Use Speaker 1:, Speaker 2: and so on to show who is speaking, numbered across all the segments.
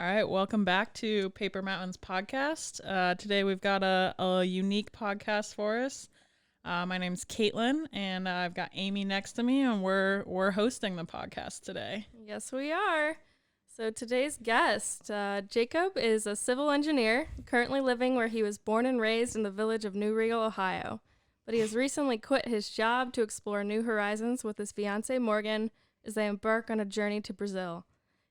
Speaker 1: All right, welcome back to Paper Mountains podcast. Today we've got a unique podcast for us. My name's Caitlynn, and I've got Amy next to me, and we're hosting the podcast today.
Speaker 2: Yes, we are. So today's guest, Jacob, is a civil engineer, currently living where he was born and raised in the village of New Riegel, Ohio. But he has recently quit his job to explore new horizons with his fiancée Morgan as they embark on a journey to Brazil.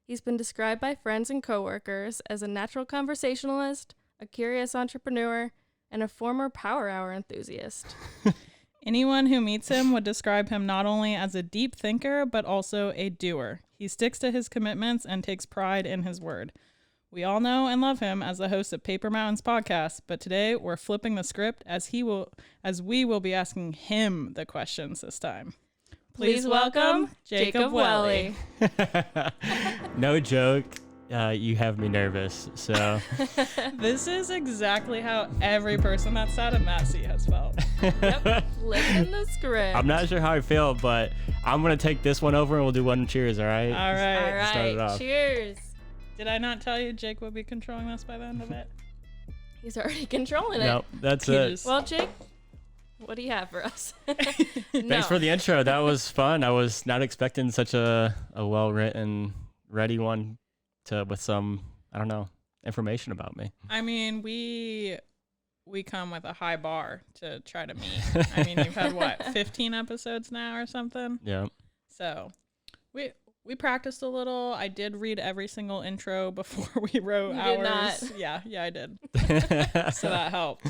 Speaker 2: He's been described by friends and coworkers as a natural conversationalist, a curious entrepreneur, and a former power hour enthusiast.
Speaker 1: Anyone who meets him would describe him not only as a deep thinker, but also a doer. He sticks to his commitments and takes pride in his word. We all know and love him as the host of Paper Mountains podcast, but today we're flipping the script as we will be asking him the questions this time. Please welcome Jacob Welly.
Speaker 3: No joke. You have me nervous. So
Speaker 1: this is exactly how every person that sat in that seat has felt.
Speaker 2: Yep, living the script.
Speaker 3: I'm not sure how I feel, but I'm going to take this one over and we'll do one cheers, all right?
Speaker 1: All right.
Speaker 3: Start it off.
Speaker 2: Cheers.
Speaker 1: Did I not tell you Jake would be controlling this by the end of it?
Speaker 2: He's already controlling it.
Speaker 3: No, that's it.
Speaker 2: Well, Jake, what do you have for us?
Speaker 3: Thanks for the intro. That was fun. I was not expecting such a well-written, ready one with some, I don't know, information about me.
Speaker 1: I mean, we come with a high bar to try to meet. I mean, you've had, what, 15 episodes now or something?
Speaker 3: Yeah.
Speaker 1: So we practiced a little. I did read every single intro before we wrote
Speaker 2: you
Speaker 1: ours.
Speaker 2: Did not.
Speaker 1: Yeah, I did. So that helped.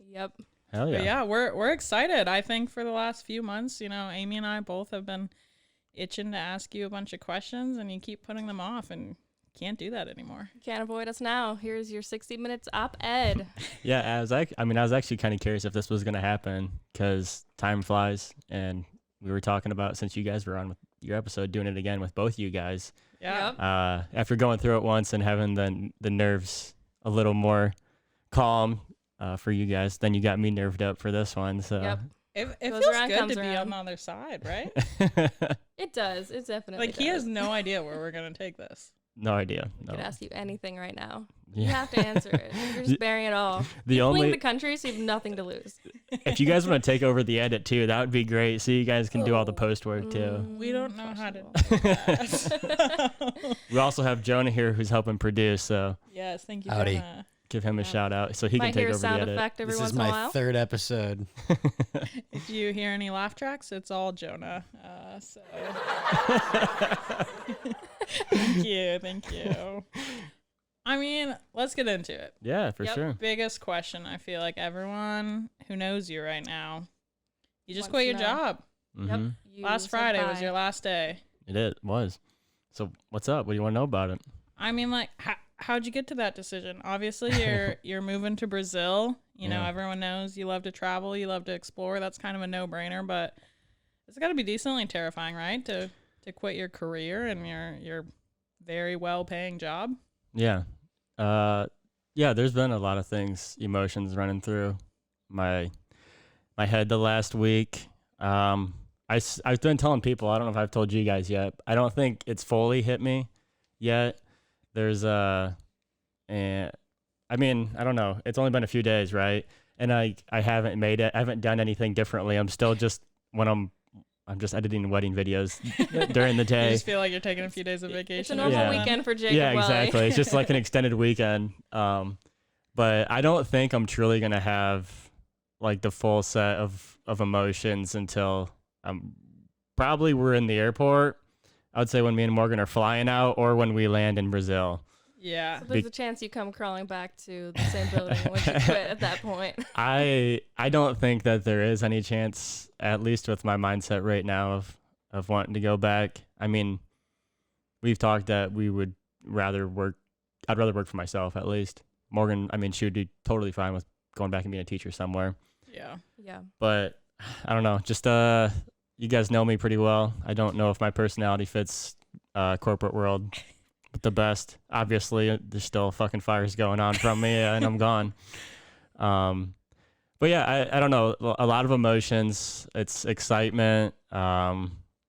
Speaker 2: Yep.
Speaker 3: Hell yeah.
Speaker 1: But yeah, we're excited. I think for the last few months, Amy and I both have been itching to ask you a bunch of questions, and you keep putting them off, and can't do that anymore.
Speaker 2: Can't avoid us now. Here's your 60 minutes op-ed.
Speaker 3: Yeah, I was actually kind of curious if this was going to happen because time flies, and we were talking about, since you guys were on with your episode, doing it again with both you guys.
Speaker 1: Yeah.
Speaker 2: Yep.
Speaker 3: After going through it once and having the nerves a little more calm for you guys, then you got me nerved up for this one. So
Speaker 2: Yep.
Speaker 1: It
Speaker 2: Goes
Speaker 1: feels
Speaker 2: around,
Speaker 1: good
Speaker 2: comes
Speaker 1: to be
Speaker 2: around.
Speaker 1: on the other side, right?
Speaker 2: It does. It definitely
Speaker 1: Like,
Speaker 2: does.
Speaker 1: he has no idea where we're going to take this.
Speaker 3: No idea.
Speaker 2: I
Speaker 3: No.
Speaker 2: could ask you anything right now.
Speaker 3: Yeah.
Speaker 2: You have to answer it. You're just bearing it all.
Speaker 3: The
Speaker 2: You're fleeing
Speaker 3: only
Speaker 2: the country, so you have nothing to lose.
Speaker 3: if you guys want to take over the edit too, that would be great. So you guys can do all the post work too.
Speaker 1: We don't know how to
Speaker 2: questionable.
Speaker 1: do that.
Speaker 3: We also have Jonah here who's helping produce, so
Speaker 1: Yes, thank you,
Speaker 4: Howdy.
Speaker 1: Jonah.
Speaker 3: give him a
Speaker 2: Yeah.
Speaker 3: shout out so he
Speaker 2: Might
Speaker 3: can take
Speaker 2: hear a
Speaker 3: over the
Speaker 2: sound
Speaker 3: edit.
Speaker 2: effect every
Speaker 4: This
Speaker 2: once
Speaker 4: is
Speaker 2: in a
Speaker 4: my
Speaker 2: while.
Speaker 4: third episode.
Speaker 1: If you hear any laugh tracks, it's all Jonah. So thank you. I mean, let's get into it.
Speaker 3: Yeah, for
Speaker 1: Yep,
Speaker 3: sure.
Speaker 1: Biggest question, I feel like everyone who knows you right now, you just
Speaker 2: Wants
Speaker 1: quit
Speaker 2: to
Speaker 1: your
Speaker 2: know.
Speaker 1: job.
Speaker 3: Mhm.
Speaker 2: Yep. You
Speaker 1: Last
Speaker 2: said
Speaker 1: Friday was
Speaker 2: bye.
Speaker 1: your last day.
Speaker 3: It was. So what's up? What do you want to know about it?
Speaker 1: I mean, like, how'd you get to that decision? Obviously, you're moving to Brazil. You know,
Speaker 3: Yeah.
Speaker 1: everyone knows you love to travel, you love to explore. That's kind of a no-brainer, but it's got to be decently terrifying, right? To quit your career and your very well-paying job.
Speaker 3: Yeah. Yeah, there's been a lot of emotions running through my head the last week. I've been telling people, I don't know if I've told you guys yet, I don't think it's fully hit me yet. There's I mean, I don't know. It's only been a few days, right? And I haven't made it. I haven't done anything differently. I'm still just when I'm just editing wedding videos during the
Speaker 1: You
Speaker 3: day.
Speaker 1: just feel like you're taking a few days of vacation.
Speaker 2: It's a normal
Speaker 3: Yeah.
Speaker 2: weekend for Jacob
Speaker 3: Yeah,
Speaker 2: Welly.
Speaker 3: exactly. It's just like an extended weekend. But I don't think I'm truly gonna have like the full set of emotions until probably we're in the airport. I would say when me and Morgan are flying out, or when we land in Brazil.
Speaker 1: Yeah.
Speaker 2: So there's a chance you come crawling back to the same building once you quit at that point.
Speaker 3: I don't think that there is any chance, at least with my mindset right now, of wanting to go back. I mean, we've talked that we would rather work. I'd rather work for myself, at least. Morgan, I mean, she would be totally fine with going back and being a teacher somewhere.
Speaker 1: Yeah.
Speaker 2: Yeah.
Speaker 3: But I don't know. Just you guys know me pretty well. I don't know if my personality fits corporate world the best. Obviously, there's still fucking fires going on from me, and I'm gone. But yeah, I don't know. A lot of emotions. It's excitement,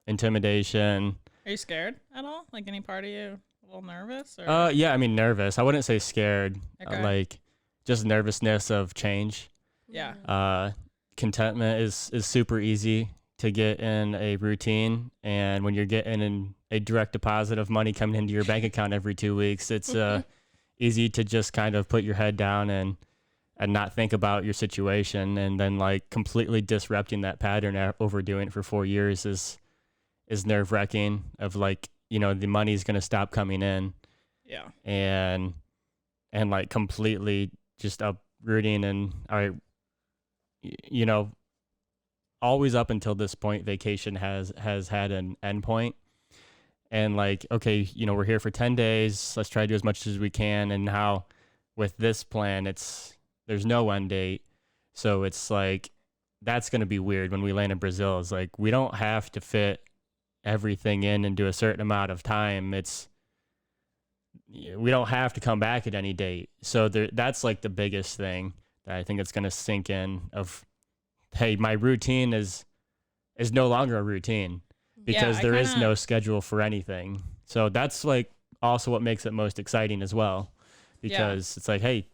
Speaker 3: intimidation.
Speaker 1: Are you scared at all? Like, any part of you A little nervous? Or?
Speaker 3: Yeah, I mean, nervous. I wouldn't say scared.
Speaker 1: Okay.
Speaker 3: Like, just nervousness of change.
Speaker 1: Yeah.
Speaker 3: Contentment is super easy to get in a routine, and when you're getting a direct deposit of money coming into your bank account every 2 weeks, it's easy to just kind of put your head down and not think about your situation, and then like completely disrupting that pattern, overdoing it for 4 years is nerve-wracking. Of like, you know, the money's gonna stop coming in.
Speaker 1: Yeah.
Speaker 3: And like completely just uprooting, and all right, you know, always up until this point, vacation has had an end point. And like, okay, you know, we're here for 10 days. Let's try to do as much as we can. And now with this plan, there's no end date. So it's like, that's going to be weird when we land in Brazil. It's like, we don't have to fit everything in into a certain amount of time. We don't have to come back at any date. So that's like the biggest thing that I think it's going to sink in of, hey, my routine is no longer a routine because there is no schedule for anything. So that's like also what makes it most exciting as well, because it's like, hey,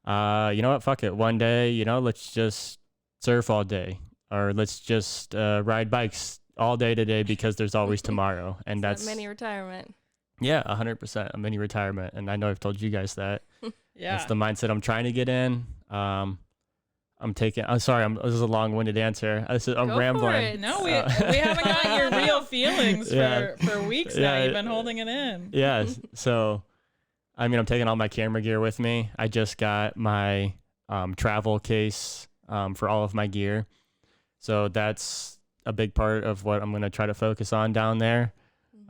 Speaker 3: you know what? Fuck it. One day, you know, let's just surf all day, or let's just ride bikes all day today because there's always tomorrow. And that's
Speaker 2: mini retirement.
Speaker 3: Yeah, 100% a mini retirement. And I know I've told you guys that.
Speaker 1: Yeah.
Speaker 3: That's the mindset I'm trying to get in. I'm sorry, this is a long-winded answer. I'm
Speaker 2: Go
Speaker 3: rambling.
Speaker 2: for it.
Speaker 1: No, we haven't got your real feelings for weeks now. You've been holding it in.
Speaker 3: Yeah. So, I mean, I'm taking all my camera gear with me. I just got my travel case for all of my gear. So that's a big part of what I'm going to try to focus on down there.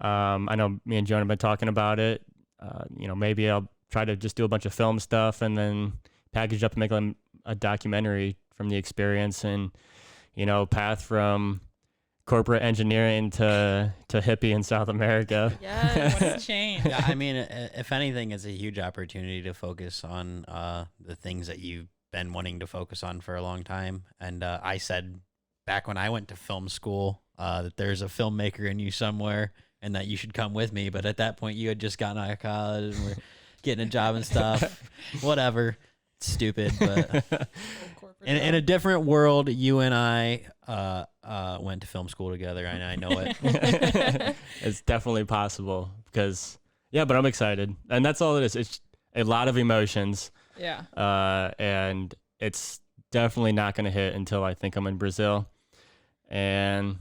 Speaker 3: I know me and Jonah have been talking about it. You know, maybe I'll try to just do a bunch of film stuff and then package up and make a documentary from the experience, and, you know, path from corporate engineering to hippie in South America.
Speaker 2: Yes.
Speaker 1: What's changed?
Speaker 4: Yeah, I mean, if anything, it's a huge opportunity to focus on the things that you've been wanting to focus on for a long time. And I said back when I went to film school that there's a filmmaker in you somewhere and that you should come with me. But at that point, you had just gotten out of college and were getting a job and stuff. Whatever. Stupid. But in a different world, you and I went to film school together, and I know it.
Speaker 3: It's definitely possible because, but I'm excited. And that's all it is. It's a lot of emotions.
Speaker 1: Yeah.
Speaker 3: And it's definitely not going to hit until I think I'm in Brazil. And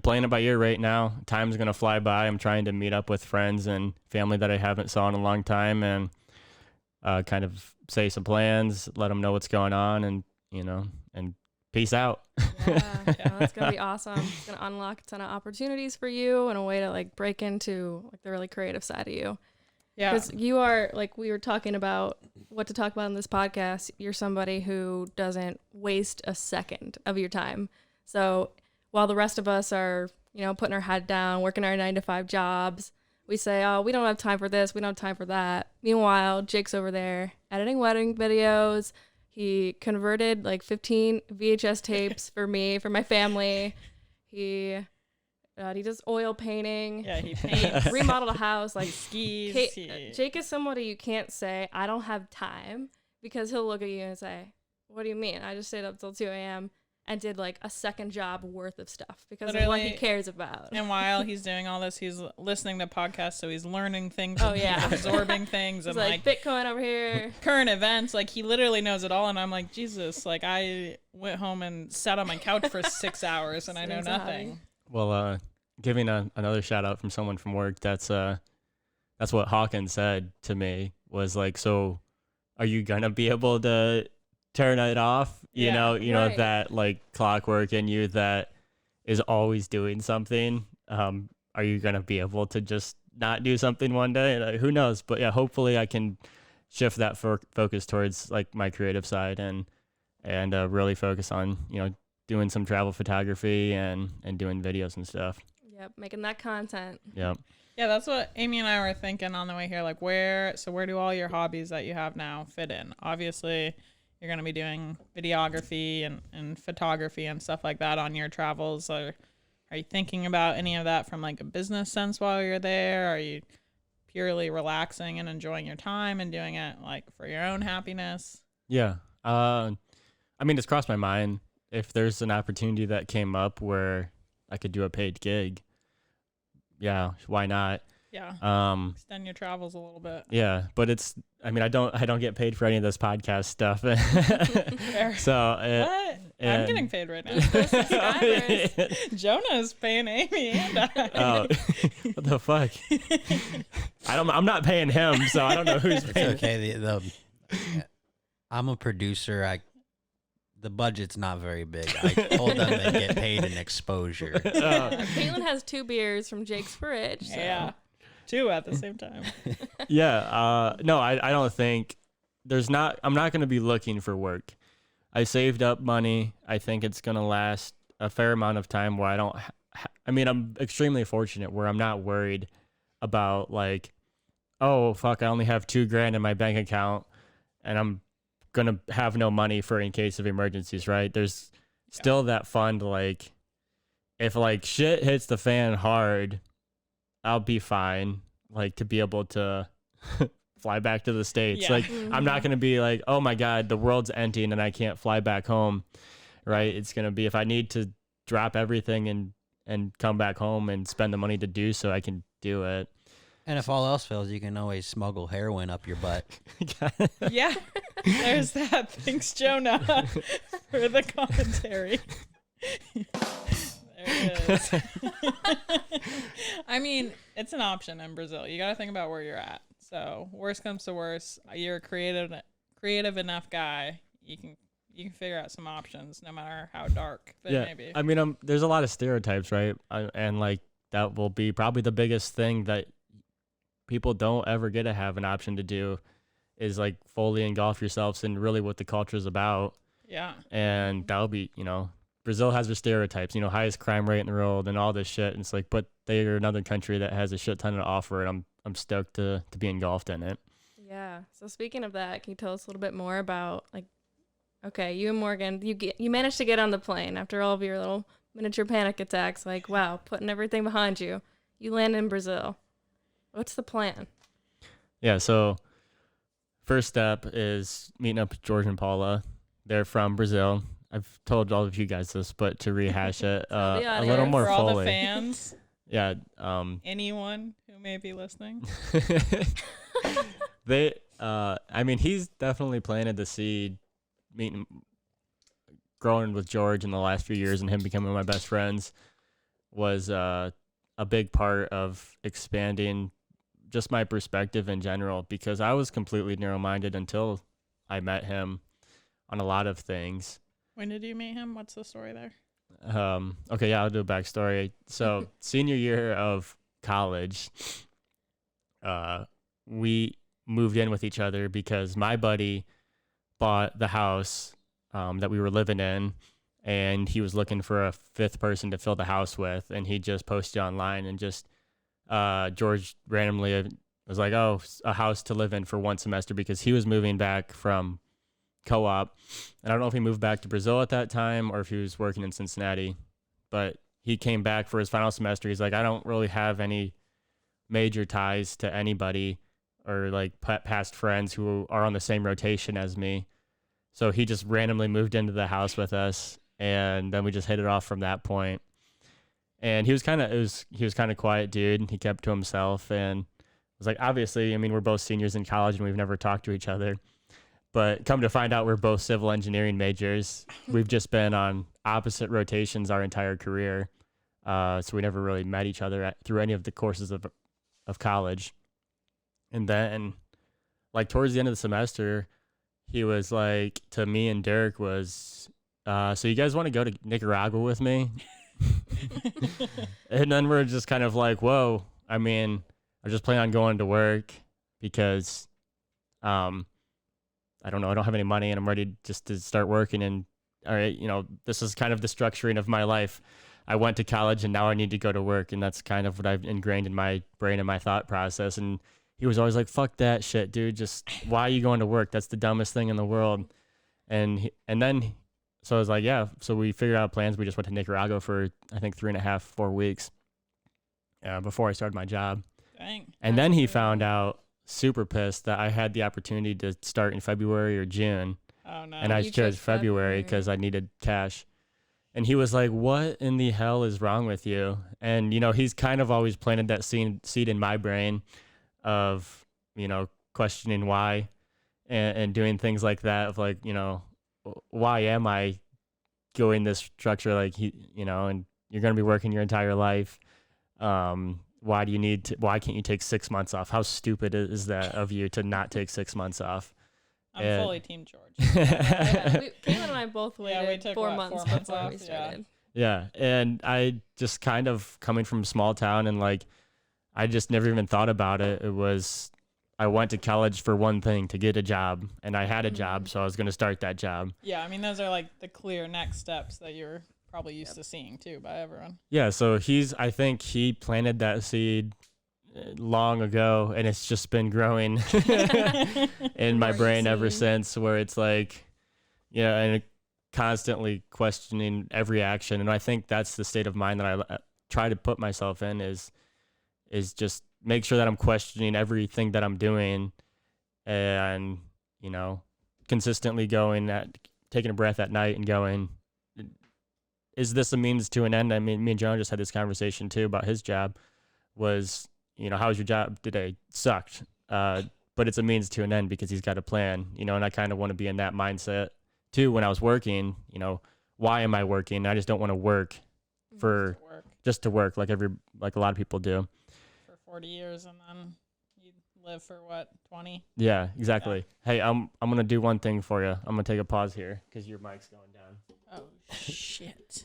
Speaker 3: playing it by ear right now, time's going to fly by. I'm trying to meet up with friends and family that I haven't saw in a long time, and kind of say some plans, let them know what's going on, and, you know, and peace out.
Speaker 2: Yeah, that's going to be awesome. It's going to unlock a ton of opportunities for you and a way to like break into like the really creative side of you.
Speaker 1: Yeah.
Speaker 2: Because you are, like we were talking about what to talk about in this podcast, you're somebody who doesn't waste a second of your time. So while the rest of us are, you know, putting our head down, working our 9-to-5 jobs, we say, oh, we don't have time for this, we don't have time for that. Meanwhile, Jake's over there editing wedding videos. He converted like 15 VHS tapes for me, for my family. He does oil painting.
Speaker 1: Yeah, he paints.
Speaker 2: Remodeled a house. Like
Speaker 1: skis.
Speaker 2: Jake is somebody you can't say, I don't have time, because he'll look at you and say, what do you mean? I just stayed up till 2 a.m. and did like a second job worth of stuff because of what he cares about.
Speaker 1: And while he's doing all this, he's listening to podcasts, so he's learning things.
Speaker 2: Oh, yeah.
Speaker 1: Absorbing things.
Speaker 2: He's
Speaker 1: and
Speaker 2: like Bitcoin over here.
Speaker 1: Current events. Like, he literally knows it all. And I'm like, Jesus, like, I went home and sat on my couch for 6 hours and I know nothing.
Speaker 3: Well, giving another shout out from someone from work, that's what Hawkins said to me, was like, so are you going to be able to turn it off? You know,
Speaker 2: right.
Speaker 3: that like clockwork in you that is always doing something. Are you going to be able to just not do something one day? Who knows? But yeah, hopefully I can shift that focus towards like my creative side and really focus on, you know, doing some travel photography and doing videos and stuff.
Speaker 2: Yep, making that content.
Speaker 3: Yep.
Speaker 1: Yeah, that's what Amy and I were thinking on the way here. Like, where do all your hobbies that you have now fit in? Obviously, you're going to be doing videography and photography and stuff like that on your travels. Are you thinking about any of that from like a business sense while you're there? Are you purely relaxing and enjoying your time and doing it like for your own happiness?
Speaker 3: Yeah. I mean, it's crossed my mind if there's an opportunity that came up where I could do a paid gig. Yeah, why not?
Speaker 1: Yeah. Extend your travels a little bit.
Speaker 3: Yeah, but I mean, I don't get paid for any of this podcast stuff. So
Speaker 1: what? I'm getting paid right now. Jonah's paying Amy and I.
Speaker 3: Oh, what the fuck? I'm not paying him, so I don't know who's paying.
Speaker 4: It's okay. I'm a producer. The budget's not very big. I told them they get paid in exposure.
Speaker 2: Caitlynn has 2 beers from Jake's Fridge. So.
Speaker 1: Yeah. 2 at the same time.
Speaker 3: Yeah. No, I don't think I'm not going to be looking for work. I saved up money. I think it's going to last a fair amount of time where I'm extremely fortunate where I'm not worried about like, oh, fuck, I only have $2,000 in my bank account and I'm going to have no money for in case of emergencies, right? There's still that fund. Like if like shit hits the fan hard, I'll be fine, like to be able to fly back to the States.
Speaker 1: Yeah.
Speaker 3: Like I'm not going to be like, oh my God, the world's ending and I can't fly back home. Right. It's going to be, if I need to drop everything and come back home and spend the money to do so, I can do it.
Speaker 4: And if all else fails, you can always smuggle heroin up your butt.
Speaker 1: Yeah. There's that. Thanks, Jonah, for the commentary. There it is. I mean, it's an option in Brazil. You got to think about where you're at. So worst comes to worst, you're a creative enough guy. You can figure out some options, no matter how dark they may be.
Speaker 3: I mean, there's a lot of stereotypes, right? And like that will be probably the biggest thing that people don't ever get to have an option to do is like fully engulf yourselves in really what the culture is about.
Speaker 1: Yeah.
Speaker 3: And that'll be, Brazil has their stereotypes, highest crime rate in the world and all this shit. And it's like, but they are another country that has a shit ton to offer, and I'm stoked to be engulfed in it.
Speaker 2: Yeah. So speaking of that, can you tell us a little bit more about like, okay, you and Morgan, you managed to get on the plane after all of your little miniature panic attacks. Like, wow, putting everything behind you. You land in Brazil. What's the plan?
Speaker 3: Yeah. So first step is meeting up with George and Paula. They're from Brazil. I've told all of you guys this, but to rehash it a little more
Speaker 1: for all
Speaker 3: fully.
Speaker 1: the fans.
Speaker 3: Yeah.
Speaker 1: Anyone who may be listening.
Speaker 3: I mean, he's definitely planted the seed, growing with George in the last few years, and him becoming my best friends was a big part of expanding just my perspective in general, because I was completely narrow-minded until I met him on a lot of things.
Speaker 1: When did you meet him? What's the story there?
Speaker 3: Okay, yeah, I'll do a backstory. So senior year of college, we moved in with each other because my buddy bought the house that we were living in, and he was looking for a 5th person to fill the house with, and he just posted online, and just George randomly was like, oh, a house to live in for 1 semester, because he was moving back from co-op, and I don't know if he moved back to Brazil at that time or if he was working in Cincinnati, but he came back for his final semester. He's like, I don't really have any major ties to anybody or like past friends who are on the same rotation as me, so he just randomly moved into the house with us, and then we just hit it off from that point. And he was kind of quiet dude. He kept to himself, and was like, obviously, I mean, we're both seniors in college and we've never talked to each other. But come to find out, we're both civil engineering majors. We've just been on opposite rotations our entire career. So we never really met each other through any of the courses of college. And then, like, towards the end of the semester, he was like, to me and Derek was, so you guys want to go to Nicaragua with me? And then we're just kind of like, whoa. I mean, I just plan on going to work because, I don't know, I don't have any money and I'm ready just to start working. And all right, this is kind of the structuring of my life. I went to college and now I need to go to work. And that's kind of what I've ingrained in my brain and my thought process. And he was always like, fuck that shit, dude. Just why are you going to work? That's the dumbest thing in the world. And then, so I was like, yeah. So we figured out plans. We just went to Nicaragua for, I think, 3.5, 4 weeks before I started my job.
Speaker 1: Dang.
Speaker 3: And
Speaker 1: That's
Speaker 3: then he
Speaker 1: really
Speaker 3: found
Speaker 1: cool.
Speaker 3: out, super pissed, that I had the opportunity to start in February or June.
Speaker 1: Oh no.
Speaker 3: And I
Speaker 2: You
Speaker 3: chose
Speaker 2: chose
Speaker 3: February because I needed cash. And he was like, "What in the hell is wrong with you?" And, he's kind of always planted that seed in my brain of, questioning why and doing things like that of like, why am I going this structure? Like, and you're going to be working your entire life. Why can't you take 6 months off? How stupid is that of you to not take 6 months off?
Speaker 1: I'm fully Team George.
Speaker 2: Caitlyn and I both waited
Speaker 1: we took
Speaker 2: 4 months
Speaker 1: 4 months
Speaker 2: before
Speaker 1: off,
Speaker 2: we started.
Speaker 3: Yeah. And I just kind of coming from a small town and like, I just never even thought about it. It was, I went to college for one thing, to get a job, and I had a job. So I was going to start that job.
Speaker 1: Yeah. I mean, those are like the clear next steps that you're probably used to seeing too by everyone.
Speaker 3: Yeah. So I think he planted that seed long ago, and it's just been growing in my brain ever since, where it's like, and constantly questioning every action. And I think that's the state of mind that I try to put myself in is just make sure that I'm questioning everything that I'm doing, and, consistently taking a breath at night and going, is this a means to an end? I mean, me and John just had this conversation too about his job was, how was your job today? Sucked. But it's a means to an end because he's got a plan, and I kind of want to be in that mindset too. When I was working, why am I working? I just don't want to work just to work like a lot of people do.
Speaker 1: For 40 years and then you live for what, 20?
Speaker 3: Yeah, exactly. Yeah. Hey, I'm going to do one thing for you. I'm going to take a pause here because your mic's going down.
Speaker 1: Oh, shit.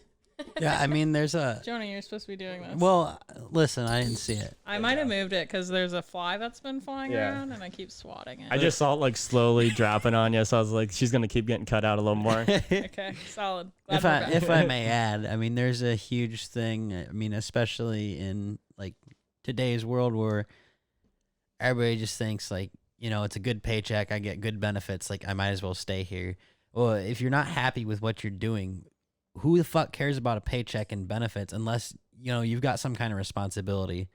Speaker 4: Yeah, I mean, there's a.
Speaker 1: Jonah, you're supposed to be doing this.
Speaker 4: Well, listen, I didn't see it.
Speaker 1: I might have moved it because there's a fly that's been flying around and I keep swatting it.
Speaker 3: I just saw it like slowly dropping on you, so I was like, she's going to keep getting cut out a little more.
Speaker 1: Okay, solid. Glad
Speaker 4: If I may add, I mean, there's a huge thing. I mean, especially in like today's world where everybody just thinks like, it's a good paycheck, I get good benefits, like I might as well stay here. Well, if you're not happy with what you're doing, who the fuck cares about a paycheck and benefits unless, you've got some kind of responsibility?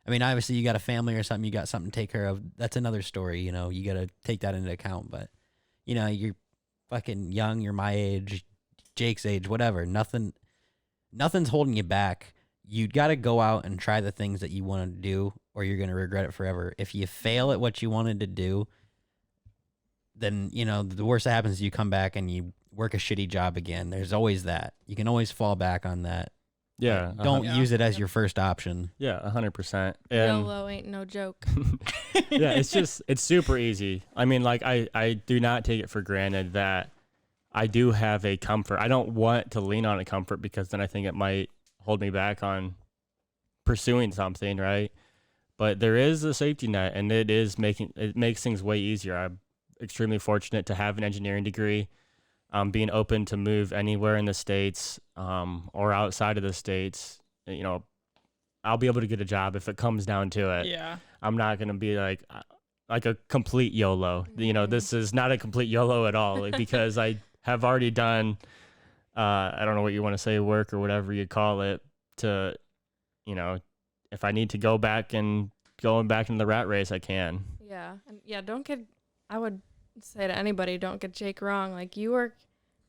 Speaker 4: I mean, obviously you got a family or something, you got something to take care of. That's another story, you got to take that into account. But, you're fucking young, you're my age, Jake's age, whatever. Nothing's holding you back. You got to go out and try the things that you want to do or you're going to regret it forever. If you fail at what you wanted to do, then, the worst that happens is you come back and you work a shitty job again. There's always that. You can always fall back on that.
Speaker 3: Yeah.
Speaker 4: Don't use it as your first option.
Speaker 3: Yeah, 100%.
Speaker 2: YOLO ain't no joke.
Speaker 3: Yeah, it's super easy. I mean, like, I do not take it for granted that I do have a comfort. I don't want to lean on a comfort because then I think it might hold me back on pursuing something, right? But there is a safety net, and it makes things way easier. I'm extremely fortunate to have an engineering degree. Being open to move anywhere in the States or outside of the States, I'll be able to get a job if it comes down to it.
Speaker 1: Yeah.
Speaker 3: I'm not going to be like a complete YOLO. This is not a complete YOLO at all because I have already done, I don't know what you want to say, work or whatever you call it, to, if I need to going back into the rat race, I can.
Speaker 2: Yeah. And I would say to anybody, don't get Jake wrong. Like, you work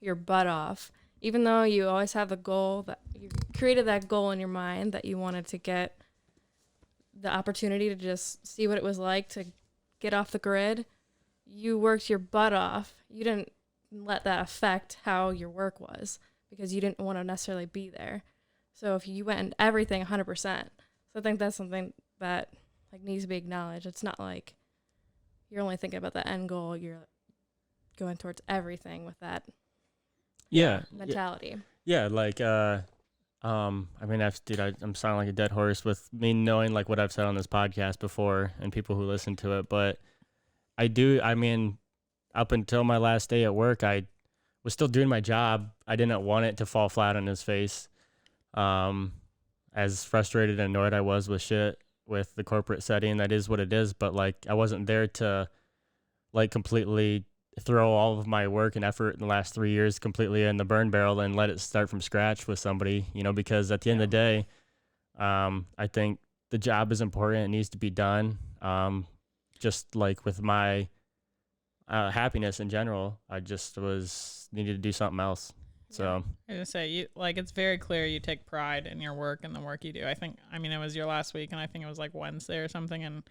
Speaker 2: your butt off, even though you always have the goal that you created that goal in your mind that you wanted to get the opportunity to just see what it was like to get off the grid. You worked your butt off. You didn't let that affect how your work was because you didn't want to necessarily be there. So if you went in everything 100%, so I think that's something that like needs to be acknowledged. It's not like you're only thinking about the end goal. You're going towards everything with that mentality.
Speaker 3: Yeah, like I mean, I'm sounding like a dead horse with me knowing like what I've said on this podcast before and people who listen to it, but I mean, up until my last day at work, I was still doing my job. I didn't want it to fall flat on his face. As frustrated and annoyed I was with the corporate setting, that is what it is. But like, I wasn't there to like completely throw all of my work and effort in the last 3 years completely in the burn barrel and let it start from scratch with somebody, because at the end of the day, I think the job is important. It needs to be done. Just like with my happiness in general, I just needed to do something else. So
Speaker 1: I was gonna say, it's very clear you take pride in your work and the work you do. I mean, it was your last week, and I think it was like Wednesday or something, and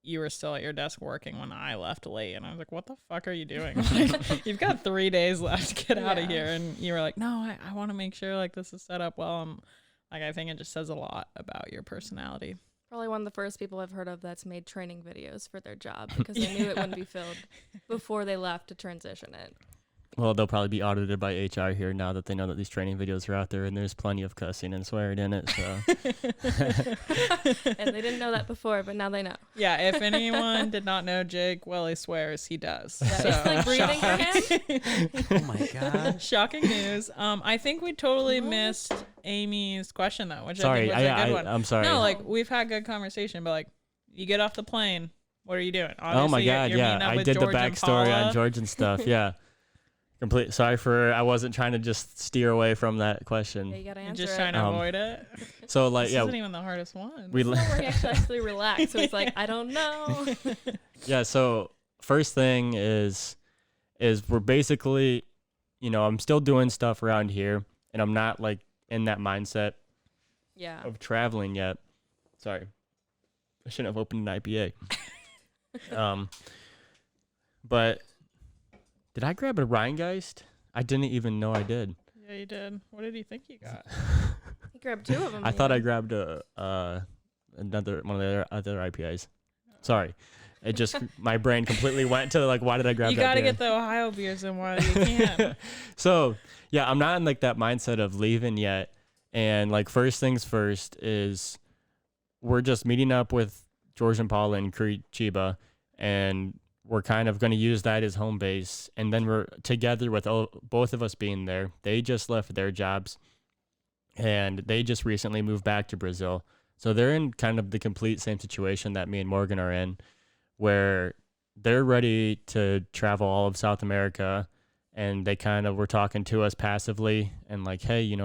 Speaker 1: you were still at your desk working when I left late, and I was like, what the fuck are you doing? Like, you've got 3 days left to get out of here. And you were like, no, I want to make sure like this is set up well. And like, I think it just says a lot about your personality.
Speaker 2: Probably one of the first people I've heard of that's made training videos for their job because they knew it wouldn't be filled before they left to transition it.
Speaker 3: Well, they'll probably be audited by HR here now that they know that these training videos are out there and there's plenty of cussing and swearing in it. So,
Speaker 2: and they didn't know that before, but now they know.
Speaker 1: Yeah, if anyone did not know Jake Welly swears, he does.
Speaker 2: Yeah,
Speaker 1: So,
Speaker 2: it's like breathing for him.
Speaker 4: Oh my god.
Speaker 1: Shocking news. I think we totally missed Amy's question though, which
Speaker 3: sorry,
Speaker 1: I think was a good one.
Speaker 3: I'm sorry.
Speaker 1: No, like we've had good conversation, but like you get off the plane, what are you doing?
Speaker 3: Oh my god,
Speaker 1: you're meeting up
Speaker 3: I
Speaker 1: with
Speaker 3: did the
Speaker 1: George and
Speaker 3: backstory
Speaker 1: Paula.
Speaker 3: on George and stuff. Yeah. Complete. Sorry I wasn't trying to just steer away from that question.
Speaker 2: Yeah, you gotta
Speaker 1: You're
Speaker 2: answer
Speaker 1: just
Speaker 2: it.
Speaker 1: trying to avoid it.
Speaker 3: So like,
Speaker 1: This
Speaker 3: yeah,
Speaker 1: isn't even the hardest one.
Speaker 3: we
Speaker 2: This is where he actually relaxed. So he's like, I don't know.
Speaker 3: yeah. So first thing is we're basically, I'm still doing stuff around here, and I'm not like in that mindset
Speaker 2: Yeah.
Speaker 3: of traveling yet. Sorry, I shouldn't have opened an IPA. But did I grab a Rheingeist? I didn't even know I did.
Speaker 1: Yeah, you did. What did you think you got?
Speaker 2: He grabbed 2 of them.
Speaker 3: I thought I grabbed another one of the other IPAs. Sorry, it just my brain completely went to like, why did I grab
Speaker 1: You
Speaker 3: that?
Speaker 1: got to
Speaker 3: beer?
Speaker 1: get the Ohio beers in while you can.
Speaker 3: So yeah, I'm not in like that mindset of leaving yet. And like first things first is we're just meeting up with George and Paula in Curitiba, and we're kind of going to use that as home base. And then we're together with both of us being there. They just left their jobs, and they just recently moved back to Brazil. So they're in kind of the complete same situation that me and Morgan are in, where they're ready to travel all of South America, and they kind of were talking to us passively and like, hey,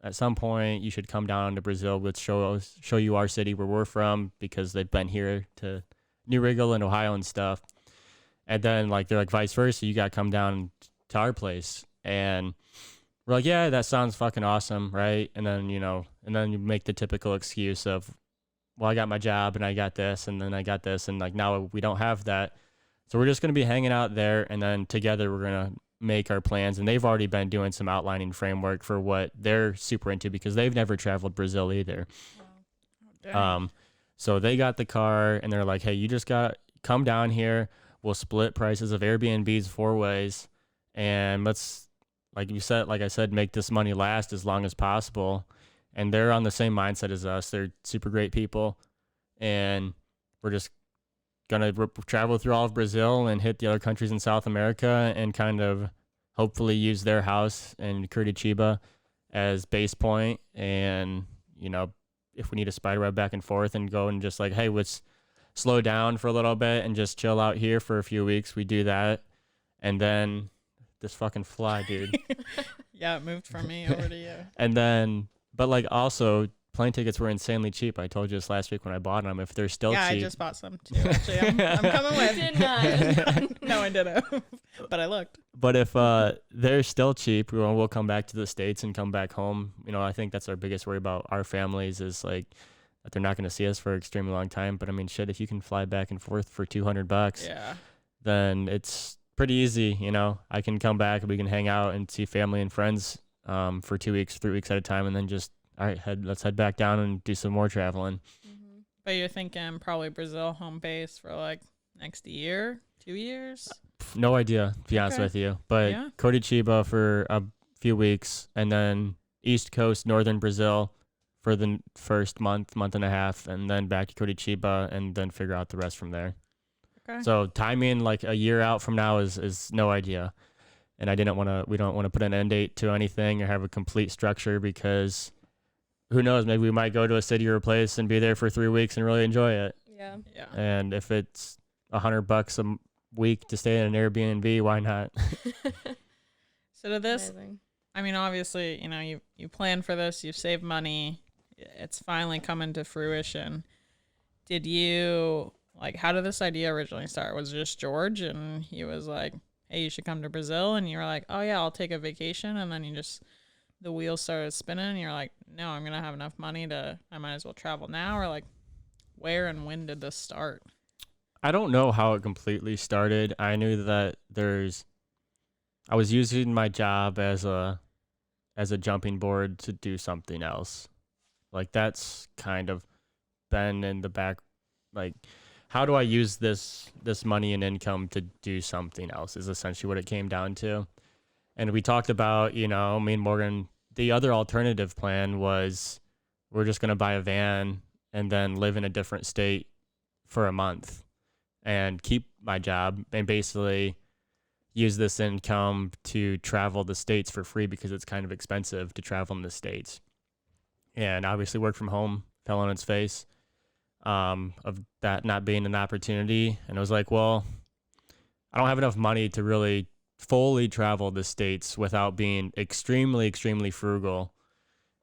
Speaker 3: at some point you should come down to Brazil. Let's show you our city where we're from, because they've been here to New Riegel and Ohio and stuff. And then like they're like, vice versa, you got to come down to our place. And we're like, yeah, that sounds fucking awesome, right? And then you make the typical excuse of, well, I got my job and I got this and then I got this, and like now we don't have that. So we're just going to be hanging out there, and then together we're going to make our plans. And they've already been doing some outlining framework for what they're super into, because they've never traveled Brazil either.
Speaker 1: Dang.
Speaker 3: So they got the car, and they're like, hey, you just got come down here. We'll split prices of Airbnbs 4 ways, and let's, like I said, make this money last as long as possible. And they're on the same mindset as us. They're super great people, and we're just gonna travel through all of Brazil and hit the other countries in South America, and kind of hopefully use their house in Curitiba as base point. And if we need to spider web back and forth and go and just like, hey, let's slow down for a little bit and just chill out here for a few weeks, we do that. And then this fucking fly, dude.
Speaker 1: Yeah, it moved from me over to you.
Speaker 3: And then, but like also, plane tickets were insanely cheap. I told you this last week when I bought them. If they're still cheap.
Speaker 1: I just bought some too. Actually, I'm coming with.
Speaker 2: Did not.
Speaker 1: No, I didn't. But I looked.
Speaker 3: But if they're still cheap, we'll come back to the States and come back home. I think that's our biggest worry about our families, is like that they're not going to see us for an extremely long time. But I mean, shit, if you can fly back and forth for $200,
Speaker 1: Yeah.
Speaker 3: then it's pretty easy. I can come back and we can hang out and see family and friends for 2 weeks, 3 weeks at a time, and then just, all right, let's head back down and do some more traveling.
Speaker 2: Mm-hmm.
Speaker 1: But you're thinking probably Brazil home base for like next year, 2 years?
Speaker 3: No idea, to be honest
Speaker 1: Okay.
Speaker 3: with you. But
Speaker 1: Yeah.
Speaker 3: Curitiba for a few weeks, and then East Coast, northern Brazil for the first month and a half, and then back to Curitiba, and then figure out the rest from there.
Speaker 1: Okay.
Speaker 3: So timing like a year out from now is no idea. And we don't want to put an end date to anything or have a complete structure, because who knows, maybe we might go to a city or a place and be there for 3 weeks and really enjoy it.
Speaker 2: Yeah.
Speaker 1: Yeah.
Speaker 3: And if it's $100 a week to stay in an Airbnb, why not?
Speaker 1: So to this,
Speaker 2: Amazing.
Speaker 1: I mean, obviously, you plan for this, you've saved money, it's finally coming to fruition. Did you, like, how did this idea originally start? Was it just George and he was like, hey, you should come to Brazil? And you were like, oh yeah, I'll take a vacation. And then the wheels started spinning and you're like, no, I'm going to have enough money I might as well travel now. Or like, where and when did this start?
Speaker 3: I don't know how it completely started. I knew that I was using my job as a jumping board to do something else. Like that's kind of been in the back, like how do I use this money and income to do something else is essentially what it came down to. And we talked about, me and Morgan, the other alternative plan was we're just going to buy a van and then live in a different state for a month and keep my job and basically use this income to travel the states for free because it's kind of expensive to travel in the states. And obviously work from home fell on its face of that not being an opportunity. And I was like, well, I don't have enough money to really fully travel the states without being extremely, extremely frugal.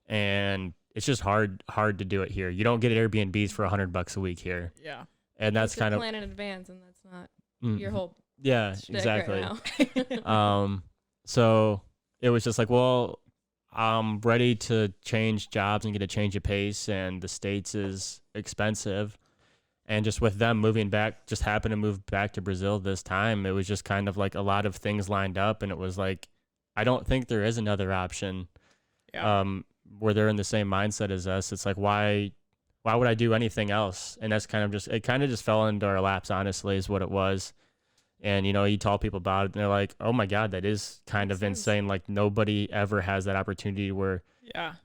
Speaker 3: And it's just hard to do it here. You don't get Airbnbs for $100 a week here.
Speaker 1: Yeah.
Speaker 3: And that's kind of
Speaker 2: plan in advance, and that's not your whole
Speaker 3: yeah,
Speaker 2: shtick
Speaker 3: exactly.
Speaker 2: Right now.
Speaker 3: So it was just like, well, I'm ready to change jobs and get a change of pace, and the States is expensive. And just with them moving back, just happened to move back to Brazil this time, it was just kind of like a lot of things lined up, and it was like, I don't think there is another option.
Speaker 1: Yeah.
Speaker 3: Where they're in the same mindset as us. It's like, why would I do anything else? And that's it kind of just fell into our laps, honestly, is what it was. And, you tell people about it and they're like, oh my God, that is kind of insane. Like nobody ever has that opportunity where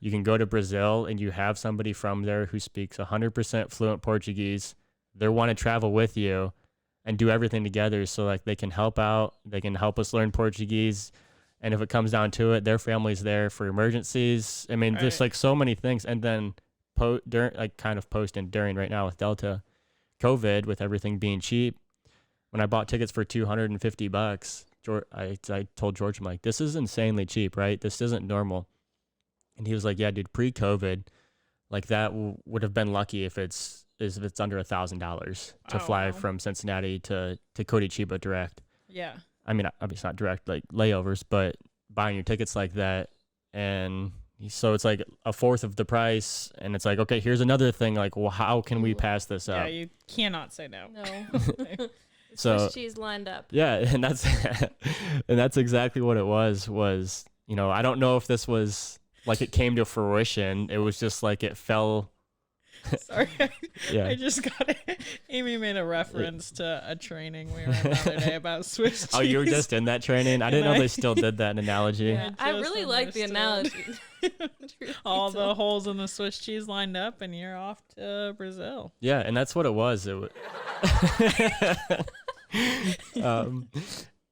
Speaker 3: you can go to Brazil and you have somebody from there who speaks 100% fluent Portuguese. They want to travel with you and do everything together. So like they can help out, they can help us learn Portuguese. And if it comes down to it, their family's there for emergencies. I mean, just like so many things. And then post and during right now with Delta COVID, with everything being cheap, when I bought tickets for $250, I told George, I'm like, this is insanely cheap, right? This isn't normal. And he was like, yeah, dude, pre-COVID, like that would have been lucky if it's under $1,000 to fly from Cincinnati to Curitiba direct.
Speaker 1: Yeah.
Speaker 3: I mean, obviously not direct, like layovers, but buying your tickets like that. And so it's like a fourth of the price. And it's like, okay, here's another thing. Like, well, how can we pass this up?
Speaker 1: Yeah, you cannot say no.
Speaker 2: No.
Speaker 3: So
Speaker 2: Swiss cheese lined up.
Speaker 3: Yeah, and that's exactly what it was, I don't know if this was like it came to fruition. It was just like it fell.
Speaker 1: Sorry,
Speaker 3: Yeah.
Speaker 1: I just got it. Amy made a reference to a training we were in the other day about Swiss cheese.
Speaker 3: Oh, you were just in that training? I didn't know they still did that analogy.
Speaker 2: Yeah, I really like the analogy.
Speaker 1: All the holes in the Swiss cheese lined up, and you're off to Brazil.
Speaker 3: Yeah, and that's what it was.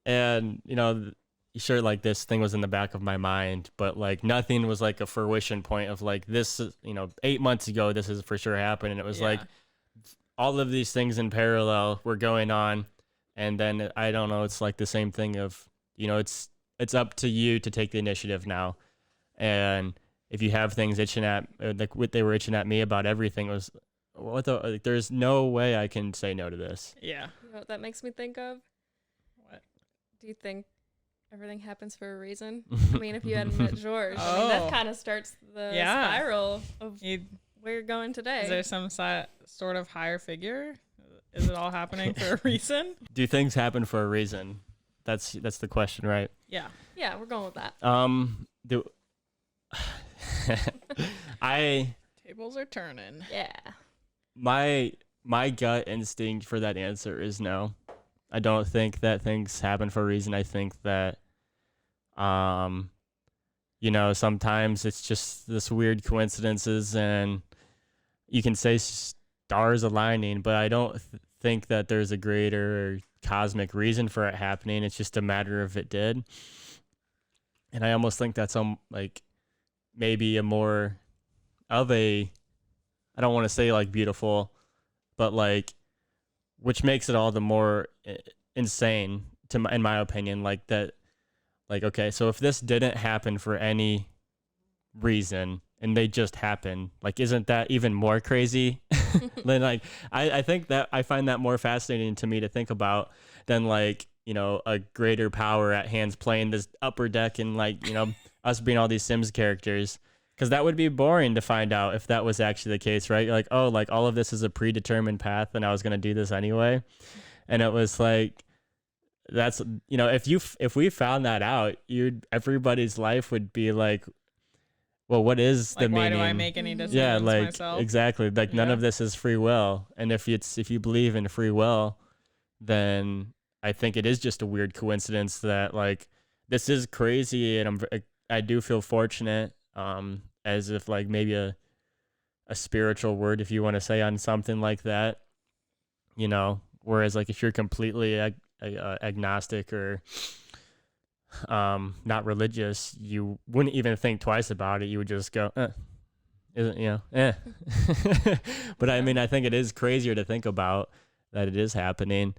Speaker 3: And sure, like this thing was in the back of my mind, but like nothing was like a fruition point of like this, 8 months ago, this is for sure happened. And it was like all of these things in parallel were going on. And then I don't know, it's like the same thing of, it's up to you to take the initiative now. And if you have things itching at, like what they were itching at me about everything was, there's no way I can say no to this.
Speaker 1: Yeah.
Speaker 2: You know what that makes me think of?
Speaker 1: What?
Speaker 2: Do you think everything happens for a reason? I mean, if you hadn't met George, I mean, that kind of starts the spiral of where you're going today.
Speaker 1: Is there some sort of higher figure? Is it all happening for a reason?
Speaker 3: Do things happen for a reason? That's the question, right?
Speaker 1: Yeah.
Speaker 2: Yeah, we're going with that.
Speaker 1: Tables are turning.
Speaker 2: Yeah.
Speaker 3: My gut instinct for that answer is no. I don't think that things happen for a reason. I think that, sometimes it's just this weird coincidences, and you can say stars aligning, but I don't think that there's a greater cosmic reason for it happening. It's just a matter of it did. And I almost think that's maybe a more of a, I don't want to say like beautiful, but like, which makes it all the more insane in my opinion, like that, like, okay, so if this didn't happen for any reason, and they just happen. Like, isn't that even more crazy? Then like, I think that I find that more fascinating to me to think about than like, you know, a greater power at hands playing this upper deck and like, you know, us being all these Sims characters. Because that would be boring to find out if that was actually the case, right? You're like, oh, like all of this is a predetermined path and I was going to do this anyway. And it was like, that's, you know, if we found that out, everybody's life would be like, well, what is the meaning?
Speaker 1: Why do I make any decisions
Speaker 3: yeah, like
Speaker 1: myself?
Speaker 3: exactly. Like none of this is free will. And if you believe in free will, then I think it is just a weird coincidence that like this is crazy, and I do feel fortunate, as if like maybe a spiritual word, if you want to say, on something like that, you know. Whereas like if you're completely agnostic or not religious, you wouldn't even think twice about it. You would just go, isn't, you know, But I mean, I think it is crazier to think about that it is happening.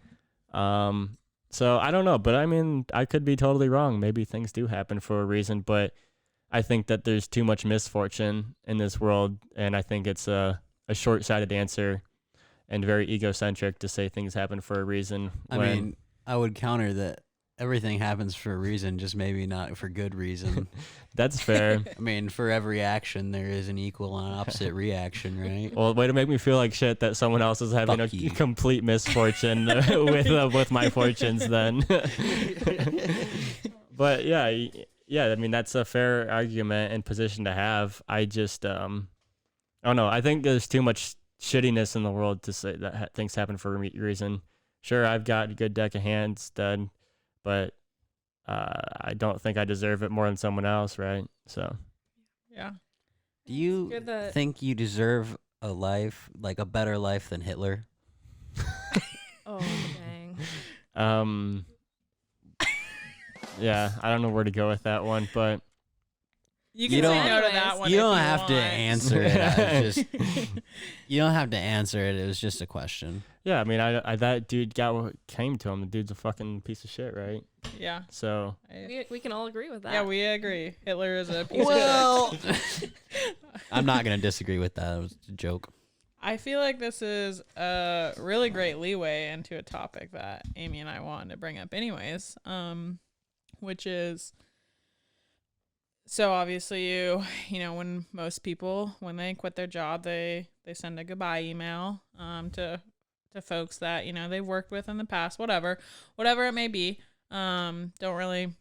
Speaker 3: So I don't know, but I mean, I could be totally wrong. Maybe things do happen for a reason, but I think that there's too much misfortune in this world, and I think it's a short-sighted answer and very egocentric to say things happen for a reason.
Speaker 5: I mean, I would counter that everything happens for a reason, just maybe not for good reason.
Speaker 3: That's fair.
Speaker 5: I mean, for every action, there is an equal and opposite reaction, right?
Speaker 3: Well, way to make me feel like shit that someone else is having
Speaker 5: Fuck
Speaker 3: a
Speaker 5: you.
Speaker 3: complete misfortune with my fortunes then. But yeah, I mean, that's a fair argument and position to have. I just, I don't know. I think there's too much shittiness in the world to say that things happen for a reason. Sure, I've got a good deck of hands done, but I don't think I deserve it more than someone else, right? So,
Speaker 1: Yeah.
Speaker 5: Do you
Speaker 2: Good that-
Speaker 5: think you deserve a life, like a better life than Hitler?
Speaker 2: Oh, dang.
Speaker 3: Yeah, I don't know where to go with that one, but
Speaker 1: You can
Speaker 5: You
Speaker 1: say
Speaker 5: don't-
Speaker 1: no to that one.
Speaker 5: You
Speaker 1: if
Speaker 5: don't
Speaker 1: you
Speaker 5: have to
Speaker 1: want.
Speaker 5: answer it. I was just, you don't have to answer it. It was just a question.
Speaker 3: yeah, I mean, I that dude got what came to him. The dude's a fucking piece of shit, right?
Speaker 1: Yeah.
Speaker 3: So,
Speaker 2: We can all agree with that.
Speaker 1: Yeah, we agree. Hitler is a piece
Speaker 5: Well,
Speaker 1: of shit.
Speaker 5: I'm not gonna disagree with that. It was a joke.
Speaker 1: I feel like this is a really great leeway into a topic that Amy and I wanted to bring up anyways, which is, so obviously you know, when most people, when they quit their job, they send a goodbye email to folks that, you know, they've worked with in the past, whatever it may be. Don't really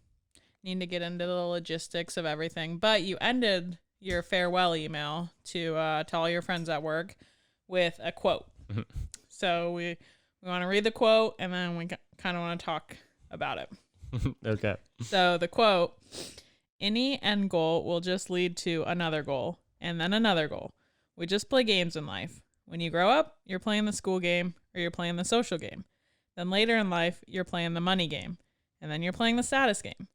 Speaker 1: need to get into the logistics of everything, but you ended your farewell email to all your friends at work with a quote. So we want to read the quote, and then we kind of want to talk about it.
Speaker 3: okay.
Speaker 1: So the quote: any end goal will just lead to another goal, and then another goal. We just play games in life. When you grow up, you're playing the school game or you're playing the social game. Then later in life, you're playing the money game, and then you're playing the status game.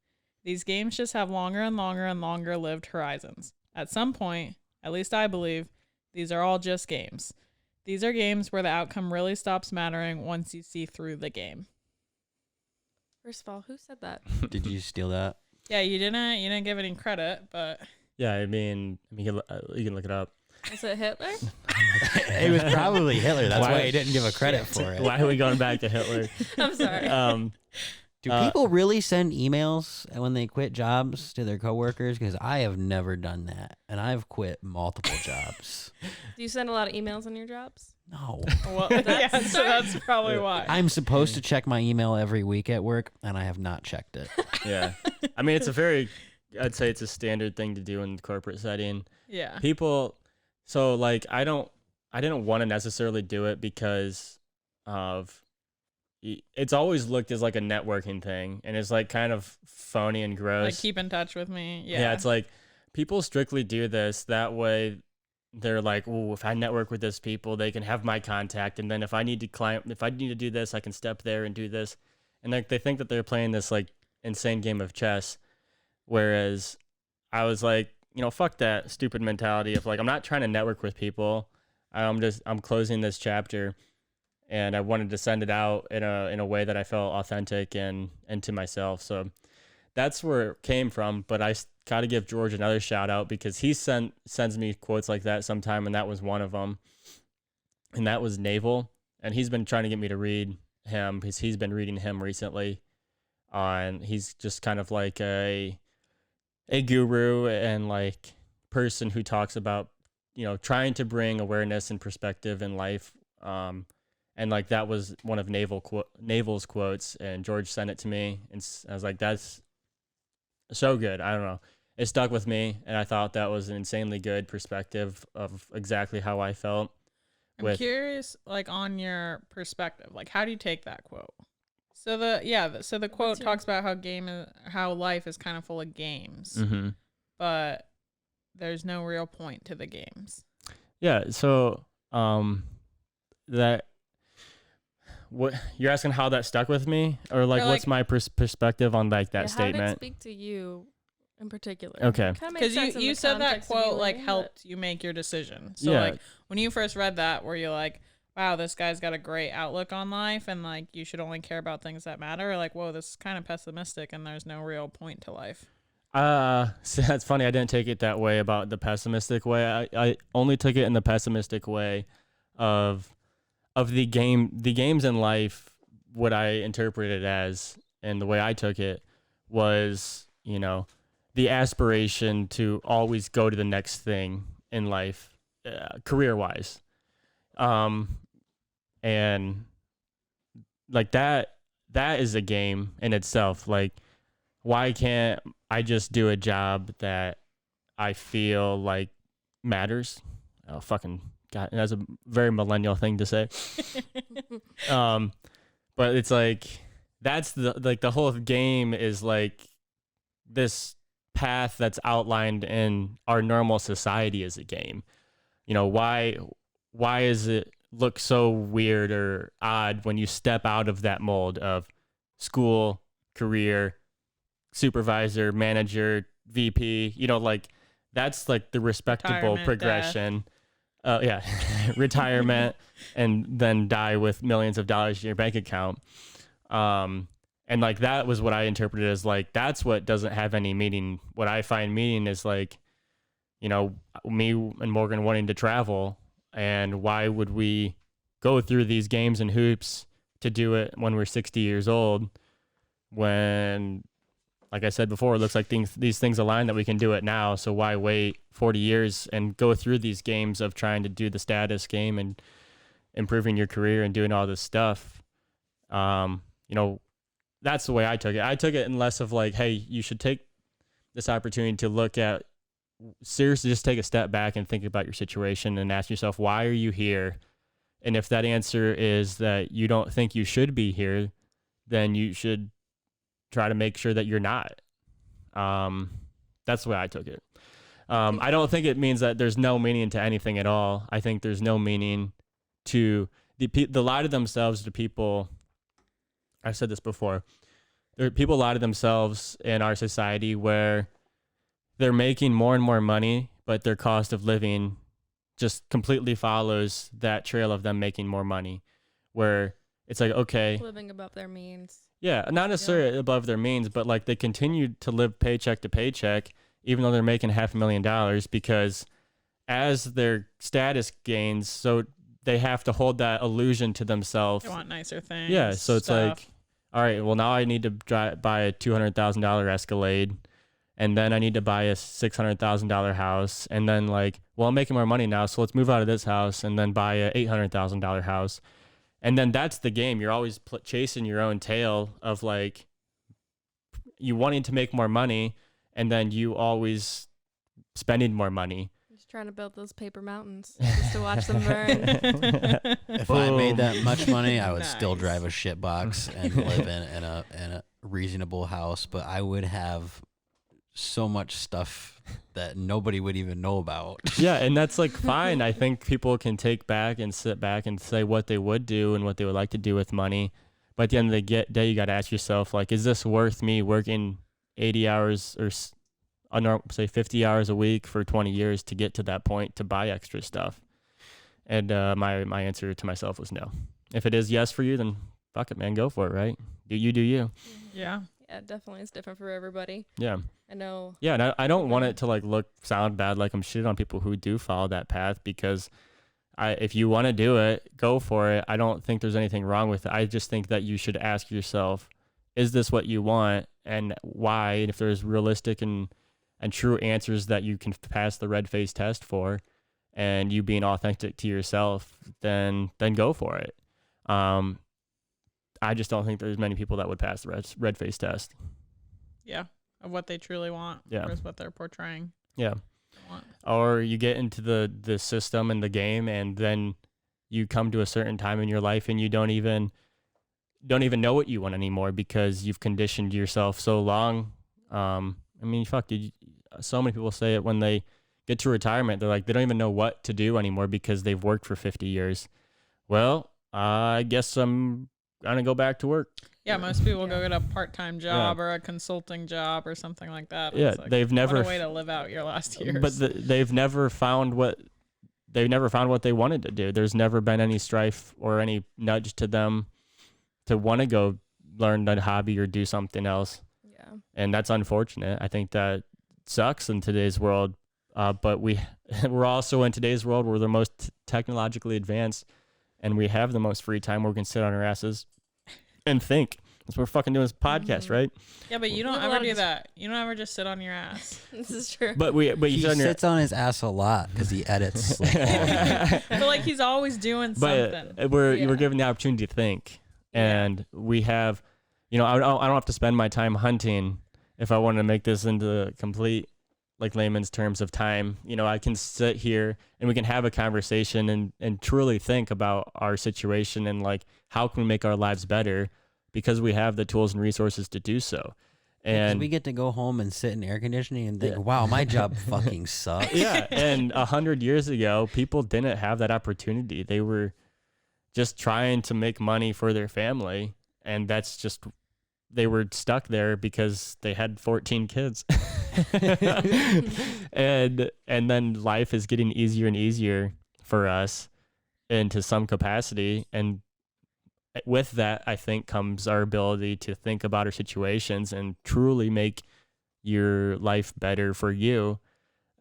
Speaker 1: These games just have longer and longer and longer lived horizons. At some point, at least I believe, these are all just games. These are games where the outcome really stops mattering once you see through the game.
Speaker 2: First of all, who said that?
Speaker 5: Did you steal that?
Speaker 1: Yeah, you didn't give any credit, but
Speaker 3: Yeah, I mean, you can look it up.
Speaker 2: Was it Hitler?
Speaker 5: It was probably Hitler. That's
Speaker 3: Why-
Speaker 5: why he didn't give a credit for it.
Speaker 3: Why are we going back to Hitler?
Speaker 2: I'm sorry.
Speaker 5: Do people really send emails when they quit jobs to their coworkers? Because I have never done that, and I've quit multiple jobs.
Speaker 2: Do you send a lot of emails on your jobs?
Speaker 5: No.
Speaker 1: well, yeah, so that's probably why.
Speaker 5: I'm supposed to check my email every week at work, and I have not checked it.
Speaker 3: Yeah. I mean, I'd say it's a standard thing to do in the corporate setting.
Speaker 1: Yeah.
Speaker 3: People, so like, I didn't want to necessarily do it because of, it's always looked as like a networking thing, and it's like kind of phony and gross.
Speaker 1: Like, keep in touch with me. Yeah.
Speaker 3: Yeah, it's like people strictly do this that way. They're like, oh, if I network with this people, they can have my contact, and then if I need to do this, I can step there and do this. And like they think that they're playing this like insane game of chess, whereas I was like, you know, fuck that stupid mentality of like, I'm not trying to network with people. I'm closing this chapter, and I wanted to send it out in a way that I felt authentic and to myself. So that's where it came from. But I gotta give George another shout out because he sends me quotes like that sometime, and that was one of them. And that was Naval, and he's been trying to get me to read him because he's been reading him recently. And he's just kind of like a guru and like person who talks about, you know, trying to bring awareness and perspective in life. And like that was one of Naval's quotes, and George sent it to me, and I was like, that's so good. I don't know. It stuck with me, and I thought that was an insanely good perspective of exactly how I felt.
Speaker 1: I'm curious, like, on your perspective, like, how do you take that quote? So the quote talks about how life is kind of full of games, but there's no real point to the games. Yeah. So what you're asking, how that stuck with me, or like what's my perspective on like that statement?
Speaker 2: How did it speak to you in particular?
Speaker 1: Okay, because you said that quote like helped you make your decision. So like when you first read that, were you like, wow, this guy's got a great outlook on life, and like you should only care about things that matter, or like, whoa, this is kind of pessimistic and there's no real point to life?
Speaker 3: So that's funny. I didn't take it that way about the pessimistic way. I only took it in the pessimistic way of the games in life. What I interpreted as, and the way I took it was, you know, the aspiration to always go to the next thing in life, career wise. And like that is a game in itself. Like, why can't I just do a job that I feel like matters? Oh, fucking God. That's a very millennial thing to say. But it's like, that's the whole game is like this path that's outlined in our normal society as a game. You know, why is it look so weird or odd when you step out of that mold of school, career, supervisor, manager, VP, you know, like that's like the respectable progression. Retirement, and then die with millions of dollars in your bank account. And like that was what I interpreted as like, that's what doesn't have any meaning. What I find meaning is like, you know, me and Morgan wanting to travel, and why would we go through these games and hoops to do it when we're 60 years old, when, like I said before, it looks like these things align that we can do it now. So why wait 40 years and go through these games of trying to do the status game and improving your career and doing all this stuff? You know, that's the way I took it. I took it in less of like, hey, you should take this opportunity to look at, seriously, just take a step back and think about your situation and ask yourself, why are you here? And if that answer is that you don't think you should be here, then you should try to make sure that you're not. That's the way I took it. I don't think it means that there's no meaning to anything at all. I think there's no meaning to the lie to themselves to people. I've said this before. People lie to themselves in our society where they're making more and more money, but their cost of living just completely follows that trail of them making more money, where it's like, okay,
Speaker 2: living above their means.
Speaker 3: Yeah, not necessarily above their means, but like they continue to live paycheck to paycheck, even though they're making $500,000, because as their status gains, so they have to hold that illusion to themselves.
Speaker 1: They want nicer things.
Speaker 3: Yeah, so it's like, all right, well, now I need to buy a $200,000 Escalade, and then I need to buy a $600,000 house, and then like, well, I'm making more money now, so let's move out of this house and then buy a $800,000 house. And then that's the game. You're always chasing your own tail of like you wanting to make more money, and then you always spending more money.
Speaker 2: Just trying to build those paper mountains just to watch them burn.
Speaker 5: If I made that much money, I would still drive a shit box and live in a reasonable house, but I would have so much stuff that nobody would even know about.
Speaker 3: Yeah, and that's like fine. I think people can take back and sit back and say what they would do and what they would like to do with money. But at the end of the day, you got to ask yourself, like, is this worth me working 80 hours or say 50 hours a week for 20 years to get to that point to buy extra stuff? And my answer to myself was no. If it is yes for you, then fuck it, man, go for it, right? Do you.
Speaker 1: Yeah.
Speaker 2: Yeah, definitely. It's different for everybody.
Speaker 3: Yeah.
Speaker 2: I know.
Speaker 3: Yeah, and I don't want it to like sound bad like I'm shitting on people who do follow that path, because if you want to do it, go for it. I don't think there's anything wrong with it. I just think that you should ask yourself, is this what you want, and why? And if there's realistic and true answers that you can pass the red face test for, and you being authentic to yourself, then go for it. I just don't think there's many people that would pass the red face test.
Speaker 1: Yeah, of what they truly want versus what they're portraying.
Speaker 3: Yeah. Or you get into the system and the game, and then you come to a certain time in your life and you don't even know what you want anymore because you've conditioned yourself so long. I mean, so many people say it when they get to retirement. They're like, they don't even know what to do anymore because they've worked for 50 years. Well, I guess I'm going to go back to work.
Speaker 1: Yeah, most people go get a part-time job or a consulting job or something like that.
Speaker 3: Yeah, like, they've never
Speaker 1: what a way to live out your last years.
Speaker 3: But they've never found what they wanted to do. There's never been any strife or any nudge to them to want to go learn a hobby or do something else. Yeah, and that's unfortunate. I think that sucks in today's world. But we're also in today's world, we're the most technologically advanced, and we have the most free time where we can sit on our asses and think. That's what we're fucking doing, this podcast, right?
Speaker 1: Yeah, but you don't ever do that. You don't ever just sit on your ass.
Speaker 2: This is true.
Speaker 3: But
Speaker 5: he sits on his ass a lot because he edits.
Speaker 1: But like he's always doing something.
Speaker 3: But we're given the opportunity to think, and we have, I don't have to spend my time hunting if I want to make this into complete, like, layman's terms of time. I can sit here and we can have a conversation and truly think about our situation and like how can we make our lives better, because we have the tools and resources to do so. And
Speaker 5: we get to go home and sit in air conditioning and think, wow, my job fucking sucks.
Speaker 3: Yeah. And 100 years ago, people didn't have that opportunity. They were just trying to make money for their family. And they were stuck there because they had 14 kids. and then life is getting easier and easier for us into some capacity. And with that, I think, comes our ability to think about our situations and truly make your life better for you,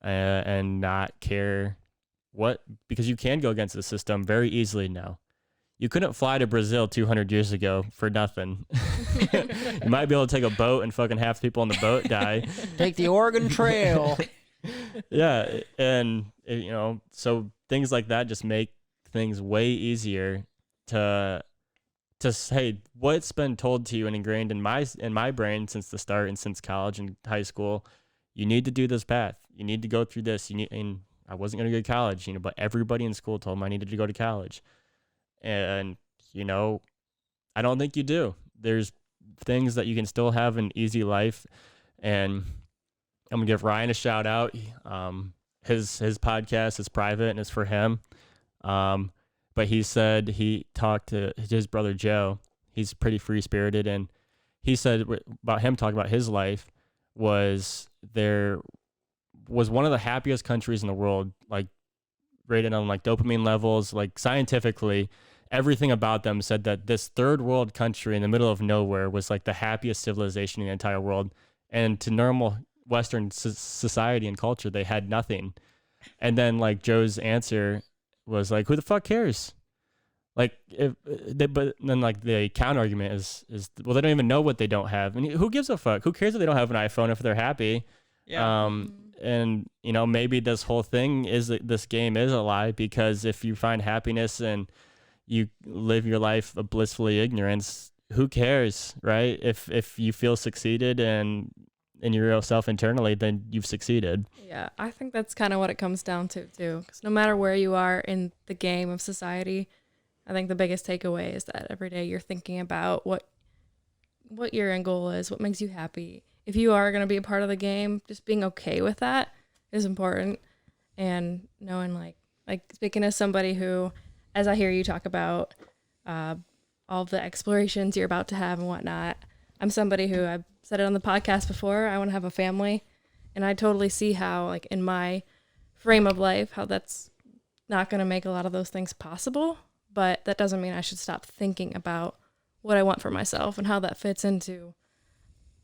Speaker 3: and not care because you can go against the system very easily now. You couldn't fly to Brazil 200 years ago for nothing. You might be able to take a boat and fucking half the people on the boat die.
Speaker 5: Take the Oregon Trail.
Speaker 3: Yeah. And, so things like that just make things way easier to say what's been told to you and ingrained in my brain since the start and since college and high school. You need to do this path. You need to go through this. And I wasn't going to go to college, but everybody in school told me I needed to go to college. And, I don't think you do. There's things that you can still have an easy life. And I'm going to give Ryan a shout out. His podcast is private and it's for him. But he said he talked to his brother Joe. He's pretty free-spirited. And he said about him talking about his life was one of the happiest countries in the world, like rated on like dopamine levels, like scientifically, everything about them said that this third world country in the middle of nowhere was like the happiest civilization in the entire world. And to normal Western society and culture, they had nothing. And then like Joe's answer was like, who the fuck cares? Like, but then like the counter argument is, well, they don't even know what they don't have. And who gives a fuck? Who cares if they don't have an iPhone if they're happy? Yeah. And maybe this whole thing this game is a lie, because if you find happiness and you live your life of blissfully ignorance, who cares, right? If you feel succeeded and in yourself internally, then you've succeeded.
Speaker 2: Yeah, I think that's kind of what it comes down to too. Because no matter where you are in the game of society, I think the biggest takeaway is that every day you're thinking about what your end goal is, what makes you happy. If you are going to be a part of the game, just being okay with that is important. And knowing like speaking as somebody who, as I hear you talk about all the explorations you're about to have and whatnot, I'm somebody who, I've said it on the podcast before, I want to have a family. And I totally see how, like, in my frame of life, how that's not going to make a lot of those things possible. But that doesn't mean I should stop thinking about what I want for myself and how that fits into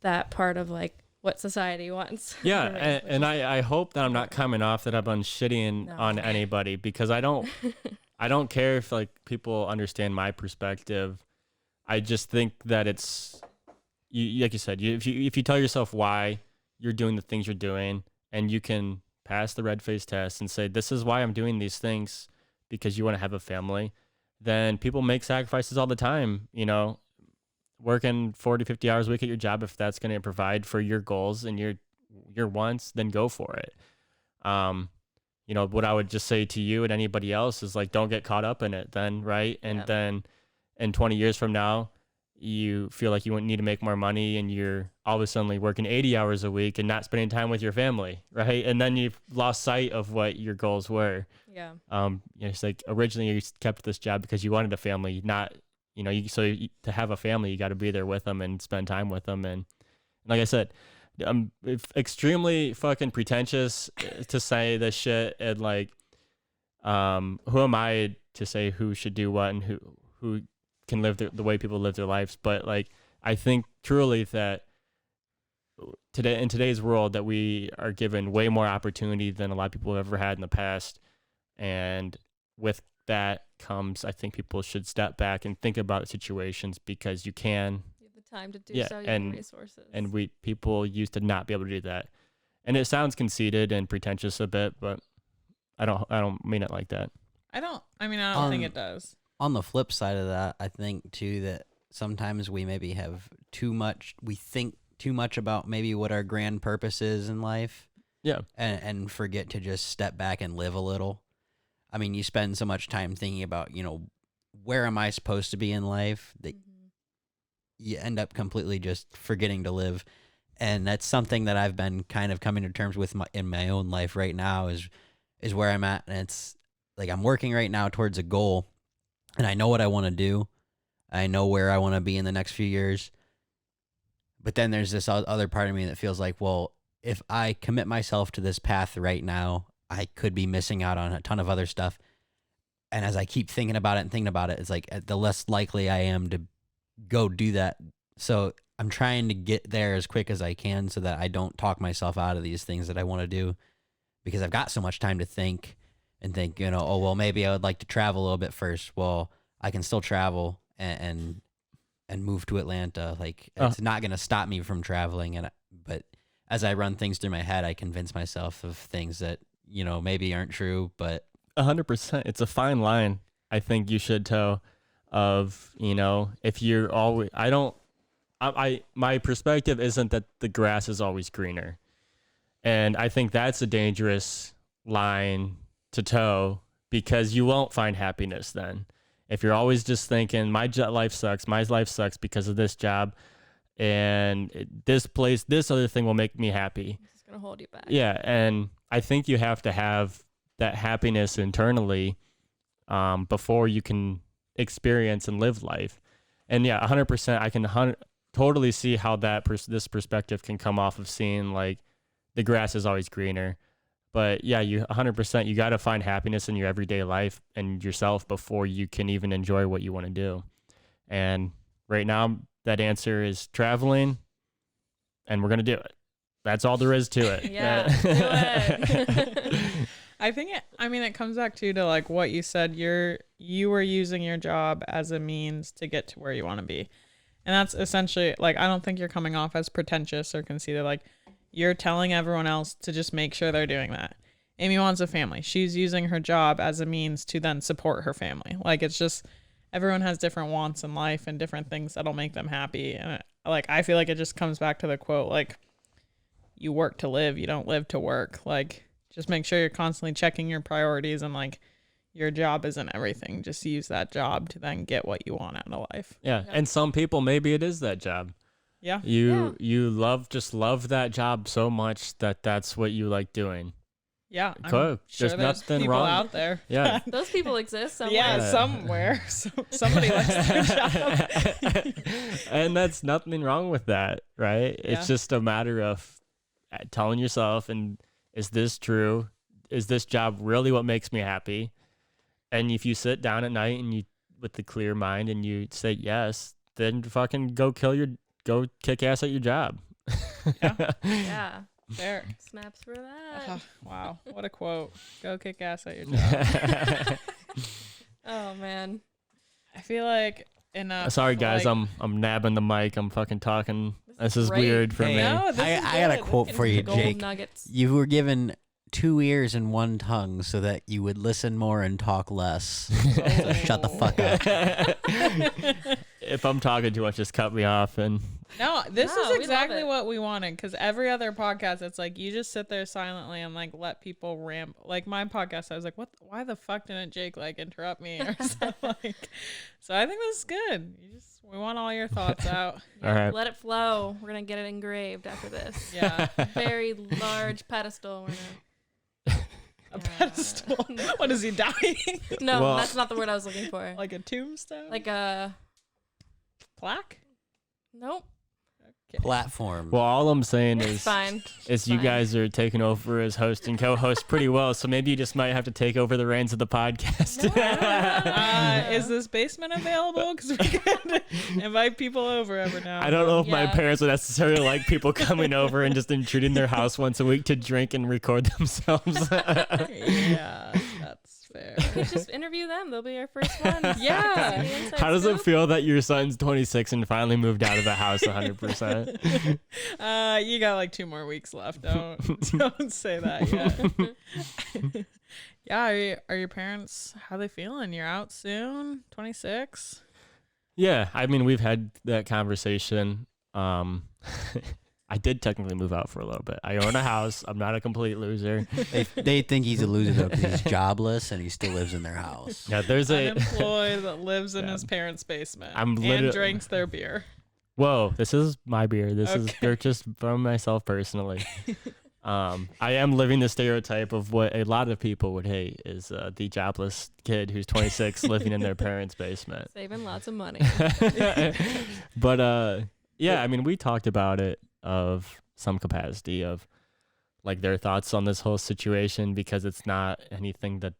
Speaker 2: that part of like what society wants.
Speaker 3: Yeah,
Speaker 2: for me,
Speaker 3: and I hope that I'm not
Speaker 2: important.
Speaker 3: coming off that I've been shitting
Speaker 2: No.
Speaker 3: on anybody, because I don't care if like people understand my perspective. I just think that it's like you said, if you tell yourself why you're doing the things you're doing, and you can pass the red face test and say, this is why I'm doing these things, because you want to have a family, then people make sacrifices all the time, you know, working 40, 50 hours a week at your job. If that's going to provide for your goals and your wants, then go for it. You know, what I would just say to you and anybody else is like, don't get caught up in it then, right? And then in 20 years from now, you feel like you need to make more money, and you're all of a sudden working 80 hours a week and not spending time with your family, right? And then you've lost sight of what your goals were.
Speaker 2: Yeah.
Speaker 3: You know, it's like originally you kept this job because you wanted a family, not, you know, to have a family, you got to be there with them and spend time with them. And like I said, I'm extremely fucking pretentious to say this shit, and like, who am I to say who should do what and who can live the way people live their lives? But like, I think truly that in today's world that we are given way more opportunity than a lot of people have ever had in the past, and with that comes, I think people should step back and think about situations, because you can.
Speaker 2: You have the time to do so. You have the resources.
Speaker 3: And people used to not be able to do that. And it sounds conceited and pretentious a bit, but I don't mean it like that.
Speaker 1: I don't think it does.
Speaker 5: On the flip side of that, I think too that sometimes we maybe have we think too much about maybe what our grand purpose is in life.
Speaker 3: Yeah.
Speaker 5: And forget to just step back and live a little. I mean, you spend so much time thinking about, you know, where am I supposed to be in life, that you end up completely just forgetting to live. And that's something that I've been kind of coming to terms with in my own life right now is where I'm at. And it's like, I'm working right now towards a goal, and I know what I want to do. I know where I want to be in the next few years. But then there's this other part of me that feels like, well, if I commit myself to this path right now, I could be missing out on a ton of other stuff. And as I keep thinking about it, it's like the less likely I am to go do that. So I'm trying to get there as quick as I can so that I don't talk myself out of these things that I want to do, because I've got so much time to think, you know, oh, well, maybe I would like to travel a little bit first. Well, I can still travel and move to Atlanta. Like, it's not going to stop me from traveling. But as I run things through my head, I convince myself of things that, you know, maybe aren't true, but
Speaker 3: 100%. It's a fine line, I think you should toe of, you know, if you're always, my perspective isn't that the grass is always greener. And I think that's a dangerous line to toe, because you won't find happiness then. If you're always just thinking, my life sucks because of this job, and this other thing will make me happy.
Speaker 2: It's going to hold you back.
Speaker 3: Yeah, and I think you have to have that happiness internally before you can experience and live life. And yeah, 100%, I can totally see how this perspective can come off of seeing like the grass is always greener. But yeah, you 100%, you got to find happiness in your everyday life and yourself before you can even enjoy what you want to do. And right now, that answer is traveling, and we're going to do it. That's all there is to it.
Speaker 2: Yeah, do it.
Speaker 1: I think it comes back to like what you said. You were using your job as a means to get to where you want to be. And that's essentially, like, I don't think you're coming off as pretentious or conceited. Like, you're telling everyone else to just make sure they're doing that. Amy wants a family. She's using her job as a means to then support her family. Like, it's just, everyone has different wants in life and different things that'll make them happy. And I feel like it just comes back to the quote, like, you work to live, you don't live to work. Like, just make sure you're constantly checking your priorities, and like, your job isn't everything. Just use that job to then get what you want out of life.
Speaker 3: Yeah. And some people, maybe it is that job.
Speaker 1: Yeah.
Speaker 3: You love that job so much that that's what you like doing.
Speaker 1: Yeah.
Speaker 3: Cool.
Speaker 1: Sure
Speaker 3: there's nothing
Speaker 1: people
Speaker 3: wrong
Speaker 1: out there.
Speaker 3: Yeah.
Speaker 2: Those people exist somewhere.
Speaker 1: Yeah, somewhere. Somebody likes their job.
Speaker 3: And that's nothing wrong with that, right?
Speaker 1: Yeah.
Speaker 3: It's just a matter of telling yourself, and is this true? Is this job really what makes me happy? And if you sit down at night and you, with the clear mind, and you say yes, then fucking go kick ass at your job.
Speaker 2: Yeah.
Speaker 1: Fair.
Speaker 2: Snaps for that.
Speaker 1: Wow. What a quote. Go kick ass at your job.
Speaker 2: Oh man.
Speaker 1: I feel like
Speaker 3: Sorry guys,
Speaker 1: like,
Speaker 3: I'm nabbing the mic. I'm fucking talking. This is
Speaker 2: great.
Speaker 3: weird for
Speaker 5: Hey,
Speaker 3: me.
Speaker 1: No, this is
Speaker 5: I got a
Speaker 1: good.
Speaker 5: quote for you,
Speaker 2: Gold
Speaker 5: Jake.
Speaker 2: nuggets.
Speaker 5: You were given 2 ears and 1 tongue so that you would listen more and talk less. So shut the fuck up.
Speaker 3: If I'm talking too much, just cut me off. And
Speaker 1: No, this
Speaker 2: No, we
Speaker 1: is
Speaker 2: love
Speaker 1: exactly
Speaker 2: it.
Speaker 1: what we wanted, because every other podcast, it's like you just sit there silently and like let people ramp. Like my podcast, I was like, why the fuck didn't Jake like interrupt me or something? Like, so I think this is good. We want all your thoughts out.
Speaker 3: all right,
Speaker 2: Let it flow. We're gonna get it engraved after this.
Speaker 1: Yeah.
Speaker 2: Very large pedestal. We're gonna.
Speaker 1: A pedestal. What is he dying?
Speaker 2: No,
Speaker 3: Well-
Speaker 2: that's not the word I was looking for.
Speaker 1: Like a tombstone?
Speaker 2: Like a.
Speaker 1: plaque?
Speaker 2: Nope.
Speaker 5: Platform.
Speaker 3: well, all I'm saying
Speaker 2: It's
Speaker 3: is
Speaker 2: fine.
Speaker 3: is you
Speaker 2: Fine.
Speaker 3: guys are taking over as host and co-host pretty well. So maybe you just might have to take over the reins of the podcast.
Speaker 1: Is this basement available? Because we could invite people over every now and
Speaker 3: I don't know if my
Speaker 2: Yeah.
Speaker 3: parents would necessarily like people coming over and just intruding their house once a week to drink and record themselves.
Speaker 1: then. Yeah, that's fair.
Speaker 2: We could just interview them. They'll be our first ones.
Speaker 1: Yeah.
Speaker 2: See the inside
Speaker 3: How does it
Speaker 2: scoop.
Speaker 3: feel that your son's 26 and finally moved out of the house 100%?
Speaker 1: You got like 2 more weeks left. Don't say that yet. Yeah, are your parents, how they feeling? You're out soon? 26?
Speaker 3: Yeah, I mean, we've had that conversation. I did technically move out for a little bit. I own a house. I'm not a complete loser.
Speaker 5: They think he's a loser though because he's jobless and he still lives in their house.
Speaker 3: Yeah, there's a
Speaker 1: Unemployed that lives in
Speaker 3: Yeah.
Speaker 1: his parents' basement
Speaker 3: I'm
Speaker 1: and drinks their beer.
Speaker 3: Whoa, this is my beer. This is
Speaker 1: Okay.
Speaker 3: purchased from myself personally. I am living the stereotype of what a lot of people would hate is the jobless kid who's 26 living in their parents' basement.
Speaker 2: Saving lots of money.
Speaker 3: But yeah, I mean, we talked about it of some capacity of like their thoughts on this whole situation because it's not anything that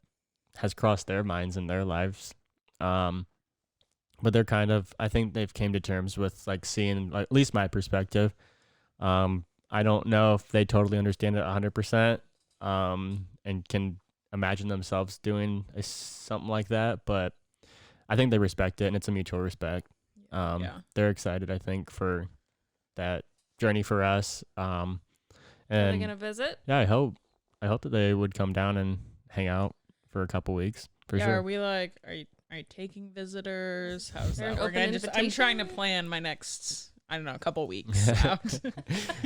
Speaker 3: has crossed their minds in their lives. But they're kind of, I think they've came to terms with like seeing like, at least my perspective. I don't know if they totally understand it 100% and can imagine themselves doing something like that, but I think they respect it and it's a mutual respect.
Speaker 1: Yeah.
Speaker 3: They're excited, I think, for that journey for us.
Speaker 2: Are they
Speaker 3: And
Speaker 2: gonna visit?
Speaker 3: yeah, I hope that they would come down and hang out for a couple weeks for
Speaker 1: Yeah,
Speaker 3: sure.
Speaker 1: are we like, are you taking visitors? How's
Speaker 2: there
Speaker 1: that?
Speaker 2: an
Speaker 1: We're gonna
Speaker 2: open
Speaker 1: I'm trying to
Speaker 2: invitation?
Speaker 1: plan my next, I don't know, couple weeks out.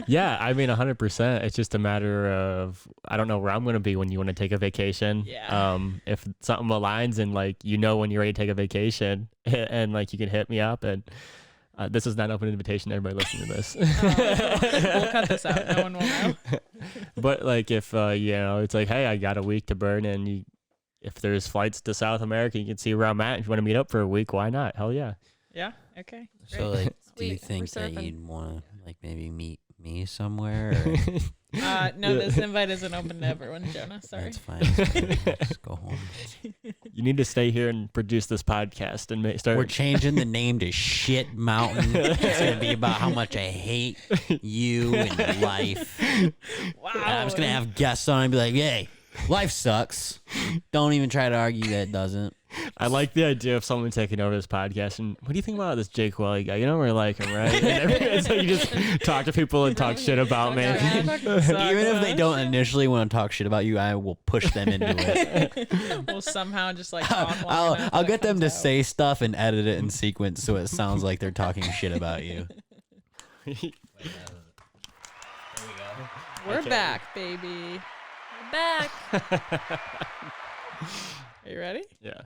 Speaker 3: Yeah, I mean 100%. It's just a matter of I don't know where I'm gonna be when you want to take a vacation.
Speaker 1: Yeah.
Speaker 3: If something aligns and like when you're ready to take a vacation and like you can hit me up and this is not an open invitation to everybody listening to this.
Speaker 1: We'll cut this out. No one will know.
Speaker 3: But like if it's like, hey, I got a week to burn and if there's flights to South America, you can see where I'm at. If you want to meet up for a week, why not? Hell yeah.
Speaker 1: Yeah. Okay.
Speaker 5: So like, do you
Speaker 2: Sweet, we're
Speaker 5: think that
Speaker 2: surfing.
Speaker 5: you'd want to like maybe meet me somewhere? Or
Speaker 1: No, this invite isn't open to everyone, Jonah. Sorry.
Speaker 5: that's fine. That's fine. Just go home.
Speaker 3: You need to stay here and produce this podcast and start.
Speaker 5: We're changing the name to Shit Mountain. It's gonna be about how much I hate you and life.
Speaker 1: Wow.
Speaker 5: And I'm just gonna have guests on and be like, "Hey, life sucks. Don't even try to argue that it doesn't."
Speaker 3: I like the idea of someone taking over this podcast. And what do you think about this Jake Welly guy? You don't really like him, right? And it's like you just talk to people and talk shit about me.
Speaker 5: Even if they don't initially want to talk shit about you, I will push them into it.
Speaker 1: We'll somehow just like talk long enough
Speaker 5: I'll
Speaker 1: that
Speaker 5: get them
Speaker 1: comes
Speaker 5: to
Speaker 1: out.
Speaker 5: say stuff and edit it in sequence so it sounds like they're talking shit about you.
Speaker 1: We're back, baby.
Speaker 2: We're back.
Speaker 1: Are you ready?
Speaker 3: Yeah.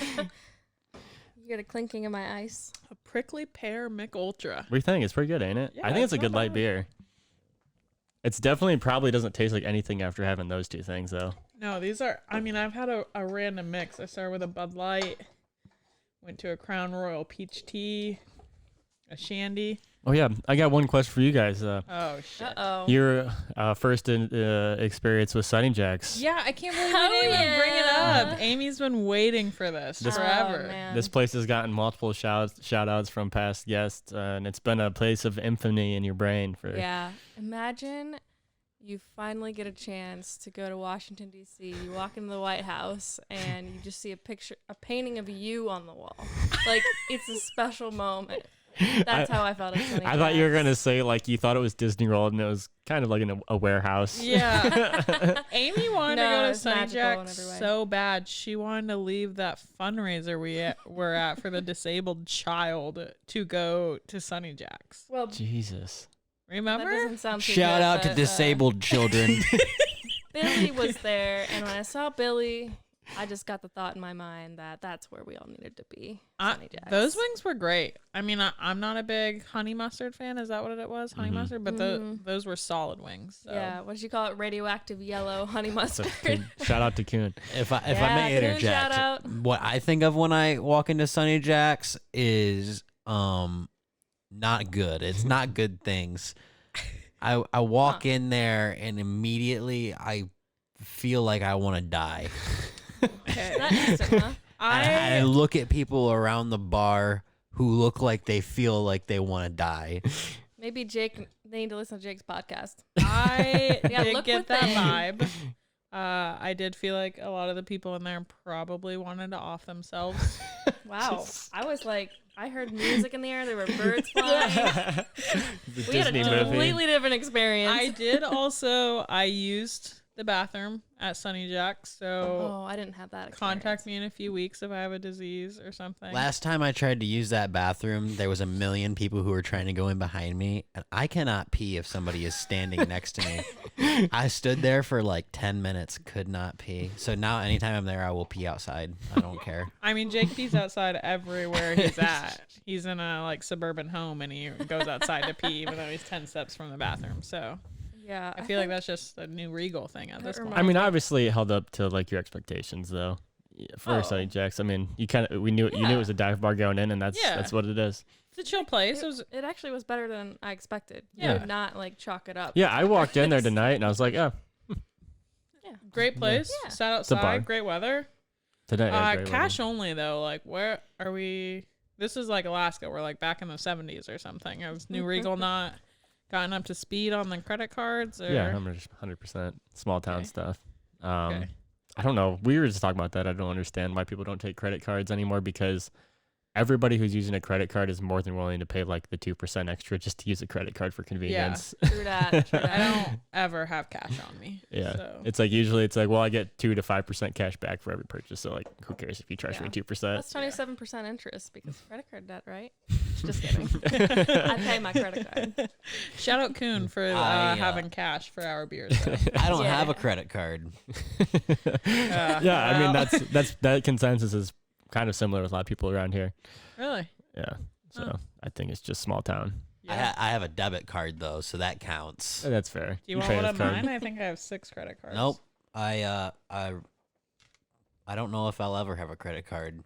Speaker 2: You get a clinking of my ice.
Speaker 1: A prickly pear Mick Ultra.
Speaker 3: What do you think? It's pretty good, ain't it?
Speaker 1: Yeah,
Speaker 3: I think it's a
Speaker 1: it's
Speaker 3: good
Speaker 1: not
Speaker 3: light
Speaker 1: bad.
Speaker 3: beer. It's definitely probably doesn't taste like anything after having those two things, though.
Speaker 1: No, these are, I mean, I've had a random mix. I started with a Bud Light, went to a Crown Royal peach tea, A shandy.
Speaker 3: Oh yeah, I got one question for you guys.
Speaker 1: Oh shit.
Speaker 2: Uh-oh.
Speaker 3: Your first experience with Sonny Jacks.
Speaker 1: Yeah, I can't believe
Speaker 2: Hell
Speaker 1: we didn't even bring it
Speaker 2: yeah.
Speaker 1: up. Amy's been waiting for this
Speaker 3: This-
Speaker 1: forever.
Speaker 2: Oh, man.
Speaker 3: This place has gotten multiple shout outs from past guests, and it's been a place of infamy in your brain for.
Speaker 2: Yeah. Imagine you finally get a chance to go to Washington, D.C. You walk into the White House and you just see a painting of you on the wall. Like, it's a special moment. That's how I felt at Sonny
Speaker 3: I thought you were
Speaker 2: Jacks.
Speaker 3: gonna say like you thought it was Disney World and it was kind of like in a warehouse.
Speaker 1: Yeah. Amy wanted to
Speaker 2: No,
Speaker 1: go to
Speaker 2: it's
Speaker 1: Sonny
Speaker 2: magical in
Speaker 1: Jacks
Speaker 2: every way.
Speaker 1: so bad. She wanted to leave that fundraiser we were at for the disabled child to go to Sonny Jacks.
Speaker 2: Well,
Speaker 3: Jesus.
Speaker 2: that
Speaker 1: Remember?
Speaker 2: doesn't sound too
Speaker 5: Shout
Speaker 2: good,
Speaker 5: out to
Speaker 2: but,
Speaker 5: disabled children.
Speaker 2: Billy was there, and when I saw Billy, I just got the thought in my mind that that's where we all needed to be. Sonny Jacks.
Speaker 1: Those wings were great. I mean, I'm not a big honey mustard fan. Is that what it was? Honey mustard? But those were solid wings. So.
Speaker 2: Yeah, what did you call it? Radioactive yellow honey
Speaker 3: So,
Speaker 2: mustard.
Speaker 3: shout out to Kuhn.
Speaker 5: If I
Speaker 2: Yeah,
Speaker 5: may
Speaker 2: Coon,
Speaker 5: interject,
Speaker 2: shout out.
Speaker 5: what I think of when I walk into Sonny Jacks is not good. It's not good things. I walk in there and immediately I feel like I want to die.
Speaker 1: Okay.
Speaker 2: That instant, huh?
Speaker 5: I look at people around the bar who look like they feel like they want to die.
Speaker 2: Maybe Jake. They need to listen to Jake's podcast.
Speaker 1: I
Speaker 2: Yeah,
Speaker 1: did
Speaker 2: look
Speaker 1: get that
Speaker 2: within.
Speaker 1: vibe. I did feel like a lot of the people in there probably wanted to off themselves.
Speaker 2: Wow, I was like, I heard music in the air. There were birds flying.
Speaker 3: The
Speaker 2: We had a
Speaker 3: Disney movie.
Speaker 2: completely different experience.
Speaker 1: I did also. I used the bathroom at Sonny Jacks, so
Speaker 2: Oh, I didn't have that.
Speaker 1: contact me in a few weeks if I have a disease or something.
Speaker 5: Last time I tried to use that bathroom, there was a million people who were trying to go in behind me, and I cannot pee if somebody is standing next to me. I stood there for like 10 minutes, could not pee. So now anytime I'm there, I will pee outside. I don't care.
Speaker 1: I mean, Jake pees outside everywhere he's at. He's in a like suburban home and he goes outside to pee even though he's 10 steps from the bathroom. So
Speaker 2: Yeah,
Speaker 1: I feel like that's just a new Riegel thing at this point.
Speaker 3: I mean, obviously it held up to like your expectations though. Yeah, for
Speaker 1: Oh.
Speaker 3: Sonny Jacks, I mean, you knew it was a dive bar going in, and that's
Speaker 1: Yeah.
Speaker 3: what it is.
Speaker 1: It's a chill place. It was
Speaker 2: It actually was better than I expected.
Speaker 3: Yeah.
Speaker 2: You did not like chalk it up.
Speaker 3: Yeah, I walked in there tonight and I was like, oh,
Speaker 2: Yeah.
Speaker 1: a great place.
Speaker 2: Yeah.
Speaker 1: Sat
Speaker 3: a bar.
Speaker 1: outside, great weather.
Speaker 3: today. great
Speaker 1: Cash
Speaker 3: weather.
Speaker 1: only though. Like, where are we? This is like Alaska. We're like back in the 70s or something. Has New Regal not gotten up to speed on the credit cards? Or?
Speaker 3: Yeah, 100% small town
Speaker 1: Okay.
Speaker 3: stuff.
Speaker 1: Okay.
Speaker 3: I don't know. We were just talking about that. I don't understand why people don't take credit cards anymore, because everybody who's using a credit card is more than willing to pay like the 2% extra just to use a credit card for convenience.
Speaker 2: True that. True
Speaker 1: I
Speaker 2: that.
Speaker 1: don't ever have cash on me.
Speaker 3: Yeah.
Speaker 1: So.
Speaker 3: It's like usually it's like, well, I get 2 to 5% cash back for every purchase. So like, who cares if you charge me
Speaker 2: Yeah.
Speaker 3: 2%?
Speaker 2: That's 27% interest because credit card debt, right? Just kidding. I pay my credit card.
Speaker 1: Shout out Kuhn for having cash for our beers. though.
Speaker 5: I don't
Speaker 2: Yeah.
Speaker 5: have a credit card.
Speaker 3: Yeah, I mean that consensus is kind of similar with a lot of people around here.
Speaker 1: Really?
Speaker 3: Yeah. So
Speaker 1: Huh.
Speaker 3: I think it's just small town.
Speaker 1: Yeah.
Speaker 5: I have a debit card though, so that counts.
Speaker 3: That's fair.
Speaker 1: Do you want
Speaker 3: pay
Speaker 1: one
Speaker 3: with
Speaker 1: of
Speaker 3: card.
Speaker 1: mine? I think I have 6 credit cards.
Speaker 5: Nope. I don't know if I'll ever have a credit card.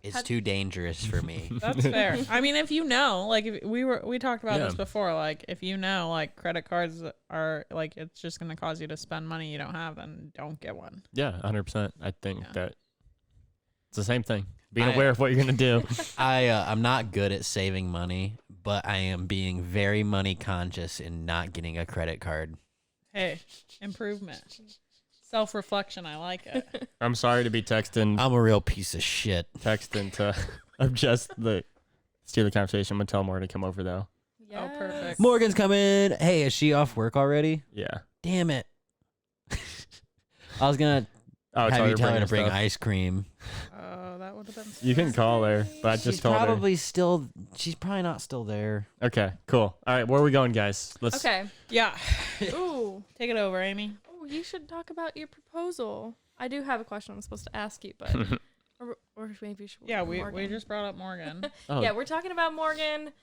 Speaker 5: It's too dangerous for me.
Speaker 1: That's fair. I mean, if you know, like if we talked about
Speaker 3: Yeah.
Speaker 1: this before, like if you know, like credit cards are like it's just gonna cause you to spend money you don't have, then don't get one.
Speaker 3: Yeah, 100%. I think
Speaker 1: Yeah.
Speaker 3: that it's the same thing. Being
Speaker 5: I-
Speaker 3: aware of what you're gonna do.
Speaker 5: I'm not good at saving money, but I am being very money conscious in not getting a credit card.
Speaker 1: Hey, improvement, self-reflection. I like it.
Speaker 3: I'm sorry to be texting
Speaker 5: I'm a real piece of shit.
Speaker 3: to adjust the steer the conversation. I'm gonna tell Morgan to come over though.
Speaker 1: Oh, perfect.
Speaker 5: Morgan's coming. Hey, is she off work already?
Speaker 3: Yeah.
Speaker 5: Damn it. I was gonna
Speaker 3: Oh,
Speaker 5: have you tell her to
Speaker 3: us
Speaker 5: bring
Speaker 3: stuff.
Speaker 5: ice cream.
Speaker 1: Oh, that would have been.
Speaker 3: You can call her, but I just
Speaker 5: She's
Speaker 3: told her.
Speaker 5: probably still. She's probably not still there.
Speaker 3: Okay, cool. All right, where are we going, guys? Let's.
Speaker 2: Okay.
Speaker 1: Yeah.
Speaker 2: Ooh.
Speaker 1: Take it over, Amy.
Speaker 2: Oh, you should talk about your proposal. I do have a question I'm supposed to ask you, but or maybe you should.
Speaker 1: Yeah, we
Speaker 2: Morgan.
Speaker 1: just brought up Morgan.
Speaker 3: Oh,
Speaker 2: Yeah, we're talking about Morgan.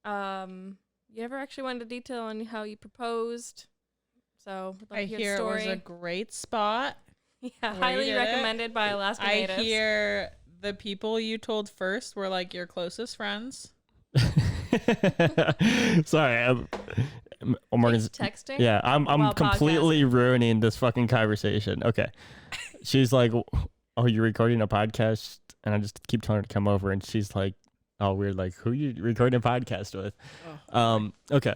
Speaker 2: You ever actually went into detail on how you proposed? So I'd love
Speaker 1: I
Speaker 2: to hear the
Speaker 1: hear it was
Speaker 2: story.
Speaker 1: a great spot.
Speaker 2: Yeah,
Speaker 1: where you
Speaker 2: highly
Speaker 1: did it.
Speaker 2: recommended by Alaska
Speaker 1: I
Speaker 2: natives.
Speaker 1: hear the people you told first were like your closest friends.
Speaker 3: Sorry, Morgan's
Speaker 2: texting.
Speaker 3: Yeah, I'm
Speaker 2: while
Speaker 3: completely ruining this fucking conversation. Okay, she's like, "Oh, you're recording a podcast," and I just keep telling her to come over, and she's like, "Oh, weird. Like, who you recording a podcast with?" Okay,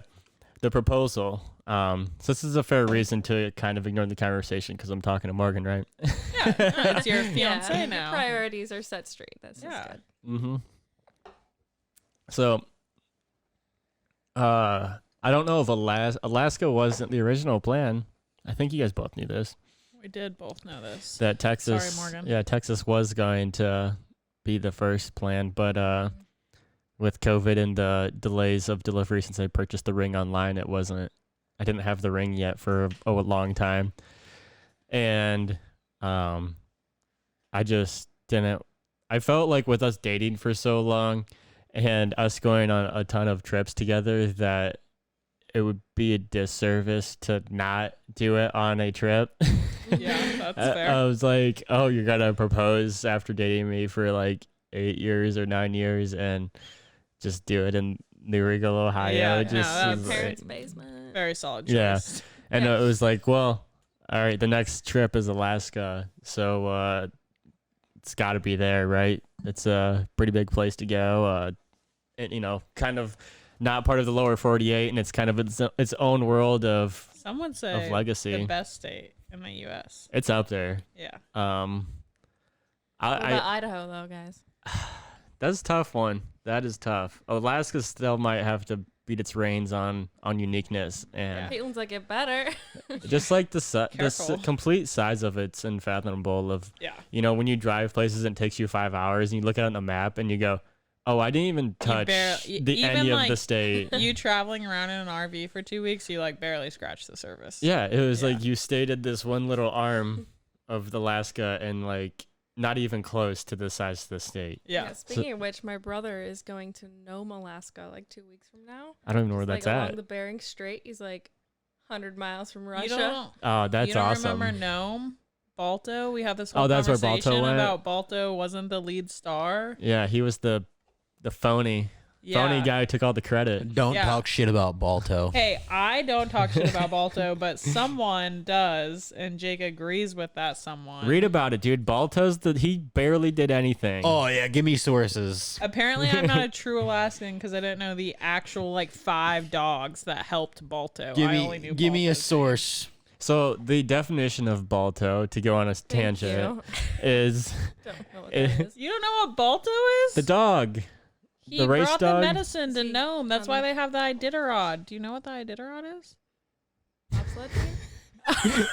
Speaker 3: the proposal. So this is a fair reason to kind of ignore the conversation because I'm talking to Morgan, right?
Speaker 1: Yeah, it's your fiance
Speaker 2: Your
Speaker 1: now.
Speaker 2: priorities are set straight. That's just good.
Speaker 3: Mm-hmm. So, I don't know if Alaska wasn't the original plan. I think you guys both knew this.
Speaker 1: We did both know this.
Speaker 3: That Texas,
Speaker 1: Sorry, Morgan.
Speaker 3: Yeah, Texas was going to be the first plan, but with COVID and the delays of delivery since I purchased the ring online, it wasn't. I didn't have the ring yet for a long time, and I just didn't. I felt like with us dating for so long and us going on a ton of trips together that it would be a disservice to not do it on a trip.
Speaker 1: Yeah, that's fair.
Speaker 3: I was like, oh, you're going to propose after dating me for like 8 years or 9 years and just do it in New Riegel, Ohio.
Speaker 1: Yeah,
Speaker 3: Just
Speaker 1: no,
Speaker 3: is
Speaker 2: Parents'
Speaker 3: like-
Speaker 2: basement.
Speaker 1: Very solid choice.
Speaker 3: Yeah. And
Speaker 2: Yeah.
Speaker 3: it was like, well, all right, the next trip is Alaska. So it's got to be there, right? It's a pretty big place to go. And, kind of not part of the lower 48, and it's kind of its own world of
Speaker 1: Some would say
Speaker 3: legacy.
Speaker 1: the best state in the U.S.
Speaker 3: It's up there.
Speaker 1: Yeah.
Speaker 2: What about Idaho, though, guys?
Speaker 3: That's a tough one. That is tough. Alaska still might have to beat its reins on uniqueness and
Speaker 2: Caitlin's like, it better.
Speaker 3: just like the
Speaker 1: Careful.
Speaker 3: complete size of it's unfathomable. Of
Speaker 1: Yeah.
Speaker 3: when you drive places and it takes you 5 hours and you look at it on the map and you go, oh, I didn't even touch the
Speaker 1: even,
Speaker 3: any of
Speaker 1: like,
Speaker 3: the state.
Speaker 1: You traveling around in an RV for 2 weeks, you like barely scratched the surface.
Speaker 3: Yeah, it was
Speaker 1: Yeah.
Speaker 3: like you stayed at this one little arm of Alaska and like not even close to the size of the state.
Speaker 1: Yeah.
Speaker 2: Speaking of which, my brother is going to Nome, Alaska, like 2 weeks from now.
Speaker 3: I don't even know where
Speaker 2: He's,
Speaker 3: that's
Speaker 2: like,
Speaker 3: at.
Speaker 2: along the Bering Strait. He's like 100 miles from
Speaker 1: You
Speaker 2: Russia.
Speaker 1: don't,
Speaker 3: Oh, that's
Speaker 1: you don't
Speaker 3: awesome.
Speaker 1: remember Nome? Balto? We had this whole
Speaker 3: Oh, that's where Balto
Speaker 1: conversation
Speaker 3: went?
Speaker 1: about Balto wasn't the lead star.
Speaker 3: Yeah, he was the phony
Speaker 1: Yeah.
Speaker 3: guy who took all the credit.
Speaker 5: Don't
Speaker 1: Yeah.
Speaker 5: talk shit about Balto.
Speaker 1: Hey, I don't talk shit about Balto, but someone does, and Jake agrees with that someone.
Speaker 3: Read about it, dude. Balto's he barely did anything.
Speaker 5: Oh yeah, give me sources.
Speaker 1: Apparently, I'm not a true Alaskan because I didn't know the actual 5 dogs that helped Balto.
Speaker 5: Give
Speaker 1: I
Speaker 5: me
Speaker 1: only knew
Speaker 5: give me a
Speaker 1: Balto's
Speaker 5: source.
Speaker 3: So the definition of Balto, to go on a
Speaker 2: Thank
Speaker 3: tangent,
Speaker 2: you.
Speaker 3: is
Speaker 2: Don't know what that is.
Speaker 1: You don't know what Balto is?
Speaker 3: the dog.
Speaker 1: He
Speaker 3: the race
Speaker 1: brought
Speaker 3: dog?
Speaker 1: the medicine to
Speaker 2: See,
Speaker 1: Nome. That's why
Speaker 2: Sonny.
Speaker 1: they have the Iditarod. Do you know what the Iditarod is?
Speaker 2: Bobsled team?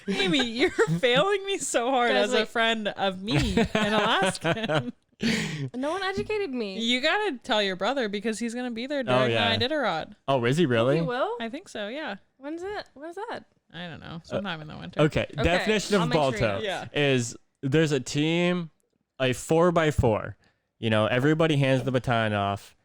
Speaker 1: Amy, you're failing me so hard
Speaker 2: Guys,
Speaker 1: as a
Speaker 2: like-
Speaker 1: friend of me, an Alaskan.
Speaker 2: No one educated me.
Speaker 1: You gotta tell your brother because he's gonna be there during
Speaker 3: yeah.
Speaker 1: the Iditarod.
Speaker 3: Oh, is he really?
Speaker 2: You will?
Speaker 1: I think so. Yeah.
Speaker 2: When's it? When's that?
Speaker 1: I don't know. Sometime in the winter.
Speaker 3: Okay. Definition
Speaker 2: I'll
Speaker 3: of
Speaker 2: make sure he
Speaker 3: Balto
Speaker 2: knows.
Speaker 1: Yeah.
Speaker 3: is there's a team, a 4x4. Everybody hands the baton off,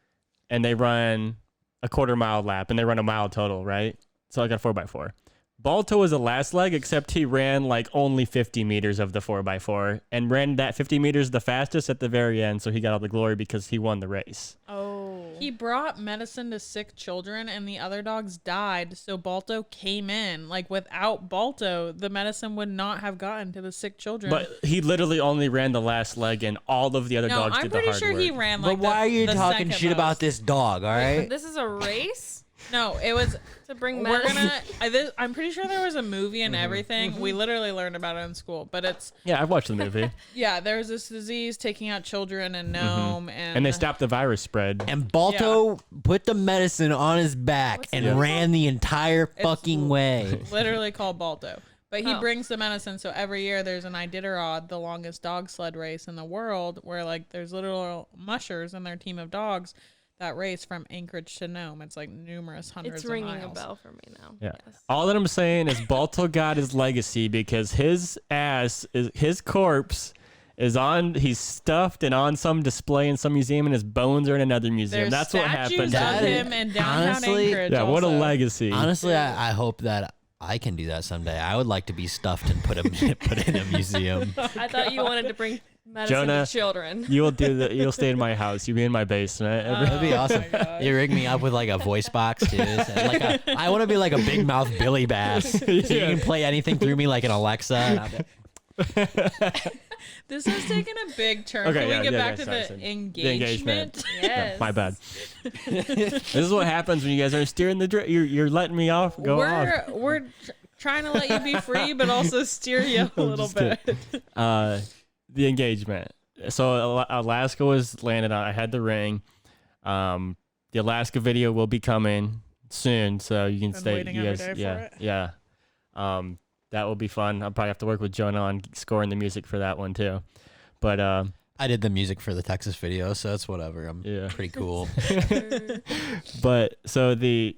Speaker 3: and they run a quarter-mile lap, and they run a mile total, right? So like a 4x4. Balto was the last leg, except he ran like only 50 meters of the 4x4 and ran that 50 meters the fastest at the very end. So he got all the glory because he won the race.
Speaker 2: Oh.
Speaker 1: He brought medicine to sick children and the other dogs died. So Balto came in. Without Balto, the medicine would not have gotten to the sick children.
Speaker 3: But he literally only ran the last leg, and all of the other
Speaker 1: no,
Speaker 3: dogs
Speaker 1: I'm
Speaker 3: did the
Speaker 1: pretty
Speaker 3: hard
Speaker 1: sure
Speaker 3: work.
Speaker 1: he ran
Speaker 5: But why are you
Speaker 1: the
Speaker 5: talking
Speaker 1: second
Speaker 5: shit about
Speaker 1: most.
Speaker 5: this dog? All right.
Speaker 2: This is a race
Speaker 1: No, it was.
Speaker 2: to bring
Speaker 1: We're
Speaker 2: medicine.
Speaker 1: gonna. I'm pretty sure there was a movie and everything.
Speaker 2: Mm-hmm.
Speaker 1: We literally learned about it in school. But it's
Speaker 3: Yeah, I've watched the movie.
Speaker 1: there's this disease taking out children in Nome,
Speaker 3: And they stopped the virus spread.
Speaker 5: And Balto put the medicine on his back
Speaker 2: What's
Speaker 5: and
Speaker 2: it called?
Speaker 5: ran the entire fucking way.
Speaker 1: literally called Balto. But he
Speaker 2: Oh.
Speaker 1: brings the medicine, so every year there's an Iditarod, the longest dog sled race in the world, where there's literal mushers and their team of dogs that race from Anchorage to Nome. It's numerous hundreds
Speaker 2: It's
Speaker 1: of
Speaker 2: ringing
Speaker 1: miles.
Speaker 2: a bell for me now.
Speaker 3: Yeah.
Speaker 2: Yes.
Speaker 3: All that I'm saying is Balto got his legacy because his corpse is he's stuffed and on some display in some museum, and his bones are in another museum.
Speaker 1: There's
Speaker 3: That's what
Speaker 1: statues
Speaker 3: happened.
Speaker 1: of
Speaker 5: That is-
Speaker 1: him in downtown
Speaker 5: honestly-
Speaker 1: Anchorage.
Speaker 3: Yeah, what a
Speaker 1: also.
Speaker 3: legacy.
Speaker 5: Honestly, I hope that I can do that someday. I would like to be stuffed and put in a museum.
Speaker 2: I thought you wanted to bring Medicine
Speaker 3: Jonah,
Speaker 2: to children.
Speaker 3: You'll stay in my house. You'll be in my basement.
Speaker 5: That'd be awesome. You rig me up with like a voice box too. So I want to be like a big mouth Billy Bass. So you can play anything through me like an Alexa. And
Speaker 1: This has taken a big turn.
Speaker 3: Okay,
Speaker 1: Can we get back to
Speaker 3: sorry.
Speaker 1: the
Speaker 3: The
Speaker 1: engagement?
Speaker 2: Yes.
Speaker 3: Yeah, my bad. This is what happens when you guys aren't steering the you're letting me off.
Speaker 1: We're trying to let you be free, but also steer you a little
Speaker 3: just
Speaker 1: bit.
Speaker 3: The engagement. So Alaska was landed on. I had the ring. The Alaska video will be coming soon, so you can
Speaker 1: Been
Speaker 3: stay.
Speaker 1: waiting
Speaker 3: You
Speaker 1: every
Speaker 3: guys,
Speaker 1: day for it.
Speaker 3: yeah. That will be fun. I'll probably have to work with Jonah on scoring the music for that one too. But
Speaker 5: I did the music for the Texas video, so it's whatever. I'm pretty cool.
Speaker 3: But so it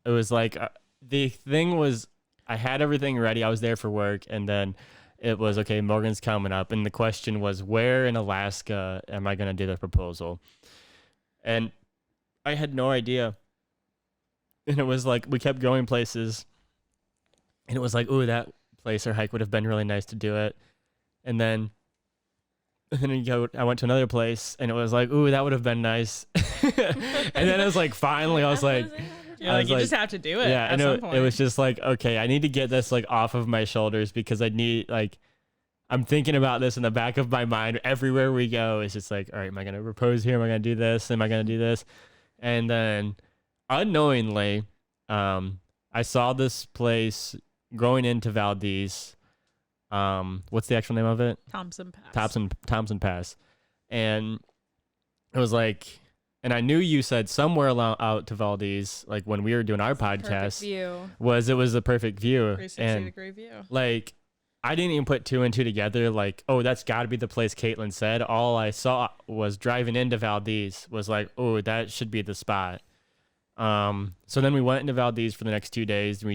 Speaker 3: was like the thing was I had everything ready. I was there for work, and then it was okay. Morgan's coming up, and the question was, where in Alaska am I gonna do the proposal? And I had no idea. And it was like we kept going places. And it was like, ooh, that place or hike would have been really nice to do it. And then I went to another place, and it was like, ooh, that would have been nice. And then it was like, finally, I was like,
Speaker 1: You just have to do it.
Speaker 3: yeah,
Speaker 1: at
Speaker 3: I know.
Speaker 1: some point.
Speaker 3: It was just like, okay, I need to get this like off of my shoulders because I need I'm thinking about this in the back of my mind everywhere we go. It's just like, all right, am I gonna propose here? Am I gonna do this? Am I gonna do this? And then unknowingly, I saw this place going into Valdez. What's the actual name of it?
Speaker 1: Thompson Pass.
Speaker 3: Thompson Pass. And it was like, and I knew you said somewhere out to Valdez, like when we were doing our podcast,
Speaker 2: View.
Speaker 3: it was the perfect view.
Speaker 1: 360-degree view.
Speaker 3: Like, I didn't even put two and two together. Like, oh, that's got to be the place Caitlynn said. All I saw was driving into Valdez was like, oh, that should be the spot. So then we went into Valdez for the next 2 days, and we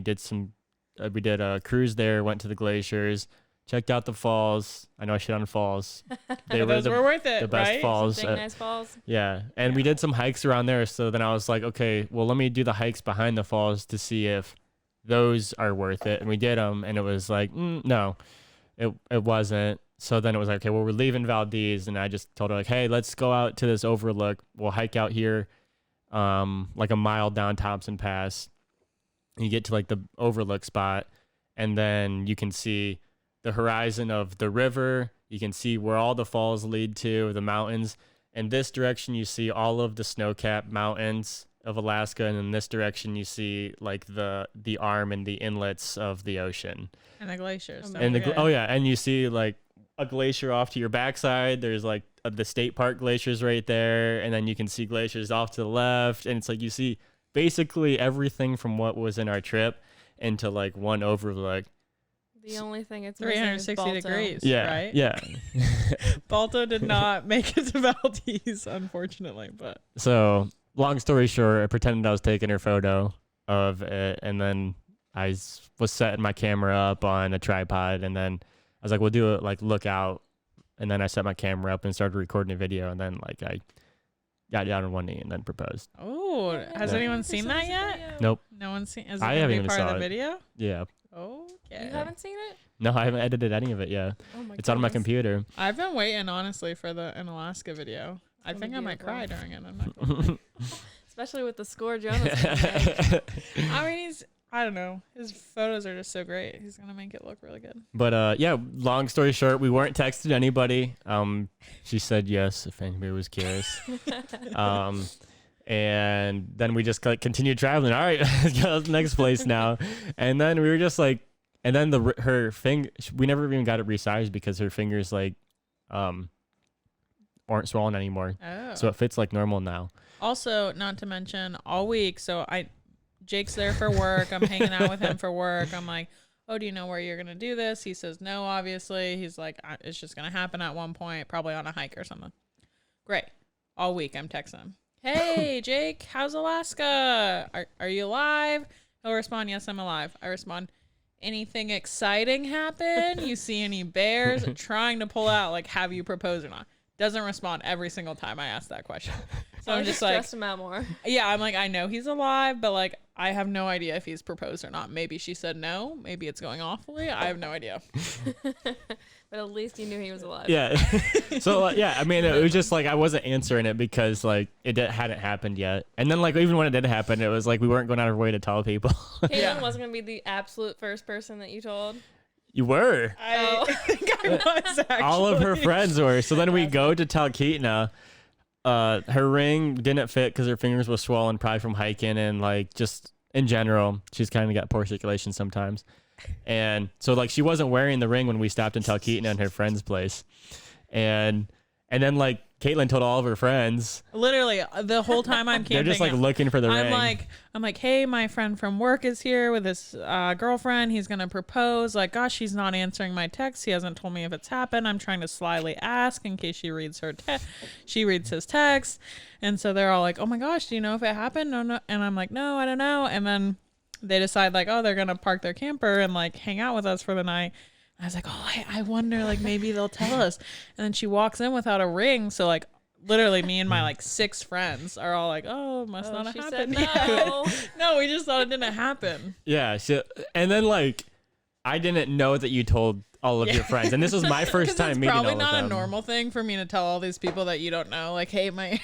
Speaker 3: did a cruise there, went to the glaciers, checked out the falls. I know I shit on falls.
Speaker 1: Those were worth it,
Speaker 3: the best
Speaker 1: right?
Speaker 3: falls.
Speaker 2: Some big, nice falls.
Speaker 3: Yeah. And we did some hikes around there. So then I was like, okay, well, let me do the hikes behind the falls to see if those are worth it. And we did them, and it was like, no, it wasn't. So then it was like, okay, well, we're leaving Valdez. And I just told her, like, hey, let's go out to this overlook. We'll hike out here like a mile down Thompson Pass. You get to like the overlook spot, and then you can see the horizon of the river. You can see where all the falls lead to, the mountains. In this direction, you see all of the snow-capped mountains of Alaska, and in this direction, you see like the arm and the inlets of the ocean.
Speaker 1: And the glaciers.
Speaker 3: And and you see like a glacier off to your backside. There's like the state park glaciers right there, and then you can see glaciers off to the left, and it's like you see basically everything from what was in our trip into like one overlook.
Speaker 2: The only thing it's
Speaker 1: 360 degrees.
Speaker 3: Yeah,
Speaker 1: right?
Speaker 3: yeah.
Speaker 1: Balto did not make it to Valdez, unfortunately. But
Speaker 3: so, long story short, I pretended I was taking her photo of it, and then I was setting my camera up on a tripod, and then I was like, we'll do it like look out. And then I set my camera up and started recording a video, and then like I got down on one knee and then proposed.
Speaker 1: Oh, has anyone seen that yet?
Speaker 3: Nope.
Speaker 1: No one's seen. Is it
Speaker 3: I
Speaker 1: gonna
Speaker 3: haven't
Speaker 1: be
Speaker 3: even
Speaker 1: part of
Speaker 3: saw
Speaker 1: the
Speaker 3: it.
Speaker 1: video?
Speaker 3: Yeah.
Speaker 1: Okay.
Speaker 2: You haven't seen it?
Speaker 3: No, I haven't edited any of it yet.
Speaker 2: Oh my
Speaker 3: It's on my computer.
Speaker 1: I've been waiting honestly for the in Alaska video. I
Speaker 2: gonna
Speaker 1: think I
Speaker 2: be
Speaker 1: might
Speaker 2: a
Speaker 1: cry
Speaker 2: blast.
Speaker 1: during it. I'm not gonna lie.
Speaker 2: Especially with the score Jonas gonna make.
Speaker 1: I mean, I don't know. His photos are just so great. He's gonna make it look really good.
Speaker 3: But yeah, long story short, we weren't texting anybody. She said yes if anybody was curious. And then we just like continued traveling. All right, let's go to the next place now. And then we were just like, and then her finger, we never even got it resized because her fingers like aren't swollen anymore.
Speaker 1: Oh.
Speaker 3: So it fits like normal now.
Speaker 1: Also, not to mention all week. So Jake's there for work. I'm hanging out with him for work. I'm like, oh, do you know where you're going to do this? He says, no, obviously. He's like, it's just going to happen at one point, probably on a hike or something. Great. All week I'm texting him. Hey, Jake, how's Alaska? Are you alive? He'll respond, yes, I'm alive. I respond, anything exciting happen? You see any bears? Trying to pull out, like, have you proposed or not? Doesn't respond every single time I ask that question. So I'm just like,
Speaker 2: stressed him out more.
Speaker 1: yeah, I'm like, I know he's alive, but like, I have no idea if he's proposed or not. Maybe she said no. Maybe it's going awfully. I have no idea.
Speaker 2: But at least you knew he was alive.
Speaker 3: Yeah. So yeah, I mean, it was just like I wasn't answering it because like hadn't happened yet. And then like even when it did happen, it was like we weren't going out of our way to tell people.
Speaker 2: Caitlynn wasn't gonna be the absolute first person that you told.
Speaker 3: You were.
Speaker 1: I think I was actually.
Speaker 3: All of her friends were. So then we go to tell Caitlynn. Her ring didn't fit because her fingers were swollen, probably from hiking and like just in general, she's kind of got poor circulation sometimes. And so like she wasn't wearing the ring when we stopped in Talkeetna in her friend's place. And then like Caitlynn told all of her friends.
Speaker 1: Literally the whole time I'm camping.
Speaker 3: They're just like looking for the ring.
Speaker 1: I'm like, hey, my friend from work is here with his girlfriend. He's going to propose. Like, gosh, he's not answering my texts. He hasn't told me if it's happened. I'm trying to slyly ask in case she reads she reads his text. And so they're all like, oh my gosh, do you know if it happened? No. And I'm like, no, I don't know. And then they decide like, oh, they're going to park their camper and like hang out with us for the night. I was like, oh, I wonder, like, maybe they'll tell us. And then she walks in without a ring. So, like, literally me and my, like, 6 friends are all like, oh, must not have
Speaker 2: she
Speaker 1: happened.
Speaker 2: said no.
Speaker 1: No, we just thought it didn't happen.
Speaker 3: Yeah. So, and then, like, I didn't know that you told all of your friends. And this was my first time meeting all of them.
Speaker 1: It's probably not a normal thing for me to tell all these people that you don't know. Like, hey, my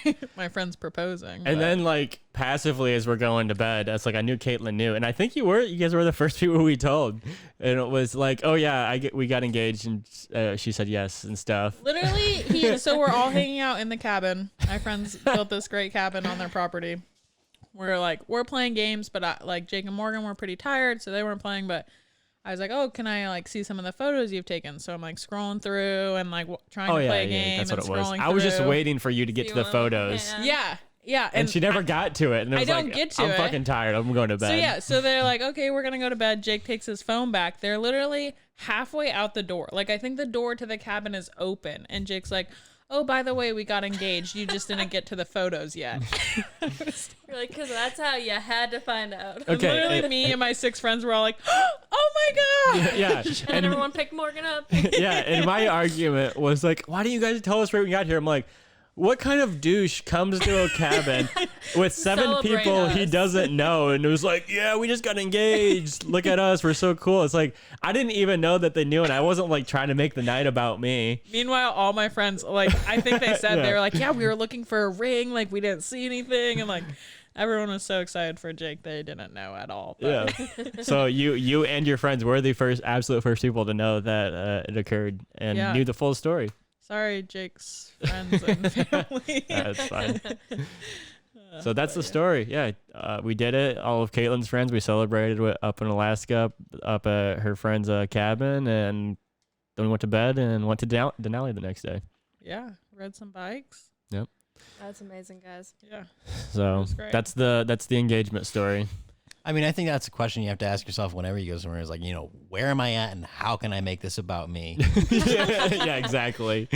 Speaker 1: friend's proposing.
Speaker 3: And then, like, passively as we're going to bed, it's like I knew Caitlynn knew. And I think you guys were the first people we told. And it was like, oh, yeah, we got engaged. And she said yes and stuff.
Speaker 1: Literally, so we're all hanging out in the cabin. My friends built this great cabin on their property. We're playing games, but like Jake and Morgan were pretty tired, so they weren't playing, but I was like, oh, can I like see some of the photos you've taken? So I'm like scrolling through and like trying to play a game.
Speaker 3: That's what
Speaker 1: and
Speaker 3: it was.
Speaker 1: scrolling
Speaker 3: I was just
Speaker 1: through.
Speaker 3: waiting for you to get to the photos.
Speaker 1: Yeah.
Speaker 3: And she never got to it. And it was
Speaker 1: don't get to
Speaker 3: I'm
Speaker 1: it.
Speaker 3: fucking tired. I'm going to bed.
Speaker 1: So they're like, okay, we're going to go to bed. Jake takes his phone back. They're literally halfway out the door. Like, I think the door to the cabin is open. And Jake's like, oh, by the way, we got engaged. You just didn't get to the photos yet.
Speaker 2: You're like, because that's how you had to find out.
Speaker 3: Okay.
Speaker 1: And literally me and my 6 friends were all like, oh my God.
Speaker 3: Yeah.
Speaker 2: And everyone picked Morgan up.
Speaker 3: Yeah. And my argument was like, why didn't you guys tell us right when we got here? I'm like, what kind of douche comes to a cabin with 7 people he doesn't know and it was like, yeah, we just got engaged. Look at us. We're so cool. It's like, I didn't even know that they knew and I wasn't like trying to make the night about me.
Speaker 1: Meanwhile, all my friends, like, I think they said they were like, yeah, we were looking for a ring. Like, we didn't see anything. And like, everyone was so excited for Jake. They didn't know at all. But.
Speaker 3: Yeah. So you and your friends were the absolute first people to know that it occurred and knew the full story.
Speaker 1: Sorry, Jake's friends and family.
Speaker 3: That's fine. So that's the story. Yeah, we did it. All of Caitlynn's friends, we celebrated up in Alaska, up at her friend's cabin, and then we went to bed and went to Denali the next day.
Speaker 1: Yeah, rode some bikes.
Speaker 3: Yep.
Speaker 2: That's amazing, guys.
Speaker 1: Yeah.
Speaker 3: So that's the engagement story.
Speaker 5: I mean, I think that's a question you have to ask yourself whenever you go somewhere. Is like, where am I at and how can I make this about me?
Speaker 3: Yeah, exactly.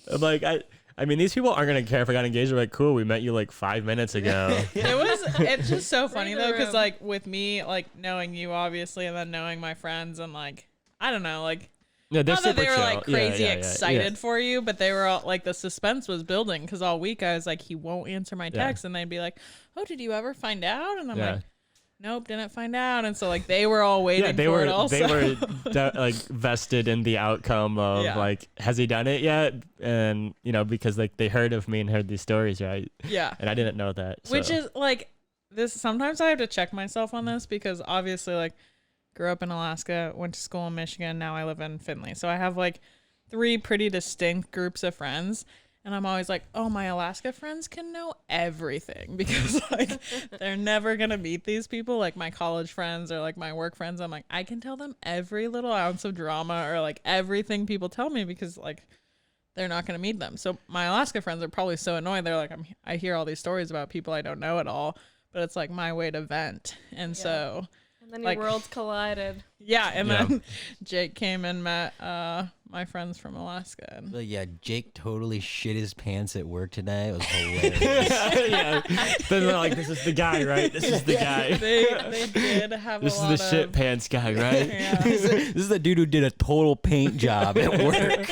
Speaker 3: I'm like, I mean, these people aren't going to care if I got engaged. They're like, cool, we met you like 5 minutes ago.
Speaker 1: It's just so funny though, because
Speaker 2: room.
Speaker 1: like with me, like knowing you obviously, and then knowing my friends, and like, I don't know, like,
Speaker 3: Yeah,
Speaker 1: not that they were
Speaker 3: chill.
Speaker 1: like crazy
Speaker 3: Yeah.
Speaker 1: excited for you, but they were all like, the suspense was building because all week I was like, he won't answer my text, and they'd be like, oh, did you ever find out? And I'm like, nope, didn't find out. And so like they were all waiting for it also.
Speaker 3: They were like vested in the outcome of like, has he done it yet? And because like they heard of me and heard these stories, right? Yeah. And I didn't know that. So.
Speaker 1: Which is like this. Sometimes I have to check myself on this because obviously like grew up in Alaska, went to school in Michigan. Now I live in Findlay. So I have like 3 pretty distinct groups of friends. And I'm always like, oh, my Alaska friends can know everything because like they're never going to meet these people like my college friends or like my work friends. I'm like, I can tell them every little ounce of drama or like everything people tell me because like they're not going to meet them. So my Alaska friends are probably so annoyed. They're like, I hear all these stories about people I don't know at all, but it's like my way to vent. And so.
Speaker 2: And then your worlds collided.
Speaker 1: Yeah, and then Jake came and met my friends from Alaska.
Speaker 5: But yeah, Jake totally shit his pants at work today. It was hilarious.
Speaker 3: Yeah. Then they're like, this is the guy, right? This is the guy.
Speaker 1: They did have
Speaker 3: this
Speaker 1: a lot of...
Speaker 3: This is the shit pants guy, right?
Speaker 1: Yeah.
Speaker 5: This is the dude who did a total paint job at work.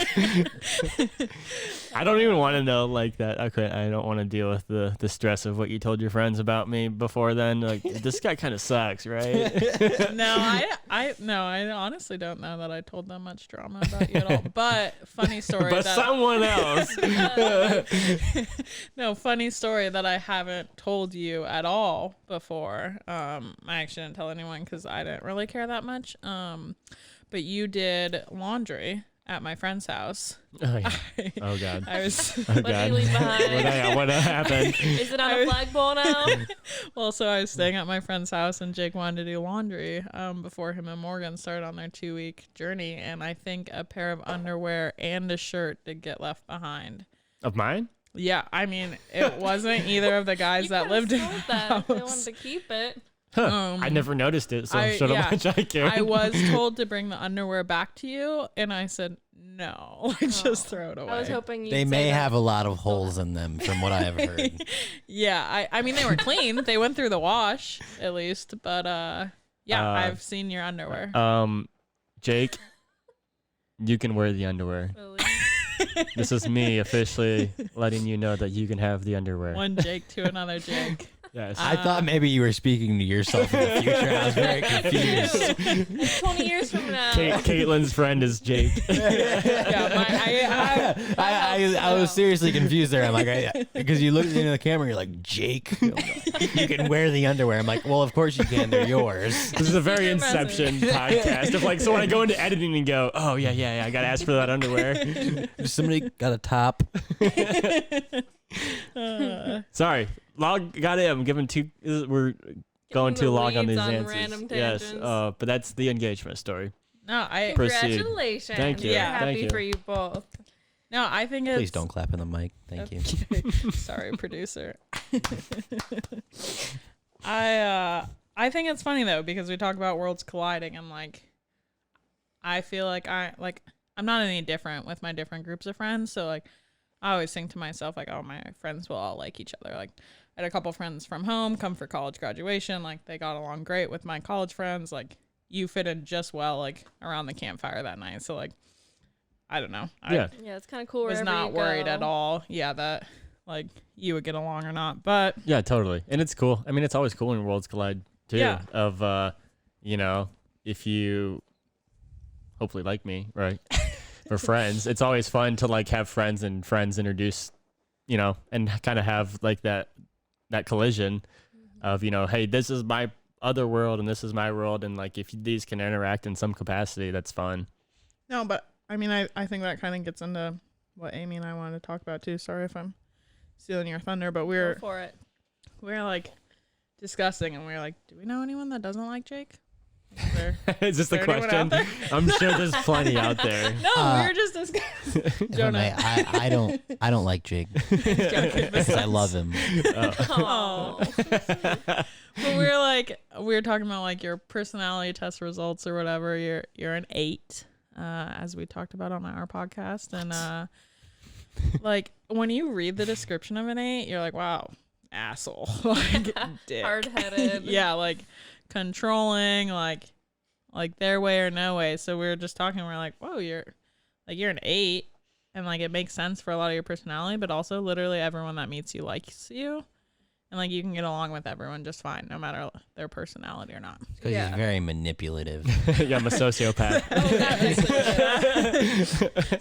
Speaker 3: I don't even want to know like that. Okay, I don't want to deal with the stress of what you told your friends about me before then. Like, this guy kind of sucks, right?
Speaker 1: No, I honestly don't know that I told them much drama about you at all. But funny story.
Speaker 3: But someone else.
Speaker 1: No, funny story that I haven't told you at all before. I actually didn't tell anyone because I didn't really care that much. But you did laundry at my friend's house.
Speaker 3: Oh, yeah. Oh God.
Speaker 1: I was.
Speaker 3: Oh,
Speaker 2: What did you leave behind?
Speaker 3: What happened?
Speaker 2: Is it on a flagpole now?
Speaker 1: Well, so I was staying at my friend's house, and Jake wanted to do laundry before him and Morgan started on their 2-week journey, and I think a pair of underwear and a shirt did get left behind.
Speaker 3: Of mine?
Speaker 1: Yeah, I mean, it wasn't either of the guys that lived in the house.
Speaker 2: They wanted to keep it.
Speaker 3: Huh. I never noticed it, so
Speaker 1: I-
Speaker 3: shouldn't
Speaker 1: yeah.
Speaker 3: much I care.
Speaker 1: I was told to bring the underwear back to you, and I said no, like just throw it away.
Speaker 2: I was hoping you.
Speaker 5: They may have a lot of holes in them, from what I have heard.
Speaker 1: Yeah, I mean they were clean. They went through the wash at least, but yeah, I've seen your underwear.
Speaker 3: Jake, you can wear the underwear. This is me officially letting you know that you can have the underwear.
Speaker 1: One Jake to another Jake.
Speaker 3: Yes.
Speaker 5: I thought maybe you were speaking to yourself in the future. I was very confused.
Speaker 2: 20 years from now.
Speaker 3: Caitlyn's friend is Jake.
Speaker 1: Yeah,
Speaker 5: I was seriously confused there. I'm like, because you looked into the camera, and you're like, Jake, you can wear the underwear. I'm like, well, of course you can. They're yours.
Speaker 3: This is a very
Speaker 1: Secret
Speaker 3: Inception podcast. Of like, so when I go into editing and go, oh yeah, I gotta ask for that underwear.
Speaker 5: If somebody got a top.
Speaker 3: Sorry, got it. I'm giving too. We're going
Speaker 2: the
Speaker 3: too long on
Speaker 2: weeds
Speaker 3: these
Speaker 2: on
Speaker 3: answers.
Speaker 2: random
Speaker 3: Yes,
Speaker 2: tangents.
Speaker 3: but that's the engagement story.
Speaker 1: No,
Speaker 3: Proceed.
Speaker 2: Congratulations.
Speaker 3: Thank you.
Speaker 2: We're
Speaker 1: Yeah.
Speaker 2: happy
Speaker 3: Thank you.
Speaker 2: for you both.
Speaker 1: no, I think it's.
Speaker 5: Please don't clap in the mic. Thank you.
Speaker 1: Sorry, producer. I think it's funny though because we talk about worlds colliding and like I feel like I'm not any different with my different groups of friends. So like I always think to myself like, oh, my friends will all like each other. Like I had a couple friends from home come for college graduation. Like they got along great with my college friends. Like you fit in just well like around the campfire that night. So like I don't know.
Speaker 3: Yeah.
Speaker 2: Yeah, it's kind of cool.
Speaker 1: I was
Speaker 2: wherever
Speaker 1: not
Speaker 2: you
Speaker 1: worried
Speaker 2: go.
Speaker 1: at all. Yeah, that like you would get along or not. But
Speaker 3: Yeah, totally. And it's cool. I mean, it's always cool when worlds collide too.
Speaker 1: Yeah.
Speaker 3: Of if you hopefully like me, right? Or friends. It's always fun to like have friends and friends introduce, and kind of have like that collision of, hey, this is my other world and this is my world, and like if these can interact in some capacity, that's fun.
Speaker 1: no, but I mean, I think that kind of gets into what Amy and I wanted to talk about too. Sorry if I'm stealing your thunder, but
Speaker 2: Go
Speaker 1: we're
Speaker 2: for it.
Speaker 1: like discussing and we're like, do we know anyone that doesn't like Jake? Is there-
Speaker 3: Is this the
Speaker 1: is there anyone
Speaker 3: question?
Speaker 1: out there?
Speaker 3: I'm sure there's plenty out there.
Speaker 1: No,
Speaker 5: Uh,
Speaker 1: we were just discussing. Jonah.
Speaker 5: I don't like Jake. Because I love him.
Speaker 1: Oh. But we were talking about like your personality test results or whatever. You're an 8, as we talked about on our podcast, and like when you read the description of an 8, you're like, wow, asshole, like dick,
Speaker 2: Hard-headed.
Speaker 1: yeah, like controlling, like their way or no way. So we were just talking. We're like, whoa, you're an 8. And like it makes sense for a lot of your personality, but also literally everyone that meets you likes you. And like you can get along with everyone just fine, no matter their personality or not.
Speaker 5: Because
Speaker 2: Yeah.
Speaker 5: he's very manipulative.
Speaker 3: Yeah, I'm a sociopath.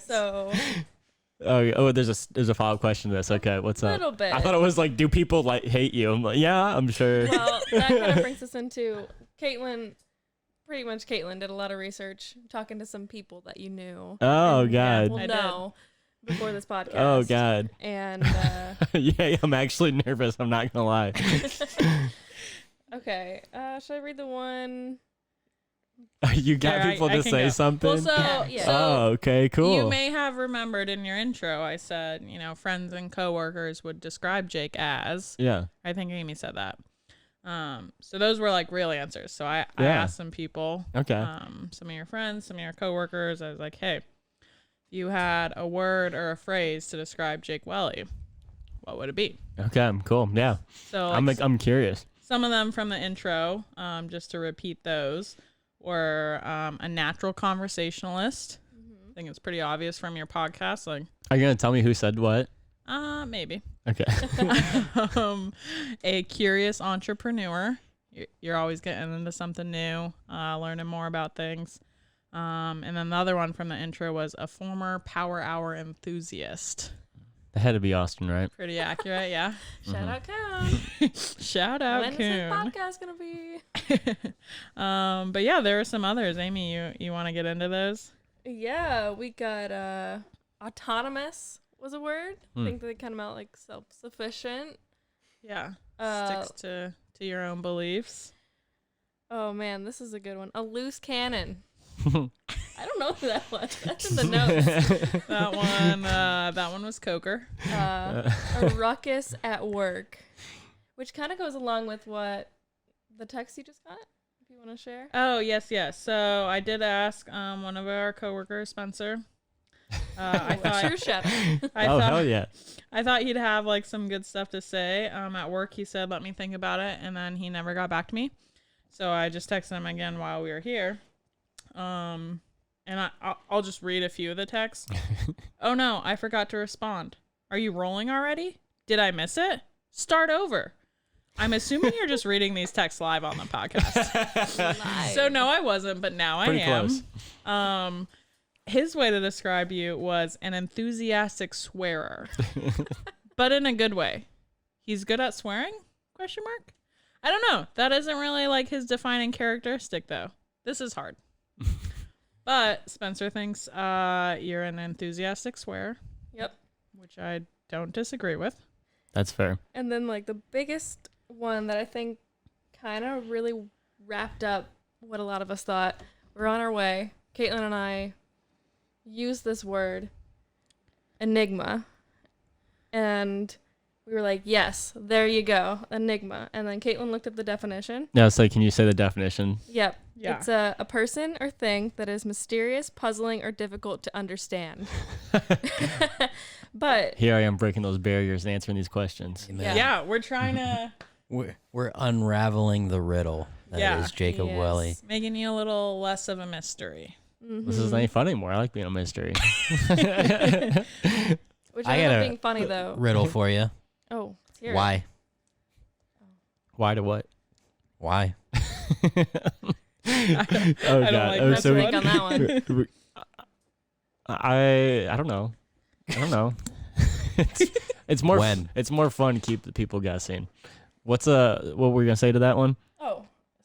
Speaker 2: So
Speaker 3: Oh, there's a follow-up question to this. Okay, what's
Speaker 2: a
Speaker 3: up?
Speaker 2: little bit.
Speaker 3: I thought it was like, do people like hate you? I'm like, yeah, I'm sure.
Speaker 2: Well, that kind of brings us into Caitlynn. Pretty much, Caitlynn did a lot of research, talking to some people that you knew.
Speaker 3: Oh,
Speaker 2: and,
Speaker 3: God.
Speaker 2: Well,
Speaker 1: I
Speaker 2: no, before this podcast.
Speaker 3: Oh God.
Speaker 2: And
Speaker 3: Yeah, I'm actually nervous. I'm not gonna lie.
Speaker 2: okay, should I read the one?
Speaker 3: You got
Speaker 1: Here,
Speaker 3: people
Speaker 1: I
Speaker 3: to
Speaker 1: can
Speaker 3: say
Speaker 1: go.
Speaker 3: something.
Speaker 1: Well, so,
Speaker 2: Yeah.
Speaker 3: Oh, okay, cool.
Speaker 1: You may have remembered in your intro, I said, friends and coworkers would describe Jake as.
Speaker 3: Yeah.
Speaker 1: I think Amy said that. So those were like real answers. So I
Speaker 3: Yeah.
Speaker 1: asked some people,
Speaker 3: Okay.
Speaker 1: some of your friends, some of your coworkers. I was like, hey, if you had a word or a phrase to describe Jake Welly, what would it be?
Speaker 3: Okay. Cool. Yeah.
Speaker 1: So
Speaker 3: I'm curious.
Speaker 1: some of them from the intro, just to repeat those, were a natural conversationalist, think it's pretty obvious from your podcast. Like,
Speaker 3: Are you gonna tell me who said what?
Speaker 1: Maybe.
Speaker 3: Okay.
Speaker 1: A curious entrepreneur. You're always getting into something new, learning more about things. And then the other one from the intro was a former Power Hour enthusiast.
Speaker 3: That had to be Austin, right?
Speaker 1: Pretty accurate, yeah.
Speaker 2: Shout out Coon.
Speaker 1: Shout out
Speaker 2: When's
Speaker 1: Coon.
Speaker 2: his podcast gonna be?
Speaker 1: But yeah, there are some others. Amy, you want to get into those?
Speaker 2: Yeah, we got autonomous was a word. I think they kind of meant like self-sufficient.
Speaker 1: Yeah. Sticks to your own beliefs.
Speaker 2: Oh man, this is a good one. A loose cannon. I don't know who that was. That's in the notes.
Speaker 1: That one was Coker.
Speaker 2: A ruckus at work, which kind of goes along with what the text you just got. If you want to share.
Speaker 1: Oh yes. So I did ask one of our coworkers, Spencer. I thought,
Speaker 2: True shadow.
Speaker 3: Hell yeah.
Speaker 1: I thought he'd have like some good stuff to say. At work, he said, "Let me think about it," and then he never got back to me. So I just texted him again while we were here. And I'll just read a few of the texts. Oh no, I forgot to respond. Are you rolling already? Did I miss it? Start over. I'm assuming you're just reading these texts live on the podcast. So no, I wasn't, but now
Speaker 3: Pretty
Speaker 1: I am.
Speaker 3: close.
Speaker 1: His way to describe you was an enthusiastic swearer, but in a good way. He's good at swearing? ? I don't know. That isn't really like his defining characteristic, though. This is hard. But Spencer thinks you're an enthusiastic swearer.
Speaker 2: Yep.
Speaker 1: Which I don't disagree with.
Speaker 3: That's fair.
Speaker 2: And then like the biggest one that I think kind of really wrapped up what a lot of us thought. We're on our way. Caitlyn and I used this word, enigma. And we were like, yes, there you go, enigma. And then Caitlyn looked up the definition.
Speaker 3: Yeah, it's like, can you say the definition?
Speaker 2: Yep.
Speaker 1: Yeah.
Speaker 2: It's a person or thing that is mysterious, puzzling, or difficult to understand. But
Speaker 3: Here I am breaking those barriers and answering these questions.
Speaker 1: Yeah, we're trying to...
Speaker 5: We're unraveling the riddle that is Jacob
Speaker 2: Yes.
Speaker 5: Welly.
Speaker 1: Making you a little less of a mystery.
Speaker 3: This isn't any fun anymore. I like being a mystery.
Speaker 2: Which
Speaker 5: I
Speaker 2: ended
Speaker 5: got
Speaker 2: up
Speaker 5: a
Speaker 2: being funny though.
Speaker 5: Riddle for you.
Speaker 2: Oh, let's hear it.
Speaker 5: Why?
Speaker 3: Why to what?
Speaker 5: Why?
Speaker 3: Oh
Speaker 1: don't
Speaker 3: god.
Speaker 1: like
Speaker 3: Oh,
Speaker 1: that
Speaker 3: so
Speaker 2: Think on that one.
Speaker 3: I don't know. it's more
Speaker 5: When?
Speaker 3: it's more fun to keep the people guessing. What were you gonna say to that one?
Speaker 2: Oh,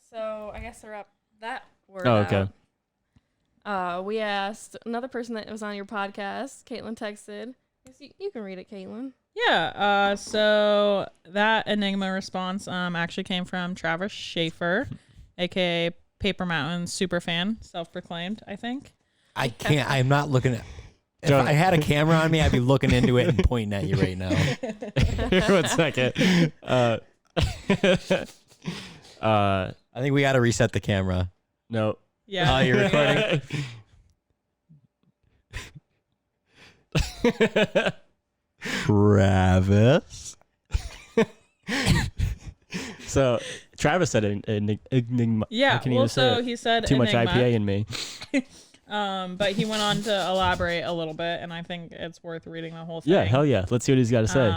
Speaker 2: so I guess they're up that word.
Speaker 3: Oh, okay.
Speaker 2: We asked another person that was on your podcast. Caitlyn texted. You can read it, Caitlyn.
Speaker 1: Yeah, so that enigma response actually came from Travis Schaefer, aka Paper Mountain super fan, self-proclaimed, I think.
Speaker 5: I can't. I'm not looking at. If
Speaker 3: Don't-
Speaker 5: I had a camera on me, I'd be looking into it and pointing at you right now.
Speaker 3: Here, 1 second.
Speaker 5: I think we got to reset the camera.
Speaker 3: No.
Speaker 1: Yeah.
Speaker 5: Oh, you're recording? Travis.
Speaker 3: So Travis said enigma.
Speaker 1: Yeah,
Speaker 3: I can
Speaker 1: well,
Speaker 3: even say
Speaker 1: so
Speaker 3: it.
Speaker 1: he said
Speaker 3: Too much
Speaker 1: enigma,
Speaker 3: IPA in me.
Speaker 1: but he went on to elaborate a little bit, and I think it's worth reading the whole thing.
Speaker 3: Yeah, hell yeah. Let's see what he's got to say.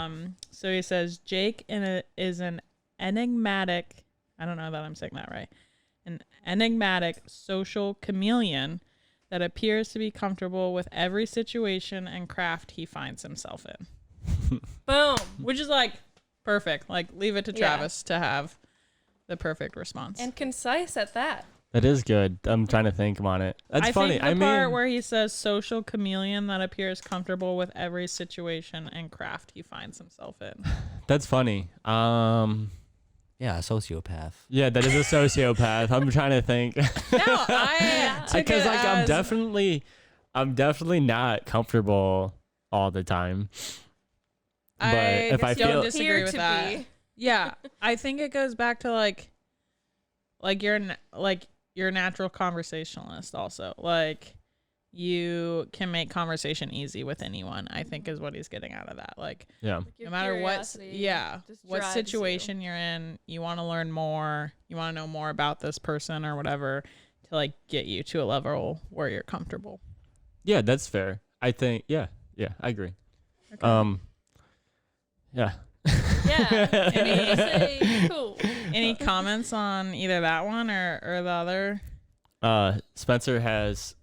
Speaker 1: So he says, Jake is an enigmatic, I don't know that I'm saying that right, an enigmatic social chameleon that appears to be comfortable with every situation and craft he finds himself in.
Speaker 2: Boom.
Speaker 1: Which is like perfect. Like, leave it to
Speaker 2: Yeah.
Speaker 1: Travis to have the perfect response.
Speaker 2: And concise at that.
Speaker 3: That is good. I'm trying to think on it. That's
Speaker 1: I
Speaker 3: funny.
Speaker 1: think the part where he says social chameleon that appears comfortable with every situation and craft he finds himself in.
Speaker 3: that's funny.
Speaker 5: Yeah, a sociopath.
Speaker 3: Yeah, that is a sociopath. I'm trying to think.
Speaker 1: No, I took
Speaker 3: Because
Speaker 1: it
Speaker 3: like
Speaker 1: as,
Speaker 3: I'm definitely not comfortable all the time.
Speaker 1: I
Speaker 3: but if I
Speaker 1: don't
Speaker 3: feel
Speaker 1: disagree
Speaker 2: Appear
Speaker 1: with
Speaker 2: to
Speaker 1: that.
Speaker 2: be.
Speaker 1: Yeah, I think it goes back to like you're a natural conversationalist also. Like, you can make conversation easy with anyone, I think is what he's getting out of that. Like,
Speaker 3: yeah.
Speaker 2: Your
Speaker 1: no matter what
Speaker 2: curiosity just
Speaker 1: what
Speaker 2: drives
Speaker 1: situation you're in, you want to learn more, you want to know more about this person or whatever to like get you to a level where you're comfortable.
Speaker 3: Yeah, that's fair. I think. Yeah, I agree.
Speaker 1: Okay.
Speaker 3: Yeah.
Speaker 2: Yeah. Cool.
Speaker 1: Any comments on either that one or the other?
Speaker 3: Spencer has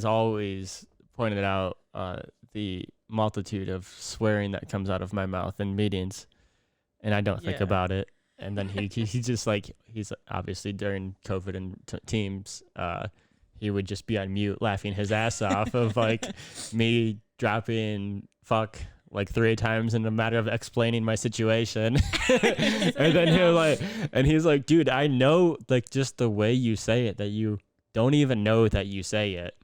Speaker 3: always pointed out the multitude of swearing that comes out of my mouth in meetings, and I don't think about it. And then he just like, he's obviously during COVID and teams, he would just be on mute laughing his ass off of like me dropping fuck like 3 times in a matter of explaining my situation. And then he's like, dude, I know like just the way you say it that you don't even know that you say it.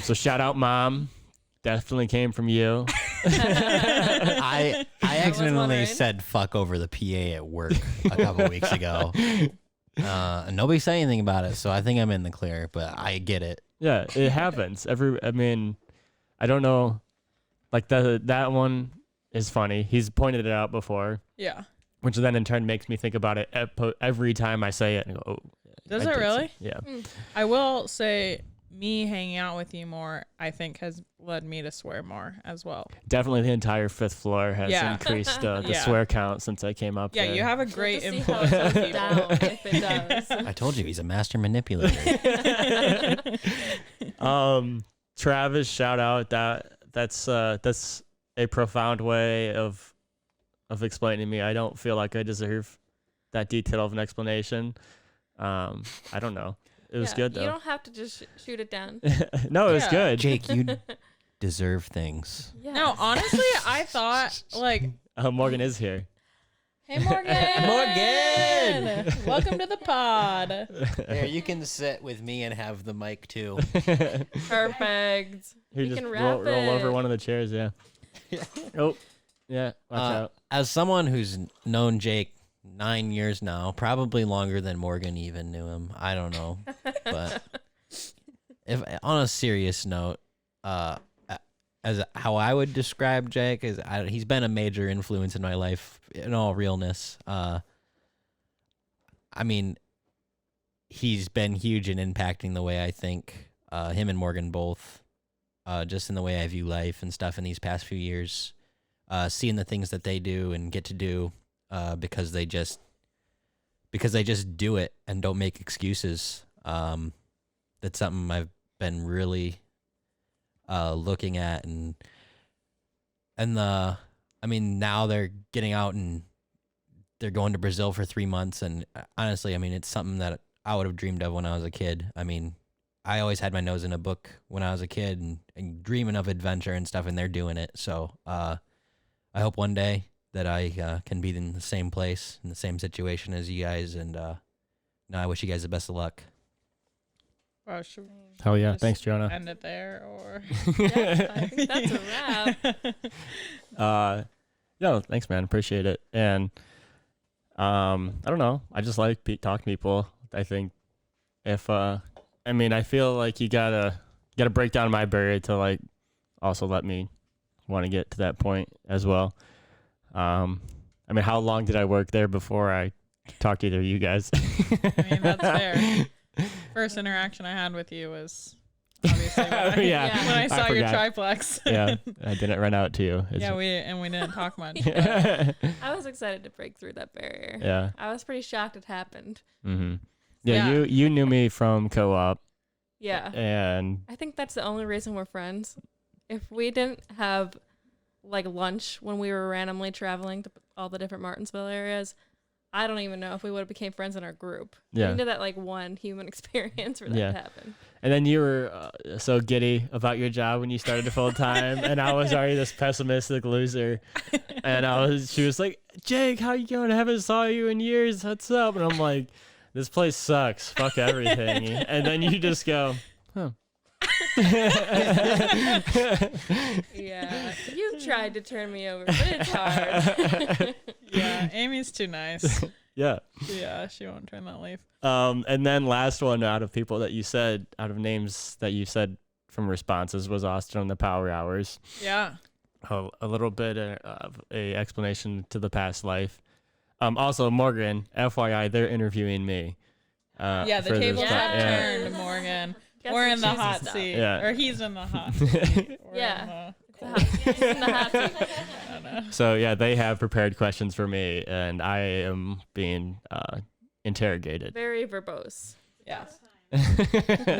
Speaker 3: So shout out, Mom. Definitely came from you.
Speaker 4: I accidentally said fuck over the PA at work a couple weeks ago. And nobody said anything about it, so I think I'm in the clear, but I get it.
Speaker 3: Yeah, it happens. I mean, I don't know. Like that one is funny. He's pointed it out before.
Speaker 1: Yeah.
Speaker 3: Which then in turn makes me think about it every time I say it. And go, oh,
Speaker 1: does it really?
Speaker 3: Yeah.
Speaker 1: I will say, me hanging out with you more, I think, has led me to swear more as well.
Speaker 3: Definitely the entire 5th floor has increased the swear count since I came up there.
Speaker 1: You have a great
Speaker 2: we'll
Speaker 1: influence on people.
Speaker 2: Down if it does.
Speaker 4: I told you he's a master manipulator.
Speaker 3: Travis, shout out. That's a profound way of explaining me. I don't feel like I deserve that detail of an explanation. I don't know. It was good though.
Speaker 2: You don't have to just shoot it down.
Speaker 3: No, it was good.
Speaker 4: Jake, you deserve things.
Speaker 2: Yes.
Speaker 1: No, honestly, I thought like,
Speaker 3: Morgan is here.
Speaker 1: hey Morgan, Morgan, welcome to the pod.
Speaker 4: There, you can sit with me and have the mic too.
Speaker 2: Perfect.
Speaker 3: You
Speaker 2: You
Speaker 3: just
Speaker 2: can wrap
Speaker 3: roll over
Speaker 2: it.
Speaker 3: one of the chairs. Yeah. Oh, yeah. Watch out.
Speaker 4: As someone who's known Jake 9 years now, probably longer than Morgan even knew him. I don't know, but if on a serious note, as how I would describe Jake is he's been a major influence in my life in all realness. I mean, he's been huge in impacting the way I think. Him and Morgan both, just in the way I view life and stuff in these past few years. Seeing the things that they do and get to do. Because they just do it and don't make excuses. That's something I've been really looking at, and I mean, now they're getting out and they're going to Brazil for 3 months, and honestly, I mean, it's something that I would have dreamed of when I was a kid. I mean, I always had my nose in a book when I was a kid and dreaming of adventure and stuff, and they're doing it. So I hope one day that I can be in the same place, in the same situation as you guys, and I wish you guys the best of luck.
Speaker 1: Well, should we
Speaker 3: Hell yeah.
Speaker 1: just
Speaker 3: Thanks, Jonah.
Speaker 1: end it there, or
Speaker 2: Yeah, I think that's a wrap.
Speaker 3: Yeah, thanks, man. Appreciate it. And I don't know. I just like talking to people. I think if I feel like you gotta break down my barrier to like also let me want to get to that point as well. I mean, how long did I work there before I talked to either of you guys?
Speaker 1: I mean, that's fair. First interaction I had with you was obviously when I saw your
Speaker 3: forgot.
Speaker 1: triplex.
Speaker 3: Yeah, I didn't run out to you.
Speaker 1: Yeah, we didn't talk much.
Speaker 2: I was excited to break through that barrier.
Speaker 3: Yeah.
Speaker 2: I was pretty shocked it happened.
Speaker 3: Mm-hmm. Yeah, you knew me from co-op.
Speaker 2: Yeah.
Speaker 3: And
Speaker 2: I think that's the only reason we're friends. If we didn't have like lunch when we were randomly traveling to all the different Martinsville areas, I don't even know if we would have became friends in our group.
Speaker 3: Yeah.
Speaker 2: We needed that like one human experience for that to happen.
Speaker 3: And then you were so giddy about your job when you started full time, and I was already this pessimistic loser. And she was like, "Jake, how you going? I haven't saw you in years. What's up?" And I'm like, "This place sucks. Fuck everything." And then you just go, "Huh."
Speaker 2: Yeah, you tried to turn me over, but it's hard.
Speaker 1: Yeah, Amy's too nice.
Speaker 3: Yeah.
Speaker 1: Yeah, she won't turn that leaf.
Speaker 3: And then last one out of names that you said from responses was Austin on the Power Hours.
Speaker 1: Yeah.
Speaker 3: A little bit of a explanation to the past life. Also, Morgan, FYI, they're interviewing me.
Speaker 1: Yeah, the tables have turned, Morgan. We're in the
Speaker 2: choosy
Speaker 1: hot
Speaker 2: stuff.
Speaker 1: seat.
Speaker 3: Yeah.
Speaker 1: Or he's in the hot seat. We're
Speaker 2: Yeah.
Speaker 1: in
Speaker 2: It's a hot seat. He's in the hot seat.
Speaker 1: I don't know.
Speaker 3: So yeah, they have prepared questions for me, and I am being interrogated.
Speaker 2: Very verbose.
Speaker 1: Yeah.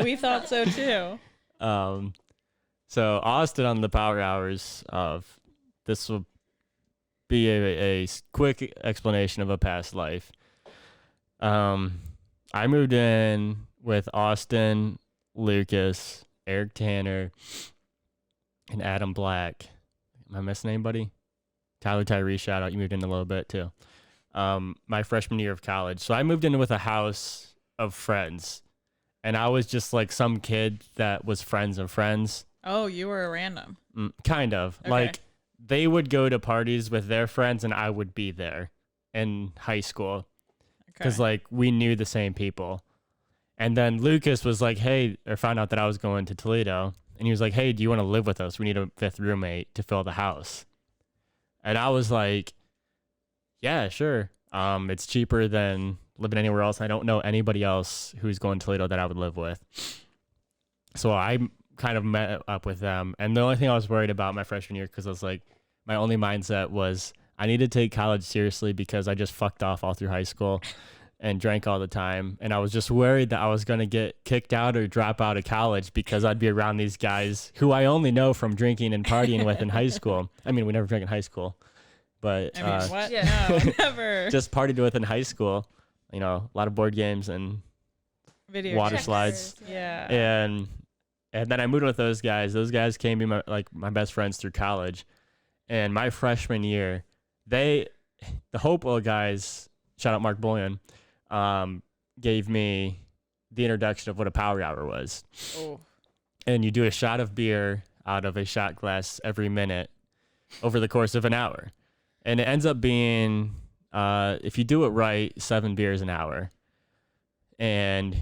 Speaker 1: We thought so too.
Speaker 3: So Austin on the power hours of this will be a quick explanation of a past life. I moved in with Austin, Lucas, Eric Tanner, and Adam Black. Am I missing anybody? Tyler Tyree, shout out. You moved in a little bit too. My freshman year of college. So I moved in with a house of friends. And I was just like some kid that was friends of friends.
Speaker 1: Oh, you were a random.
Speaker 3: Kind of.
Speaker 1: Okay.
Speaker 3: Like they would go to parties with their friends and I would be there in high school. Because like we knew the same people. And then Lucas was like, hey, or found out that I was going to Toledo. And he was like, hey, do you want to live with us? We need a 5th roommate to fill the house. And I was like, yeah, sure. It's cheaper than living anywhere else. I don't know anybody else who's going to Toledo that I would live with. So I kind of met up with them. And the only thing I was worried about my freshman year, because I was like, my only mindset was I need to take college seriously because I just fucked off all through high school and drank all the time. And I was just worried that I was going to get kicked out or drop out of college because I'd be around these guys who I only know from drinking and partying with in high school. I mean, we never drank in high school, but
Speaker 1: I mean, what?
Speaker 2: Yeah.
Speaker 1: No, never.
Speaker 3: just partied with in high school. You know, a lot of board games and
Speaker 1: Video
Speaker 3: water
Speaker 1: checkers.
Speaker 3: slides.
Speaker 1: Yeah.
Speaker 3: And then I moved in with those guys. Those guys came to be my best friends through college. And my freshman year, the Hopewell guys, shout out Mark Bullion, gave me the introduction of what a power hour was.
Speaker 1: Oh.
Speaker 3: And you do a shot of beer out of a shot glass every minute over the course of an hour. And it ends up being, if you do it right, 7 beers an hour. And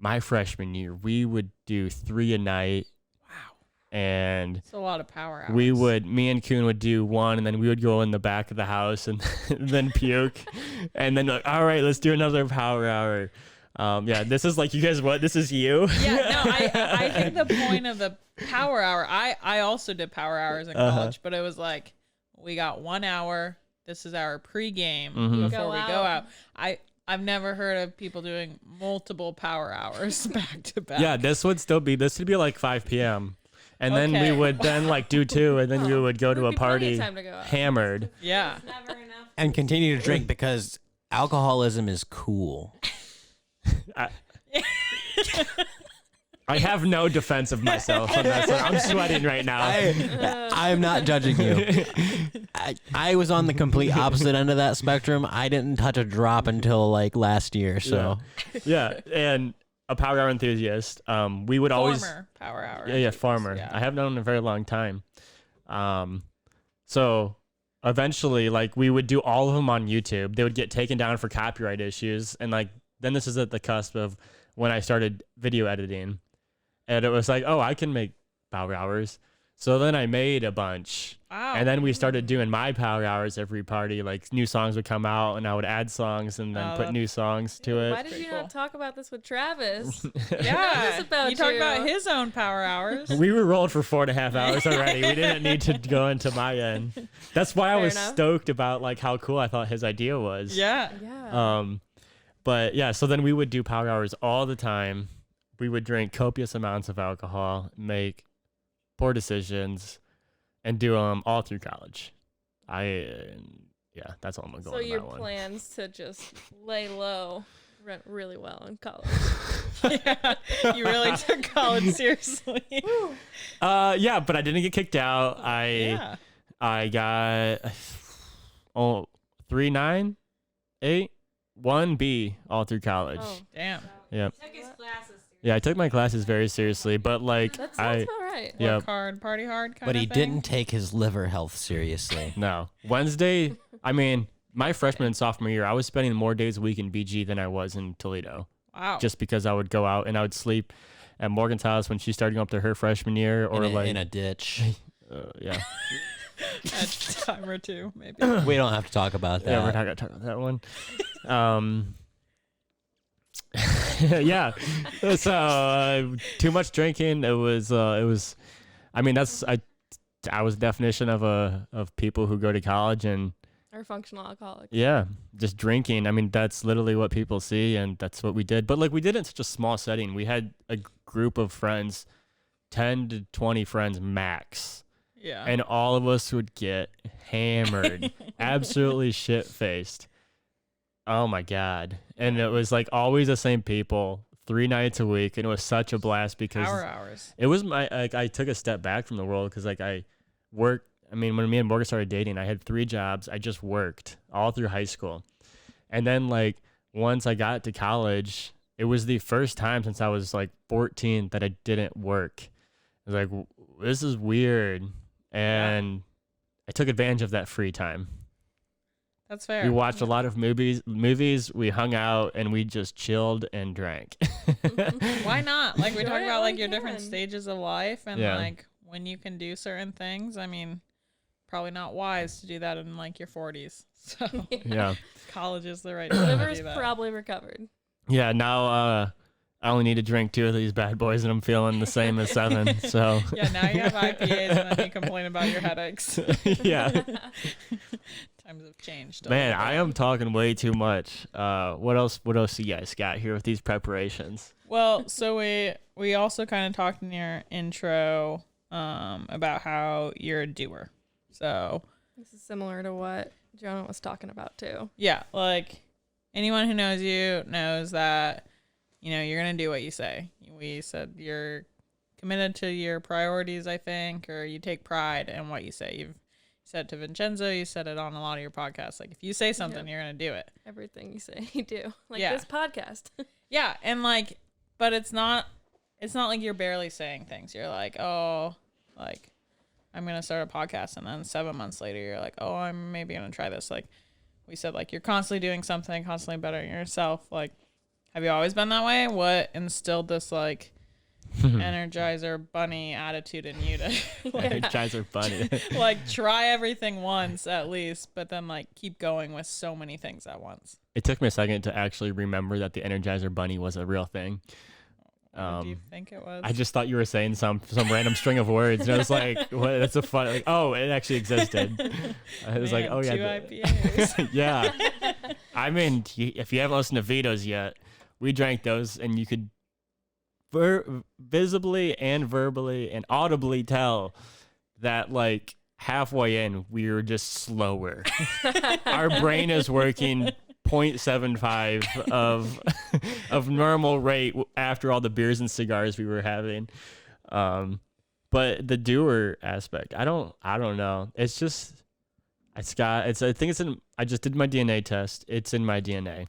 Speaker 3: my freshman year, we would do 3 a night.
Speaker 1: Wow.
Speaker 3: And
Speaker 1: It's a lot of power hours.
Speaker 3: me and Kuhn would do 1, and then we would go in the back of the house and then puke. And then like, all right, let's do another power hour. Yeah, this is like, you guys, what? This is you?
Speaker 1: Yeah, no, I think the point of the power hour, I also did power hours in college, but it was like, we got 1 hour. This is our pregame before we go out. I've never heard of people doing multiple power hours back to back.
Speaker 3: Yeah, this would be like 5 p.m. And then we would then like do 2, and then we would go to a party
Speaker 2: Time to go out.
Speaker 3: hammered.
Speaker 1: Yeah.
Speaker 2: Never enough.
Speaker 5: And continue to drink because alcoholism is cool.
Speaker 3: I have no defense of myself on that. So I'm sweating right now.
Speaker 5: I'm not judging you. I was on the complete opposite end of that spectrum. I didn't touch a drop until like last year. So
Speaker 3: Yeah, and a power hour enthusiast. We would always
Speaker 1: Power hour.
Speaker 3: Yeah, farmer.
Speaker 1: Yeah.
Speaker 3: I haven't done it in a very long time. So eventually, like, we would do all of them on YouTube. They would get taken down for copyright issues, and like then this is at the cusp of when I started video editing, and it was like, oh, I can make power hours. So then I made a bunch.
Speaker 1: Wow.
Speaker 3: And then we started doing my power hours every party. Like new songs would come out and I would add songs and then put new songs to it.
Speaker 2: Why did
Speaker 1: Pretty
Speaker 2: you
Speaker 1: cool.
Speaker 2: not talk about this with Travis?
Speaker 1: Yeah.
Speaker 2: this about
Speaker 1: you talked
Speaker 2: you.
Speaker 1: about his own power hours.
Speaker 3: We were rolled for 4.5 hours already. We didn't need to go into my end. That's why I
Speaker 2: Fair
Speaker 3: was
Speaker 2: enough.
Speaker 3: stoked about like how cool I thought his idea was.
Speaker 1: Yeah.
Speaker 2: Yeah.
Speaker 3: But yeah, so then we would do power hours all the time. We would drink copious amounts of alcohol, make poor decisions, and do them all through college. Yeah, that's all I'm going
Speaker 2: So
Speaker 3: on
Speaker 2: your
Speaker 3: that one.
Speaker 2: plans to just lay low went really well in college.
Speaker 1: Yeah. You really took college seriously.
Speaker 3: Yeah, but I didn't get kicked out.
Speaker 1: Yeah.
Speaker 3: I got 3.9, 8, 1B all through college.
Speaker 2: Oh,
Speaker 1: Damn.
Speaker 3: Yep.
Speaker 6: Took his classes.
Speaker 3: Yeah, I took my classes very seriously, but like
Speaker 2: that sounds about right.
Speaker 3: Yeah.
Speaker 1: Work hard, party hard kind
Speaker 5: but
Speaker 1: of
Speaker 5: he
Speaker 1: thing.
Speaker 5: didn't take his liver health seriously.
Speaker 3: no. Wednesday, I mean, my freshman and sophomore year, I was spending more days a week in BG than I was in Toledo.
Speaker 1: Wow.
Speaker 3: Just because I would go out and I would sleep at Morgan's house when she's starting up to her freshman year, or
Speaker 5: in a ditch.
Speaker 3: yeah.
Speaker 1: a time or two, maybe.
Speaker 5: We don't have to talk about that.
Speaker 3: Yeah, we're not gonna talk about that one. Yeah. So too much drinking. It was. I mean, I was the definition of people who go to college and
Speaker 2: Or functional alcoholics.
Speaker 3: yeah, just drinking. I mean, that's literally what people see, and that's what we did. But like, we did it in such a small setting. We had a group of friends, 10 to 20 friends max.
Speaker 1: Yeah.
Speaker 3: And all of us would get hammered, absolutely shit faced. Oh my God. And it was like always the same people 3 nights a week. And it was such a blast because
Speaker 1: hours.
Speaker 3: it was I took a step back from the world because like I worked. I mean, when me and Morgan started dating, I had 3 jobs. I just worked all through high school. And then like once I got to college, it was the first time since I was like 14 that I didn't work. I was like, this is weird. And I took advantage of that free time.
Speaker 1: That's fair.
Speaker 3: We watched a lot of movies. We hung out and we just chilled and drank.
Speaker 1: Why not? Like we
Speaker 2: Enjoy
Speaker 1: talk
Speaker 2: it
Speaker 1: about
Speaker 2: while
Speaker 1: like
Speaker 2: you
Speaker 1: your different
Speaker 2: can.
Speaker 1: stages of life and
Speaker 3: Yeah.
Speaker 1: like when you can do certain things. I mean, probably not wise to do that in like your 40s. So
Speaker 3: Yeah.
Speaker 1: college is the right time to
Speaker 2: Liver's
Speaker 1: do that.
Speaker 2: probably recovered.
Speaker 3: Yeah. Now I only need to drink 2 of these bad boys and I'm feeling the same as 7. So
Speaker 1: Yeah, now you have IPAs and then you complain about your headaches.
Speaker 3: yeah.
Speaker 1: Times have changed. a
Speaker 3: Man,
Speaker 1: little
Speaker 3: I
Speaker 1: bit.
Speaker 3: am talking way too much. What else you guys got here with these preparations?
Speaker 1: Well, so we also kind of talked in your intro about how you're a doer. So
Speaker 2: This is similar to what Jonah was talking about too.
Speaker 1: yeah, like anyone who knows you knows that, you know, you're going to do what you say. We said you're committed to your priorities, I think, or you take pride in what you say. You've said it to Vincenzo, you said it on a lot of your podcasts. Like if you say something,
Speaker 2: Yep.
Speaker 1: you're going to do it.
Speaker 2: Everything you say, you do. Like
Speaker 1: Yeah.
Speaker 2: this podcast.
Speaker 1: Yeah, and like, but it's not like you're barely saying things. You're like, oh, like I'm gonna start a podcast, and then 7 months later, you're like, oh, I'm maybe gonna try this. Like we said, like you're constantly doing something, constantly bettering yourself. Like, have you always been that way? What instilled this like Energizer bunny attitude in you to like,
Speaker 3: Guys are funny.
Speaker 1: like try everything once at least, but then like keep going with so many things at once?
Speaker 3: It took me a second to actually remember that the Energizer Bunny was a real thing.
Speaker 1: What do you think it was?
Speaker 3: I just thought you were saying some random string of words, and I was like, "What? That's a fun." Like, oh, it actually existed. I was like,
Speaker 1: Man,
Speaker 3: "Oh yeah,
Speaker 1: 2 IPAs.
Speaker 3: yeah." I mean, if you haven't listened to Vito's yet, we drank those, and you could visibly and verbally and audibly tell that like halfway in we were just slower. Our brain is working 0.75 of normal rate after all the beers and cigars we were having. But the doer aspect, I don't know. It's just I think it's in. I just did my DNA test. It's in my DNA.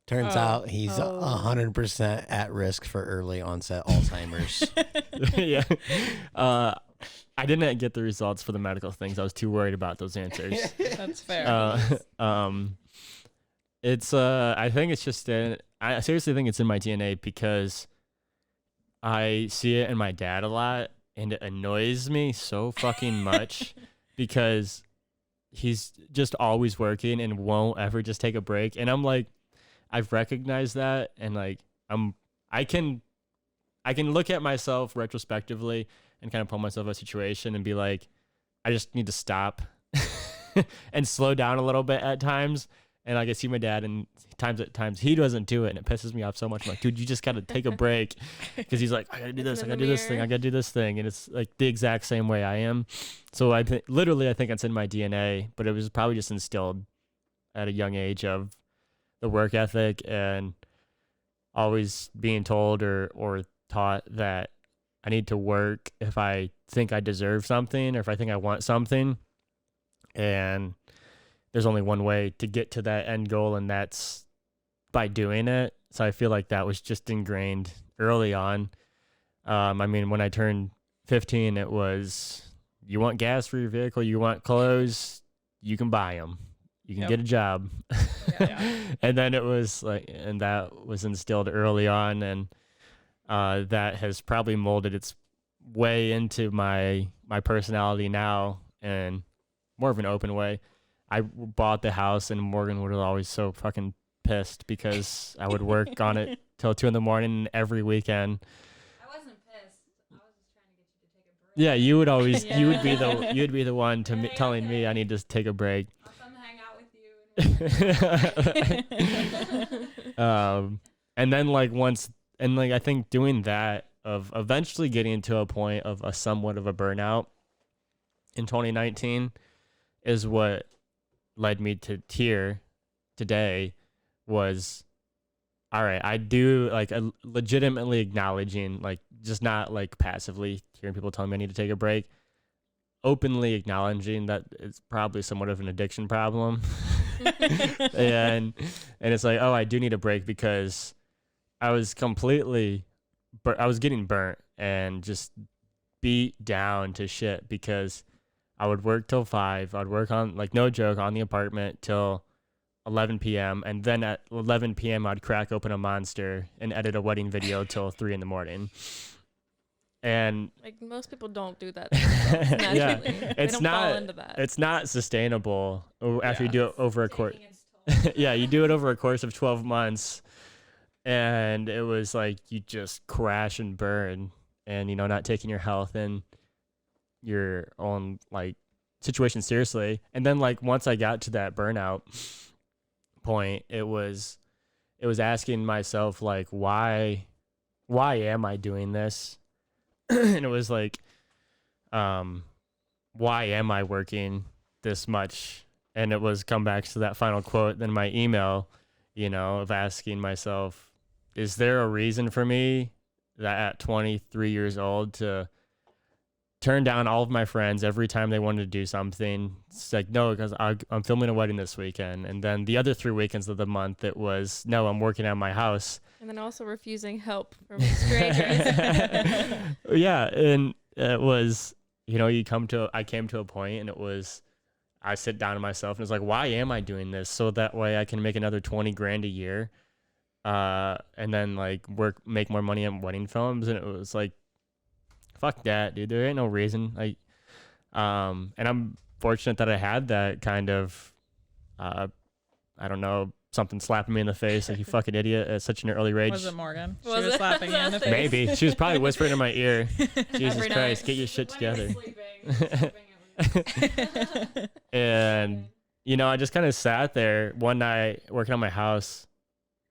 Speaker 5: Turns
Speaker 1: Oh.
Speaker 5: out he's 100% at risk for early onset Alzheimer's.
Speaker 3: Yeah. I didn't get the results for the medical things. I was too worried about those answers.
Speaker 1: That's fair.
Speaker 3: It's I think it's just I seriously think it's in my DNA because I see it in my dad a lot and it annoys me so fucking much because he's just always working and won't ever just take a break. And I'm like, I've recognized that and like I can look at myself retrospectively and kind of pull myself in a situation and be like, I just need to stop and slow down a little bit at times. And like I see my dad and at times he doesn't do it and it pisses me off so much. I'm like, dude, you just got to take a break because he's like, I got to do this. I got to do this thing. I got to do this thing. And it's like the exact same way I am. So I think it's in my DNA, but it was probably just instilled at a young age of the work ethic and always being told or taught that I need to work if I think I deserve something or if I think I want something. And there's only one way to get to that end goal, and that's by doing it. So I feel like that was just ingrained early on. I mean, when I turned 15, it was, you want gas for your vehicle, you want clothes, you can buy them. You can get a job.
Speaker 1: Yeah.
Speaker 3: And then it was like, and that was instilled early on. And that has probably molded its way into my personality now in more of an open way. I bought the house and Morgan was always so fucking pissed because I would work on it till 2 a.m. every weekend.
Speaker 6: I wasn't pissed. I was just trying to get you to take a break.
Speaker 3: Yeah, you would always
Speaker 1: Yeah.
Speaker 3: you would be the one telling me I need to take a break.
Speaker 6: I'll come hang out with you.
Speaker 3: And then like I think doing that of eventually getting to a point of a somewhat of a burnout in 2019 is what led me to here today was, all right, I do like legitimately acknowledging, like just not like passively hearing people telling me I need to take a break, openly acknowledging that it's probably somewhat of an addiction problem. and it's like, oh, I do need a break because I was I was getting burnt and just beat down to shit because I would work till 5. I'd work on, like, no joke, on the apartment till 11 p.m. And then at 11 p.m. I'd crack open a Monster and edit a wedding video till 3 a.m. And
Speaker 2: Like most people don't do that naturally.
Speaker 3: yeah,
Speaker 2: They don't fall into that.
Speaker 3: it's not sustainable after you
Speaker 1: Yeah.
Speaker 3: do it over a course. Yeah, you do it over a course of 12 months. And it was like you just crash and burn and, not taking your health and your own like situation seriously. And then like once I got to that burnout point, it was asking myself like, why am I doing this? And it was like, why am I working this much? And it was come back to that final quote, then my email, of asking myself, is there a reason for me that at 23 years old to turn down all of my friends every time they wanted to do something? It's like, no, because I'm filming a wedding this weekend. And then the other 3 weekends of the month, it was, no, I'm working on my house.
Speaker 2: And then also refusing help from strangers.
Speaker 3: Yeah. And it was, I came to a point and it was, I sit down to myself and it's like, why am I doing this? So that way I can make another 20 grand a year. And then like make more money on wedding films. And it was like, fuck that, dude. There ain't no reason. Like, and I'm fortunate that I had that kind of, I don't know, something slapping me in the face, like, you fucking idiot, at such an early age.
Speaker 1: Was it Morgan? She
Speaker 2: Was
Speaker 1: was
Speaker 2: it?
Speaker 1: slapping you in the face.
Speaker 3: Maybe. She was probably whispering in my ear, Jesus
Speaker 2: Every
Speaker 3: Christ,
Speaker 2: night.
Speaker 3: get your shit together.
Speaker 6: Sleeping
Speaker 3: And, I just kind of sat there one night working on my house.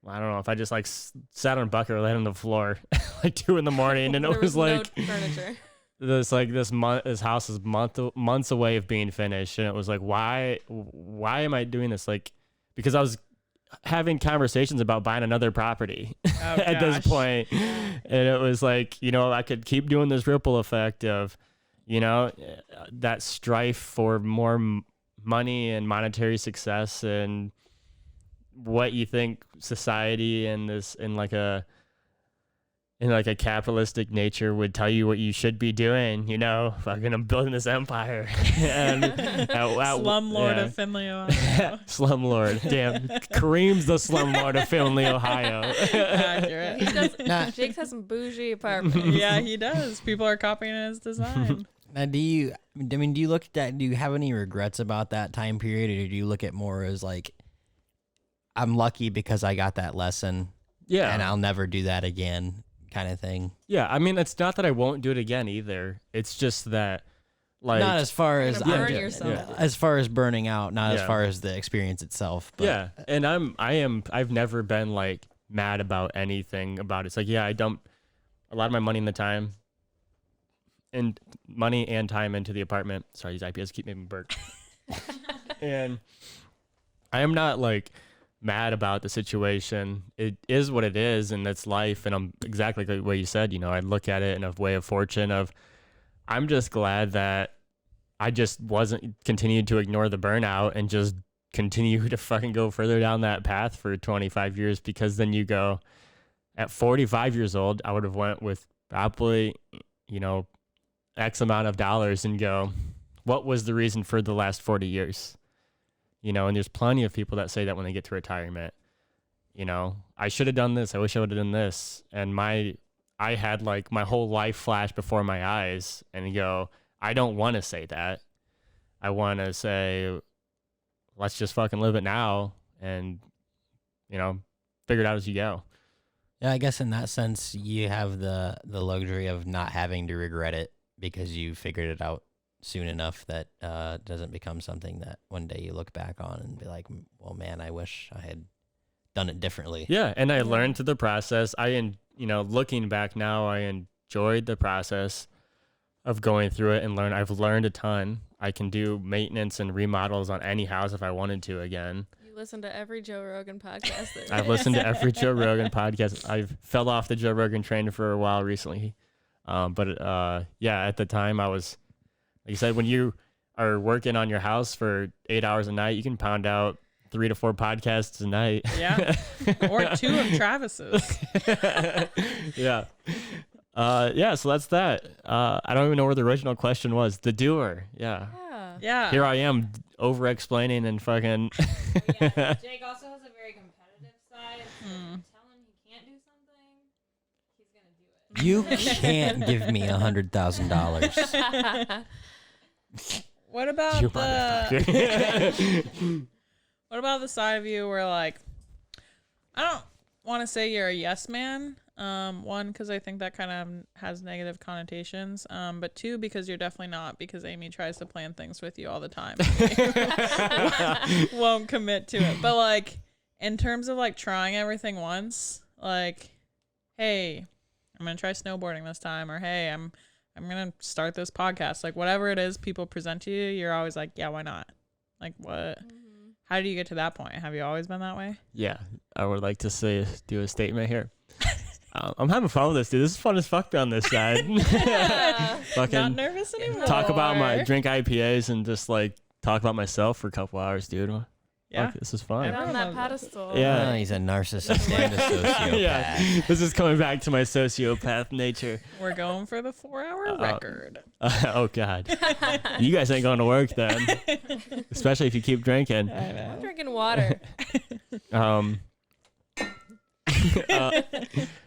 Speaker 3: I don't know if I just like sat on a bucket or laid on the floor like 2 a.m. and it
Speaker 2: There
Speaker 3: was like
Speaker 2: no furniture.
Speaker 3: this house is months away of being finished, and it was like, why am I doing this? Like, because I was having conversations about buying another property at this point, and it was like, I could keep doing this ripple effect of, that strife for more money and monetary success and what you think society and in like a capitalistic nature would tell you what you should be doing, fucking I'm building this empire. And
Speaker 1: Slumlord of Findlay, Ohio.
Speaker 3: Slumlord. Damn. Kareem's the slumlord of Findlay, Ohio.
Speaker 1: Accurate.
Speaker 2: Jake has some bougie apartments.
Speaker 1: Yeah, he does. People are copying his design.
Speaker 5: Now, do you look at that? Do you have any regrets about that time period, or do you look at more as like, I'm lucky because I got that lesson,
Speaker 3: Yeah.
Speaker 5: and I'll never do that again, kind of thing?
Speaker 3: Yeah. I mean, it's not that I won't do it again either. It's just that, like,
Speaker 5: Not as far as
Speaker 2: You're gonna
Speaker 5: I'm
Speaker 2: burn
Speaker 5: ju-
Speaker 2: yourself.
Speaker 5: as far as burning out, not as
Speaker 3: Yeah.
Speaker 5: far as the experience itself. But
Speaker 3: yeah. And I've never been like mad about anything about it. It's like, yeah, I dumped a lot of my money and time into the apartment. Sorry, these IPS keep making me burp. And I am not like mad about the situation. It is what it is, and it's life. And I'm exactly the way you said, I look at it in a way of fortune of, I'm just glad that I just wasn't continued to ignore the burnout and just continue to fucking go further down that path for 25 years, because then you go at 45 years old, I would have went with probably, X amount of dollars and go, what was the reason for the last 40 years? And there's plenty of people that say that when they get to retirement, I should have done this. I wish I would have done this. And I had like my whole life flash before my eyes and go, I don't want to say that. I want to say, let's just fucking live it now and figure it out as you go.
Speaker 5: Yeah, I guess in that sense, you have the luxury of not having to regret it because you figured it out soon enough that it doesn't become something that one day you look back on and be like, well, man, I wish I had done it differently.
Speaker 3: Yeah, and I learned through the process. Looking back now, I enjoyed the process of going through it and I've learned a ton. I can do maintenance and remodels on any house if I wanted to again.
Speaker 2: Listen to every Joe Rogan podcast.
Speaker 3: I've listened to every Joe Rogan podcast. I've fell off the Joe Rogan train for a while recently. At the time I was, like you said, when you are working on your house for 8 hours a night, you can pound out 3 to 4 podcasts a night.
Speaker 1: Yeah. Or 2 of Travis's.
Speaker 3: Yeah. So that's that. I don't even know where the original question was. The doer. Yeah.
Speaker 1: Yeah.
Speaker 3: Here I am over explaining and fucking.
Speaker 6: Jake also has a very competitive side. So if you tell him he can't do something, he's gonna do it.
Speaker 5: You can't give me $100,000.
Speaker 1: What about
Speaker 3: You
Speaker 1: what about the side of you where like, I don't want to say you're a yes man. One, because I think that kind of has negative connotations. But 2, because you're definitely not, because Amy tries to plan things with you all the time. Won't commit to it. But like, in terms of like trying everything once, like, hey, I'm gonna try snowboarding this time, or hey, I'm gonna start this podcast. Like whatever it is people present to you, you're always like, yeah, why not? Like what? How do you get to that point? Have you always been that way?
Speaker 3: Yeah, I would like to do a statement here. I'm having fun with this, dude. This is fun as fuck on this side. Fucking
Speaker 1: Not nervous anymore.
Speaker 3: talk about drink IPAs and just like talk about myself for a couple hours, dude.
Speaker 1: Yeah.
Speaker 3: Fuck, this is fun.
Speaker 2: Right on that pedestal.
Speaker 3: Yeah.
Speaker 5: He's a narcissist and a sociopath.
Speaker 3: Yeah, this is coming back to my sociopath nature.
Speaker 1: We're going for the 4-hour record.
Speaker 3: Oh God, you guys ain't going to work then, especially if you keep drinking.
Speaker 2: I'm drinking water.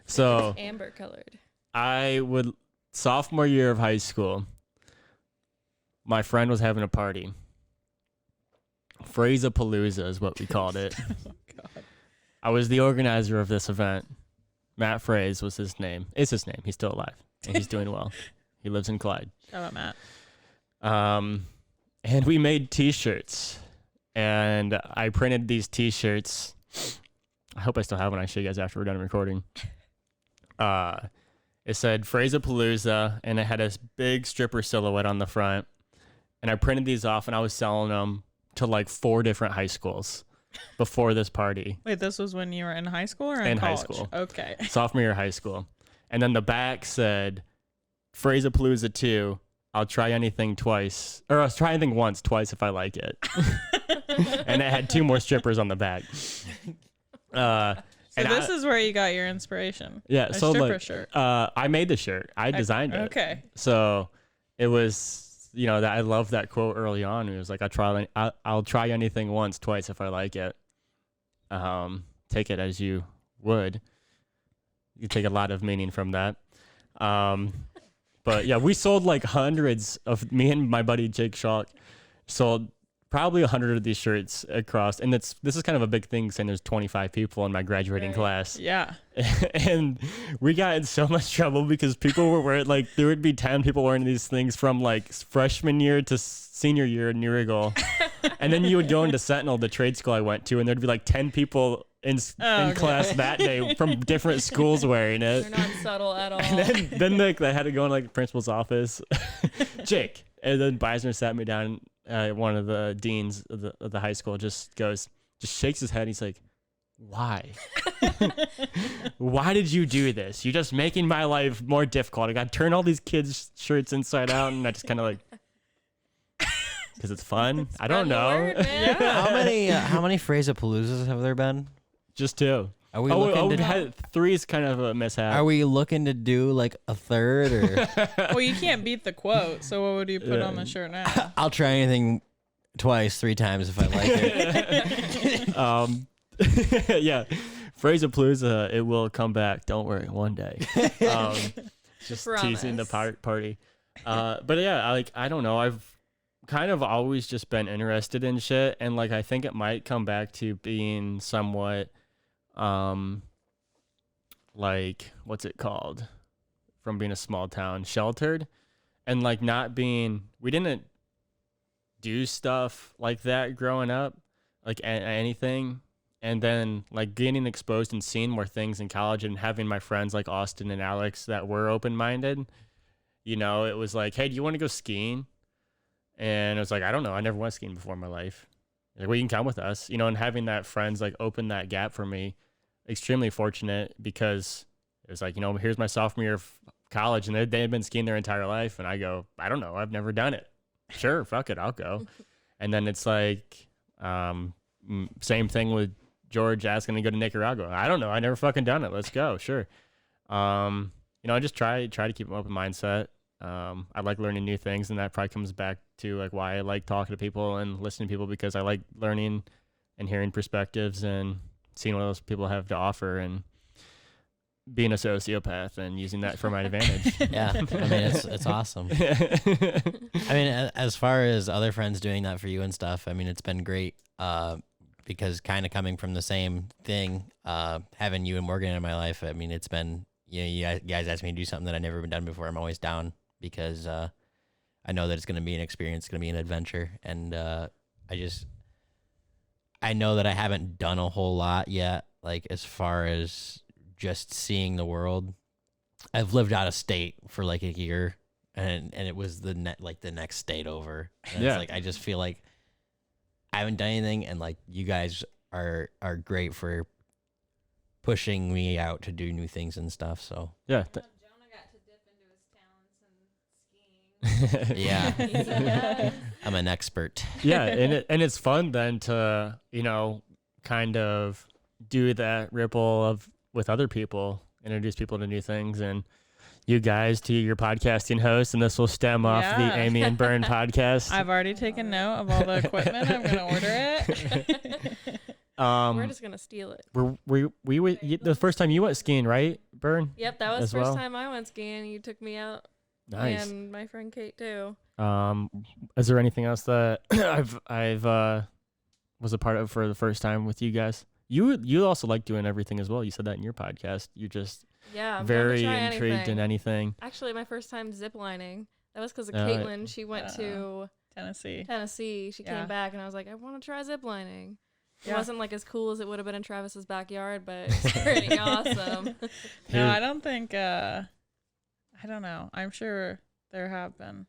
Speaker 3: So
Speaker 2: Amber colored.
Speaker 3: sophomore year of high school, my friend was having a party. Phraseapalooza is what we called it.
Speaker 1: Oh, God.
Speaker 3: I was the organizer of this event. Matt Phrase was his name. Is his name. He's still alive and he's doing well. He lives in Clyde.
Speaker 1: Shout out, Matt.
Speaker 3: And we made t-shirts, and I printed these t-shirts. I hope I still have one. I show you guys after we're done recording. It said Phraseapalooza, and it had a big stripper silhouette on the front. And I printed these off, and I was selling them to like 4 different high schools before this party.
Speaker 1: Wait, this was when you were in high school or in
Speaker 3: high
Speaker 1: college?
Speaker 3: school.
Speaker 1: Okay.
Speaker 3: Sophomore year of high school. And then the back said Phraseapalooza 2. I'll try anything twice, or I'll try anything once, twice if I like it. And it had 2 more strippers on the back.
Speaker 1: So this is where you got your inspiration.
Speaker 3: Yeah,
Speaker 1: A
Speaker 3: so
Speaker 1: stripper
Speaker 3: like,
Speaker 1: shirt.
Speaker 3: I made the shirt. I designed it.
Speaker 1: Okay.
Speaker 3: So it was, that I loved that quote early on. It was like, I'll try anything once, twice if I like it. Take it as you would. You take a lot of meaning from that. But yeah, we sold like hundreds of, me and my buddy Jake Schalk sold probably 100 of these shirts across. And this is kind of a big thing, saying there's 25 people in my graduating class.
Speaker 1: Yeah.
Speaker 3: And we got in so much trouble because people were wearing, like, there would be 10 people wearing these things from like freshman year to senior year in Riegel. And then you would go into Sentinel, the trade school I went to, and there'd be like 10 people in class that day from different schools wearing it.
Speaker 2: You're not subtle at all.
Speaker 3: And then they had to go in like the principal's office. Jake. And then Beisner sat me down. One of the deans of the high school just shakes his head. And he's like, why? Why did you do this? You're just making my life more difficult. I got to turn all these kids' shirts inside out. And I just kind of like, because it's fun. I don't know.
Speaker 5: How many Phraseapaloozas have there been?
Speaker 3: Just 2.
Speaker 5: Are we looking to
Speaker 3: 3 is kind of a mishap.
Speaker 5: Are we looking to do like a third or?
Speaker 1: Well, you can't beat the quote. So what would you put on the shirt now?
Speaker 5: I'll try anything twice, 3 times if I like it.
Speaker 3: Yeah, Phraseapalooza, it will come back. Don't worry, one day. Just teasing the party. But yeah, I don't know. I've kind of always just been interested in shit, and like I think it might come back to being somewhat like, what's it called? From being a small town, sheltered, and like we didn't do stuff like that growing up, like anything. And then like getting exposed and seeing more things in college and having my friends like Austin and Alex that were open-minded, you know, it was like, hey, do you want to go skiing? And it was like, I don't know. I never went skiing before in my life. Like, well, you can come with us, you know, and having that friends like open that gap for me, extremely fortunate, because it was like, you know, here's my sophomore year of college and they had been skiing their entire life. And I go, I don't know. I've never done it. Sure. Fuck it. I'll go. And then it's like, same thing with George asking to go to Nicaragua. I don't know. I never fucking done it. Let's go. Sure. You know, I just try to keep an open mindset. I like learning new things, and that probably comes back to like why I like talking to people and listening to people, because I like learning and hearing perspectives and seeing what those people have to offer, and being a sociopath and using that for my advantage.
Speaker 7: Yeah, I mean, it's awesome. I mean, as far as other friends doing that for you and stuff, I mean, it's been great. Because kind of coming from the same thing, having you and Morgan in my life, I mean, it's been, you know, you guys asked me to do something that I've never been done before. I'm always down, because I know that it's going to be an experience, it's going to be an adventure. And I know that I haven't done a whole lot yet, like as far as just seeing the world. I've lived out of state for like a year, and it was the next state over. And
Speaker 3: Yeah.
Speaker 7: It's like, I just feel like I haven't done anything, and like you guys are great for pushing me out to do new things and stuff. So
Speaker 3: Yeah.
Speaker 6: Jonah got to dip into his talents in skiing.
Speaker 7: yeah, I'm an expert.
Speaker 3: Yeah. And it's fun then to, you know, kind of do that ripple with other people, introduce people to new things, and you guys to your podcasting host, and this will stem off the Amy and Bern podcast.
Speaker 1: I've already taken note of all the equipment. I'm gonna order it.
Speaker 2: We're just gonna steal it.
Speaker 3: The first time you went skiing, right, Bern?
Speaker 2: Yep, that was
Speaker 3: as
Speaker 2: the first
Speaker 3: well?
Speaker 2: time I went skiing. You took me out,
Speaker 3: Nice.
Speaker 2: and my friend Kate too.
Speaker 3: Is there anything else that I've was a part of for the first time with you guys? You also like doing everything as well. You said that in your podcast. You're just
Speaker 2: Yeah, I'm down to
Speaker 3: very
Speaker 2: try
Speaker 3: intrigued
Speaker 2: anything.
Speaker 3: in anything.
Speaker 2: Actually, my first time ziplining. That was because of
Speaker 3: Oh,
Speaker 2: Caitlynn. She went to
Speaker 1: Tennessee.
Speaker 2: Tennessee. She
Speaker 1: Yeah.
Speaker 2: came back, and I was like, I want to try ziplining. It
Speaker 1: Yeah.
Speaker 2: wasn't like as cool as it would have been in Travis's backyard, but it's pretty awesome.
Speaker 1: No, I don't think. I don't know. I'm sure there have been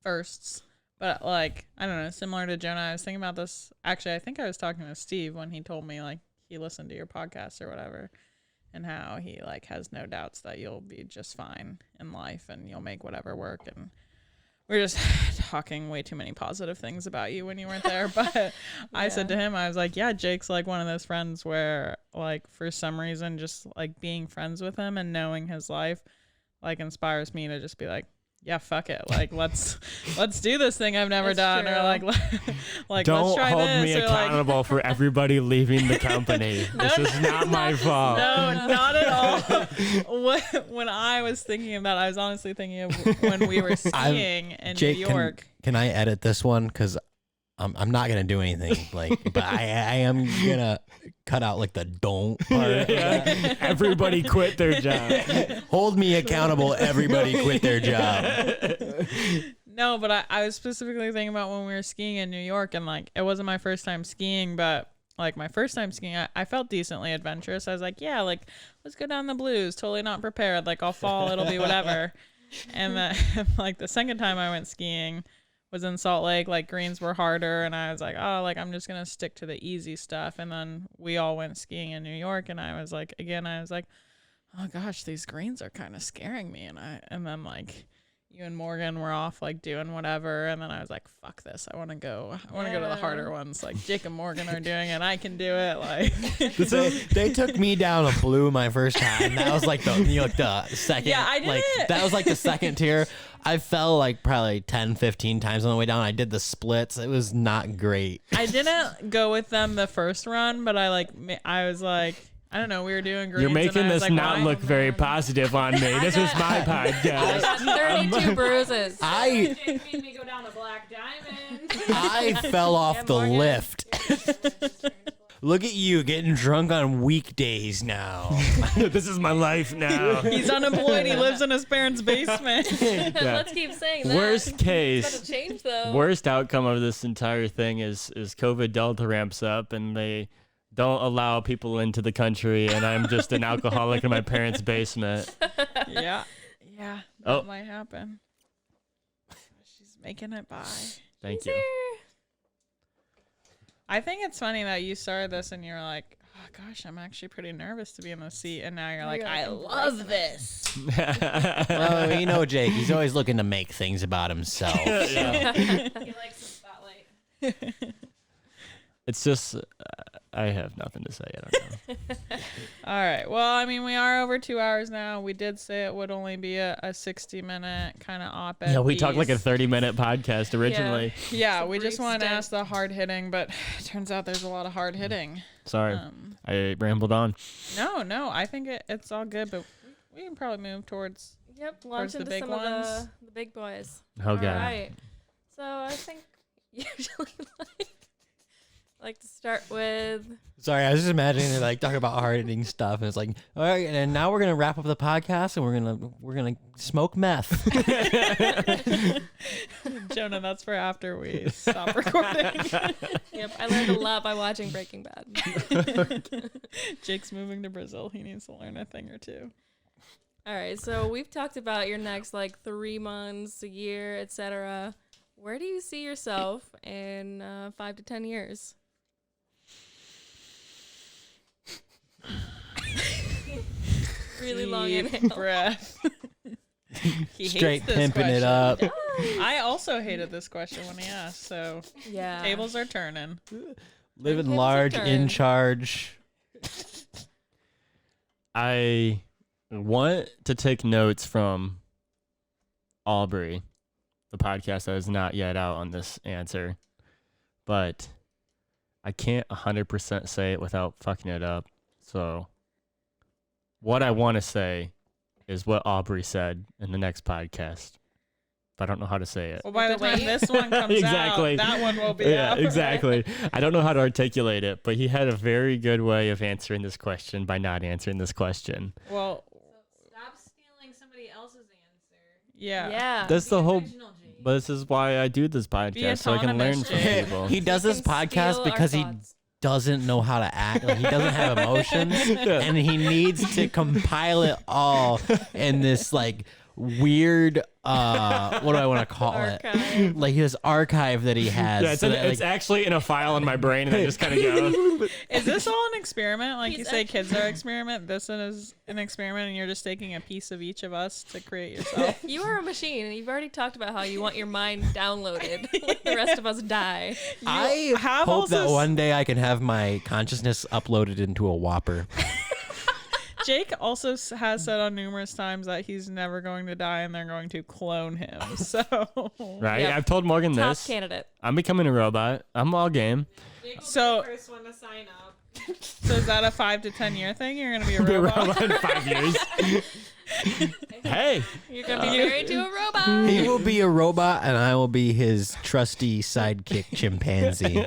Speaker 1: firsts, but like I don't know. Similar to Jonah, I was thinking about this. Actually, I think I was talking to Steve when he told me like he listened to your podcast or whatever, and how he like has no doubts that you'll be just fine in life and you'll make whatever work. And we're just talking way too many positive things about you when you weren't there. But I said to him, I was like, yeah, Jake's like one of those friends where like for some reason just like being friends with him and knowing his life like inspires me to just be like, yeah, fuck it. Like, let's do this thing I've never done.
Speaker 2: true.
Speaker 1: Or like
Speaker 3: Don't
Speaker 1: let's try
Speaker 3: hold
Speaker 1: this.
Speaker 3: me
Speaker 1: or like,
Speaker 3: accountable for everybody leaving the company. This is not my fault.
Speaker 1: no, not at all. When I was thinking about it, I was honestly thinking of when we were skiing in
Speaker 7: Jake,
Speaker 1: New York.
Speaker 7: Can I edit this one? Because I'm not gonna do anything. Like, but I am gonna cut out like the don't part.
Speaker 3: Yeah. Everybody quit their job.
Speaker 7: Hold me accountable. Everybody quit their job.
Speaker 1: No, but I was specifically thinking about when we were skiing in New York, and like it wasn't my first time skiing, but like my first time skiing, I felt decently adventurous. I was like, yeah, like let's go down the blues. Totally not prepared. Like I'll fall, it'll be whatever. And then like the second time I went skiing was in Salt Lake. Like greens were harder, and I was like, oh, like I'm just gonna stick to the easy stuff. And then we all went skiing in New York, and I was like, oh gosh, these greens are kind of scaring me. And then like you and Morgan were off like doing whatever, and then I was like, fuck this, I want to go to the harder ones. Like Jacob Morgan are doing it, I can do it. Like
Speaker 7: They took me down a blue my first time. That was like the second.
Speaker 1: Yeah, I did
Speaker 7: like,
Speaker 1: it.
Speaker 7: That was like the second tier. I fell like probably 10, 15 times on the way down. I did the splits. It was not great.
Speaker 1: I didn't go with them the first run, but I was like, I don't know, we were doing greens.
Speaker 3: You're making
Speaker 1: and I was
Speaker 3: this
Speaker 1: like,
Speaker 3: not
Speaker 1: why?
Speaker 3: look very positive on me. This is my podcast.
Speaker 2: I got 32 bruises.
Speaker 6: Jake made me go down a black diamond.
Speaker 7: I fell off the
Speaker 2: Morgan.
Speaker 7: lift. Look at you getting drunk on weekdays now.
Speaker 3: This is my life now.
Speaker 1: He's unemployed. He lives in his parents' basement.
Speaker 2: Let's keep saying that.
Speaker 3: Worst case,
Speaker 2: It's about to change though.
Speaker 3: worst outcome of this entire thing is COVID Delta ramps up and they don't allow people into the country, and I'm just an alcoholic in my parents' basement.
Speaker 1: Yeah, that might happen. She's making it by.
Speaker 3: Thank you.
Speaker 1: I think it's funny that you started this and you're like, oh gosh, I'm actually pretty nervous to be in the seat, and now you're like, I love this.
Speaker 7: Well, you know, Jake, he's always looking to make things about himself.
Speaker 3: Yeah.
Speaker 6: He likes the spotlight.
Speaker 3: It's just, I have nothing to say. I don't know.
Speaker 1: All right. Well, I mean, we are over 2 hours now. We did say it would only be a 60-minute kind of op-ed.
Speaker 3: Yeah, we talked like a
Speaker 1: piece.
Speaker 3: 30-minute podcast originally.
Speaker 1: Yeah,
Speaker 2: It's a
Speaker 1: we just
Speaker 2: brief
Speaker 1: wanted to
Speaker 2: stint.
Speaker 1: ask the hard hitting, but it turns out there's a lot of hard hitting.
Speaker 3: Sorry, I rambled on.
Speaker 1: No, I think it's all good, but we can probably move towards.
Speaker 2: Yep, launch
Speaker 1: the
Speaker 2: into
Speaker 1: big
Speaker 2: some
Speaker 1: ones.
Speaker 2: of the big boys.
Speaker 3: Oh, God.
Speaker 2: All right. So I think usually like to start with
Speaker 7: Sorry, I was just imagining they're like talking about hard-hitting stuff, and it's like, all right, and now we're gonna wrap up the podcast, and we're gonna smoke meth.
Speaker 1: Jonah, that's for after we stop recording.
Speaker 2: Yep, I learned a lot by watching Breaking Bad.
Speaker 1: Jake's moving to Brazil. He needs to learn a thing or two.
Speaker 2: All right, so we've talked about your next like 3 months, a year, etc. Where do you see yourself in 5 to 10 years? Really long
Speaker 1: Deep
Speaker 2: inhale.
Speaker 1: breath. He
Speaker 7: Straight
Speaker 1: hates this
Speaker 7: pimping it
Speaker 1: question.
Speaker 7: up.
Speaker 1: I also hated this question when he asked, so
Speaker 2: Yeah.
Speaker 1: tables are turning.
Speaker 7: Living
Speaker 2: Tables
Speaker 7: large,
Speaker 2: are
Speaker 7: in
Speaker 2: turned.
Speaker 7: charge.
Speaker 3: I want to take notes from Aubrey, the podcast that is not yet out on this answer, but I can't 100% say it without fucking it up. So what I want to say is what Aubrey said in the next podcast, but I don't know how to say it.
Speaker 1: Well, by the time
Speaker 2: Wait.
Speaker 1: this one comes
Speaker 3: Exactly.
Speaker 1: out, that one will be
Speaker 3: Yeah,
Speaker 1: out.
Speaker 3: exactly. I don't know how to articulate it, but he had a very good way of answering this question by not answering this question.
Speaker 1: Well,
Speaker 6: So stop stealing somebody else's answer.
Speaker 1: yeah.
Speaker 2: Yeah.
Speaker 3: That's the
Speaker 6: Be
Speaker 3: whole.
Speaker 6: original, Jake.
Speaker 3: But this is why I do this podcast, so I can learn
Speaker 1: autonomous,
Speaker 3: from
Speaker 1: Jake.
Speaker 3: people.
Speaker 7: He does this
Speaker 2: can
Speaker 7: podcast
Speaker 2: steal our
Speaker 7: because he
Speaker 2: thoughts.
Speaker 7: doesn't know how to act. Like, he doesn't have emotions, and he needs to compile it all in this like weird. What do I want to call it?
Speaker 2: Archive.
Speaker 7: Like his archive that he has.
Speaker 3: Yeah, it's,
Speaker 7: so that,
Speaker 3: it's
Speaker 7: like,
Speaker 3: actually in a file in my brain, and I just kind of go.
Speaker 1: Is this all an experiment? Like you
Speaker 2: He's
Speaker 1: say, kids are an experiment. This is an experiment, and you're just taking a piece of each of us to create yourself.
Speaker 2: You are a machine, and you've already talked about how you want your mind downloaded. Like the rest of us die.
Speaker 7: I
Speaker 1: have
Speaker 7: hope that
Speaker 1: also
Speaker 7: one day I can have my consciousness uploaded into a Whopper.
Speaker 1: Jake also has said on numerous times that he's never going to die, and they're going to clone him. So
Speaker 3: Right?
Speaker 2: Yep.
Speaker 3: I've told Morgan
Speaker 2: Top
Speaker 3: this.
Speaker 2: candidate.
Speaker 3: I'm becoming a robot. I'm all game.
Speaker 6: Jake will
Speaker 1: So-
Speaker 6: be the first one to sign up.
Speaker 1: So is that a 5 to 10 year thing? You're gonna be a
Speaker 3: Be a
Speaker 1: robot.
Speaker 3: robot in 5 years. Hey.
Speaker 2: You're gonna be married to a robot.
Speaker 7: He will be a robot, and I will be his trusty sidekick chimpanzee.
Speaker 3: You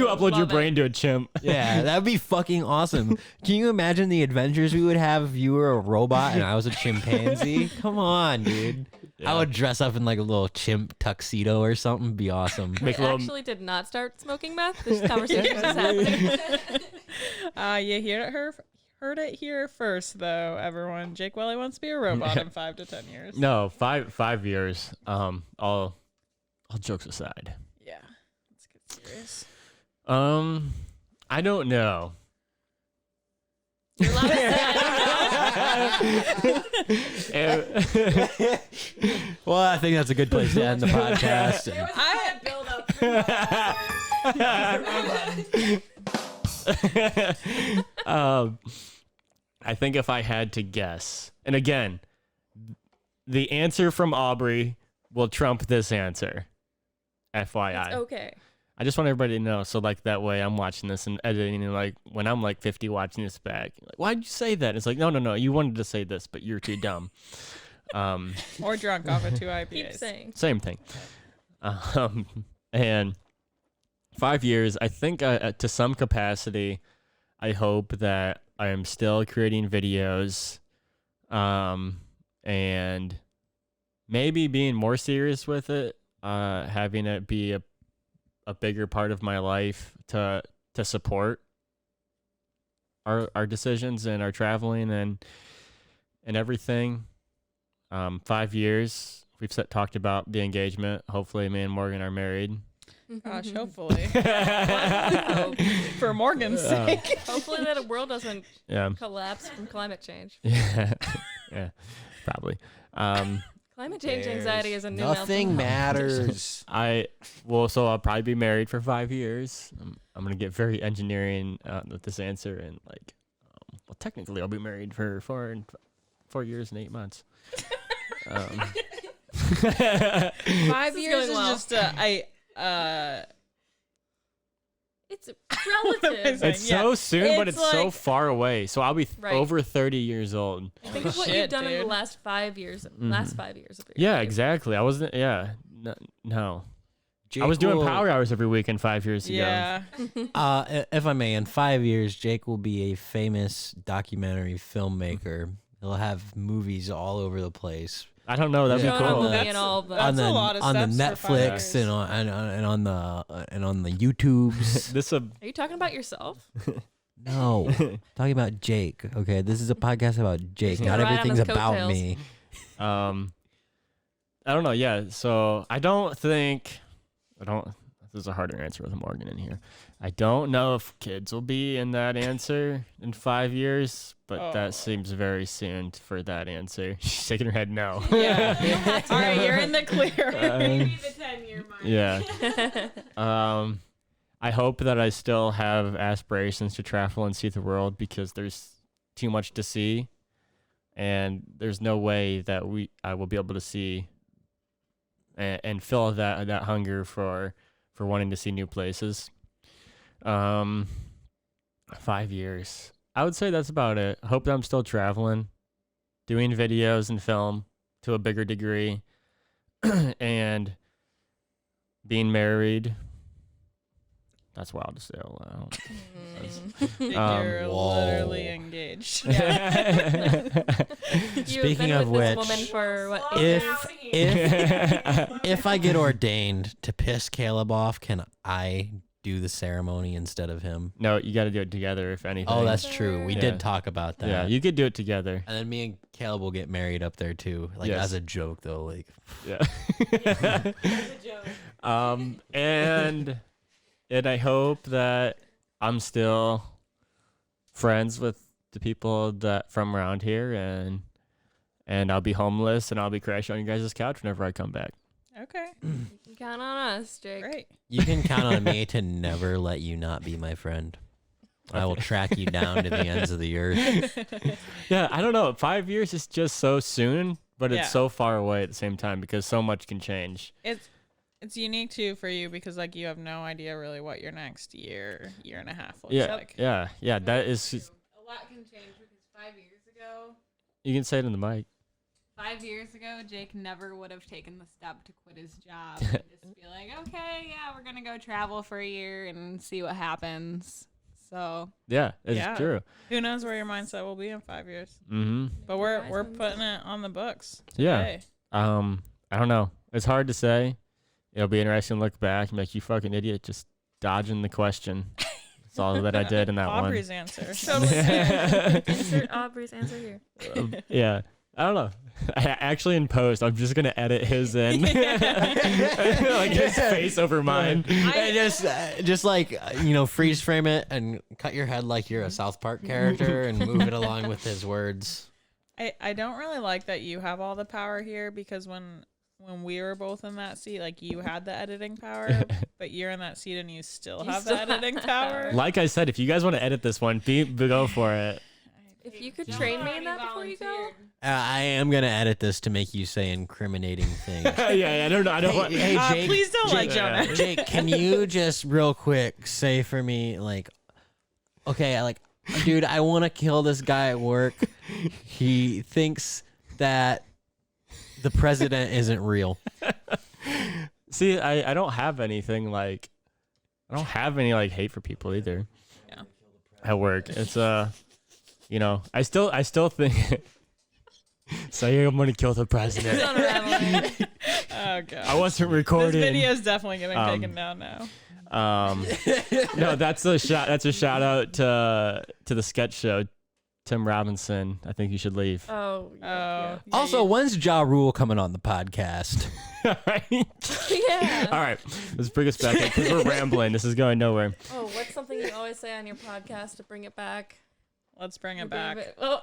Speaker 3: upload your
Speaker 2: Love
Speaker 3: brain to a chimp.
Speaker 7: Yeah, that would be fucking awesome. Can you imagine the adventures we would have if you were a robot and I was a chimpanzee? Come on, dude.
Speaker 3: Yeah.
Speaker 7: I would dress up in like a little chimp tuxedo or something. Be awesome.
Speaker 3: Make a
Speaker 2: I
Speaker 3: little.
Speaker 2: actually did not start smoking meth. This conversation is happening.
Speaker 1: You heard it here first, though, everyone. Jake Welly wants to be a robot in 5 to 10 years.
Speaker 3: No, 5 years. All jokes aside.
Speaker 1: Yeah. Let's get serious.
Speaker 3: I don't know.
Speaker 2: You're allowed to say
Speaker 7: Well, I think that's a good place to end the podcast.
Speaker 6: There was a build up.
Speaker 3: I think if I had to guess, and again, the answer from Aubrey will trump this answer. FYI.
Speaker 2: it's okay.
Speaker 3: I just want everybody to know, so like that way I'm watching this and editing, and like when I'm like 50 watching this back, like, why'd you say that? It's like, no, you wanted to say this, but you're too dumb.
Speaker 1: Or drunk off of 2
Speaker 2: Keep
Speaker 1: IPAs.
Speaker 2: saying.
Speaker 3: Same thing. And 5 years, I think to some capacity, I hope that I am still creating videos, and maybe being more serious with it, having it be a bigger part of my life to support our decisions and our traveling and everything. 5 years, we've talked about the engagement. Hopefully, me and Morgan are married.
Speaker 1: Gosh, hopefully. For Morgan's sake.
Speaker 2: Hopefully that the world doesn't
Speaker 3: Yeah.
Speaker 2: collapse from climate change.
Speaker 3: Yeah. Yeah. Probably.
Speaker 2: Climate change anxiety is a new
Speaker 5: Nothing
Speaker 2: matters.
Speaker 5: matters.
Speaker 3: So I'll probably be married for 5 years. I'm gonna get very engineering with this answer, and well, technically I'll be married for 4 years and 8 months.
Speaker 1: 5
Speaker 2: is
Speaker 1: years
Speaker 2: going
Speaker 1: is
Speaker 2: well.
Speaker 1: just
Speaker 2: It's relative.
Speaker 3: It's
Speaker 1: Yeah.
Speaker 3: so soon, but
Speaker 1: It's
Speaker 3: it's so
Speaker 1: like-
Speaker 3: far away. So I'll be
Speaker 2: Right.
Speaker 3: over 30 years old.
Speaker 2: Think of what
Speaker 1: Shit,
Speaker 2: you've done in the
Speaker 1: dude.
Speaker 2: last 5 years. Last 5 years of your
Speaker 3: Yeah,
Speaker 2: life.
Speaker 3: exactly. I wasn't. Yeah. No.
Speaker 5: Jake
Speaker 3: I was doing
Speaker 5: will-
Speaker 3: power hours every weekend 5 years ago.
Speaker 1: yeah.
Speaker 5: If I may, in 5 years, Jake will be a famous documentary filmmaker. He'll have movies all over the place
Speaker 3: I don't know. That'd
Speaker 5: Yeah.
Speaker 3: be
Speaker 2: Showing
Speaker 3: cool.
Speaker 2: up
Speaker 1: That's-
Speaker 2: and all, but
Speaker 1: that's a lot of
Speaker 5: on the
Speaker 1: steps for 5
Speaker 5: Netflix
Speaker 1: years.
Speaker 5: and on the YouTubes.
Speaker 3: This
Speaker 2: are you talking about yourself?
Speaker 5: No, talking about Jake. Okay, this is a podcast about Jake.
Speaker 2: He's
Speaker 5: Not
Speaker 2: gonna ride on
Speaker 5: everything's
Speaker 2: his
Speaker 5: about
Speaker 2: coattails.
Speaker 5: me.
Speaker 3: I don't know. Yeah. So I don't think. This is a harder answer with Morgan in here. I don't know if kids will be in that answer in 5 years, but
Speaker 1: Oh.
Speaker 3: that seems very soon for that answer. She's shaking her head no.
Speaker 1: Yeah. All right, you're in the clear.
Speaker 6: Maybe the 10-year mark.
Speaker 3: Yeah. I hope that I still have aspirations to travel and see the world, because there's too much to see, and there's no way that I will be able to see and fill that hunger for wanting to see new places. 5 years. I would say that's about it. I hope that I'm still traveling, doing videos and film to a bigger degree, and being married. That's wild to say out loud.
Speaker 1: You're
Speaker 5: Whoa.
Speaker 1: literally engaged.
Speaker 2: You've
Speaker 5: Speaking
Speaker 2: been
Speaker 5: of
Speaker 2: with this
Speaker 5: which,
Speaker 2: woman for what?
Speaker 6: Slow
Speaker 2: 8
Speaker 5: if-
Speaker 2: years?
Speaker 6: down here.
Speaker 5: If I get ordained to piss Caleb off, can I do the ceremony instead of him?
Speaker 3: No, you got to do it together, if anything.
Speaker 5: Oh, that's true. We
Speaker 3: Yeah.
Speaker 5: did talk about that.
Speaker 3: Yeah, you could do it together.
Speaker 5: And then me and Caleb will get married up there too, like
Speaker 3: Yes.
Speaker 5: as a joke though. Like,
Speaker 3: Yeah.
Speaker 6: It's a joke.
Speaker 3: And I hope that I'm still friends with the people that from around here, and I'll be homeless and I'll be crashing on you guys' couch whenever I come back.
Speaker 1: Okay,
Speaker 2: You can count on us, Jake.
Speaker 1: great.
Speaker 5: you can count on me to never let you not be my friend. I will track you down to the ends of the earth.
Speaker 3: Yeah, I don't know. 5 years is just so soon, but
Speaker 1: Yeah.
Speaker 3: it's so far away at the same time because so much can change.
Speaker 1: It's unique too for you because like you have no idea really what your next year and a half looks
Speaker 3: Yeah,
Speaker 1: like.
Speaker 3: yeah. That is.
Speaker 6: A lot can change because 5 years ago,
Speaker 3: You can say it in the mic.
Speaker 6: 5 years ago, Jake never would have taken the step to quit his job and just be like, okay, yeah, we're gonna go travel for a year and see what happens. So
Speaker 3: Yeah, it's
Speaker 1: Yeah.
Speaker 3: true.
Speaker 1: Who knows where your mindset will be in 5 years?
Speaker 3: Mm-hmm.
Speaker 1: But we're putting it on the books.
Speaker 3: Yeah.
Speaker 1: Today.
Speaker 3: I don't know. It's hard to say. It'll be interesting to look back and be like, you fucking idiot, just dodging the question. That's all that I did in that
Speaker 1: Aubrey's answer.
Speaker 2: Insert Aubrey's answer here.
Speaker 3: one. Yeah. I don't know. Actually, in post, I'm just gonna edit his in, like his face over mine.
Speaker 5: And just like freeze frame it and cut your head like you're a South Park character and move it along with his words.
Speaker 1: I don't really like that you have all the power here because when we were both in that seat, like you had the editing power, but you're in that seat and you still
Speaker 2: You
Speaker 1: have
Speaker 2: still
Speaker 1: the
Speaker 2: have
Speaker 1: editing
Speaker 2: that
Speaker 1: power.
Speaker 2: power.
Speaker 3: Like I said, if you guys want to edit this one, go for it.
Speaker 2: If you could
Speaker 6: Jonah
Speaker 2: train me
Speaker 6: already
Speaker 2: in that before you go.
Speaker 6: volunteered.
Speaker 5: I am gonna edit this to make you say incriminating things.
Speaker 3: Yeah, I don't know. I don't want.
Speaker 5: Hey, Jake,
Speaker 1: Please don't let
Speaker 5: Jake,
Speaker 1: Jonah.
Speaker 5: Jake, can you just real quick say for me, like, okay, like, dude, I want to kill this guy at work. He thinks that the president isn't real.
Speaker 3: See, I don't have anything like I don't have any like hate for people either.
Speaker 1: Yeah.
Speaker 3: At work, it's you know, I still think. So I'm gonna kill the president.
Speaker 1: Oh god.
Speaker 3: I wasn't recording.
Speaker 1: This video is definitely getting taken down now.
Speaker 3: No, that's a shout out to the sketch show. Tim Robinson, I think you should leave.
Speaker 2: Oh. Yeah.
Speaker 7: Also, when's Ja Rule coming on the podcast?
Speaker 3: Right?
Speaker 2: Yeah.
Speaker 3: All right, let's bring us back because we're rambling. This is going nowhere.
Speaker 2: Oh, what's something you always say on your podcast to bring it back?
Speaker 1: Let's bring it back.
Speaker 2: Oh,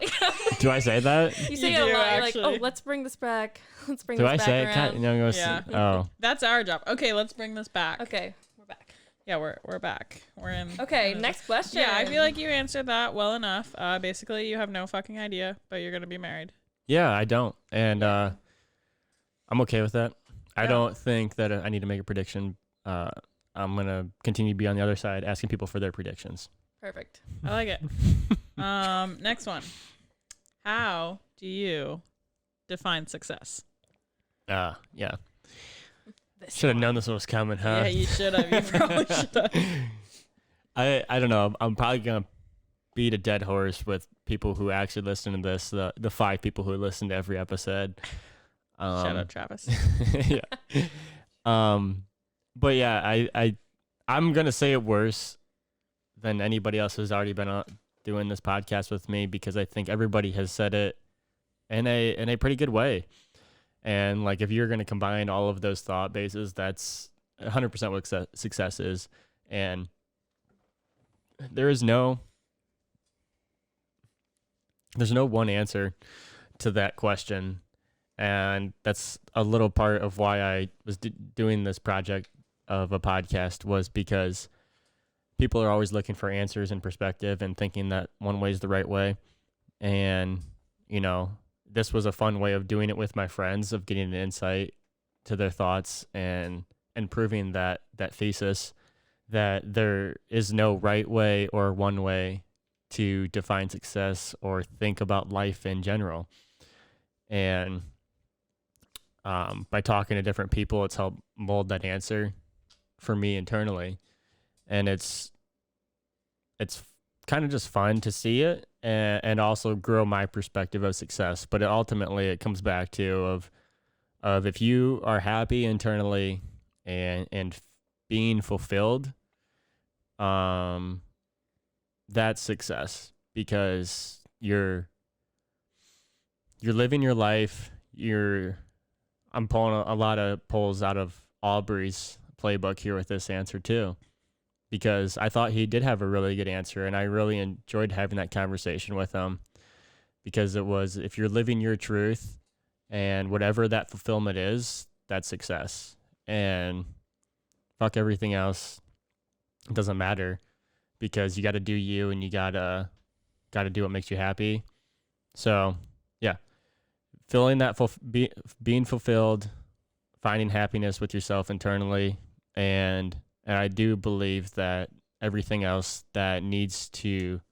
Speaker 3: Do I say that?
Speaker 2: you say
Speaker 1: You
Speaker 2: it a
Speaker 1: do,
Speaker 2: lot. You're like,
Speaker 1: actually.
Speaker 2: oh, let's bring this back. Let's bring
Speaker 3: Do
Speaker 2: this
Speaker 3: I
Speaker 2: back
Speaker 3: say it?
Speaker 2: around.
Speaker 3: No, I'm gonna
Speaker 1: Yeah.
Speaker 3: Oh,
Speaker 1: That's our job. Okay, let's bring this back.
Speaker 2: Okay, we're back.
Speaker 1: Yeah, we're back. We're in.
Speaker 2: Okay, next question.
Speaker 1: Yeah, I feel like you answered that well enough. Basically, you have no fucking idea, but you're gonna be married.
Speaker 3: yeah, I don't, and I'm okay with that. I
Speaker 1: Yeah.
Speaker 3: don't think that I need to make a prediction. I'm gonna continue to be on the other side, asking people for their predictions.
Speaker 2: Perfect.
Speaker 1: I like it. Next one. How do you define success?
Speaker 3: Yeah.
Speaker 2: This
Speaker 3: Should have
Speaker 2: one.
Speaker 3: known this was coming, huh?
Speaker 1: Yeah, you should have. You probably should have.
Speaker 3: I don't know. I'm probably gonna beat a dead horse with people who actually listen to this. The 5 people who listen to every episode.
Speaker 1: Shout out Travis.
Speaker 3: Yeah. But yeah, I'm gonna say it worse than anybody else who's already been doing this podcast with me because I think everybody has said it in a pretty good way. And like if you're gonna combine all of those thought bases, that's 100% what success is. And there's no one answer to that question. And that's a little part of why I was doing this project of a podcast was because people are always looking for answers and perspective and thinking that one way is the right way. And, you know, this was a fun way of doing it with my friends, of getting an insight to their thoughts and proving that thesis that there is no right way or one way to define success or think about life in general. And by talking to different people, it's helped mold that answer for me internally. And it's kind of just fun to see it and also grow my perspective of success. But ultimately it comes back to of if you are happy internally and being fulfilled, that's success because you're living your life. I'm pulling a lot of polls out of Aubrey's playbook here with this answer too, because I thought he did have a really good answer and I really enjoyed having that conversation with him because it was, if you're living your truth and whatever that fulfillment is, that's success. And fuck everything else. It doesn't matter because you got to do you and you got to do what makes you happy. So yeah, feeling that being fulfilled, finding happiness with yourself internally. And I do believe that everything else that needs to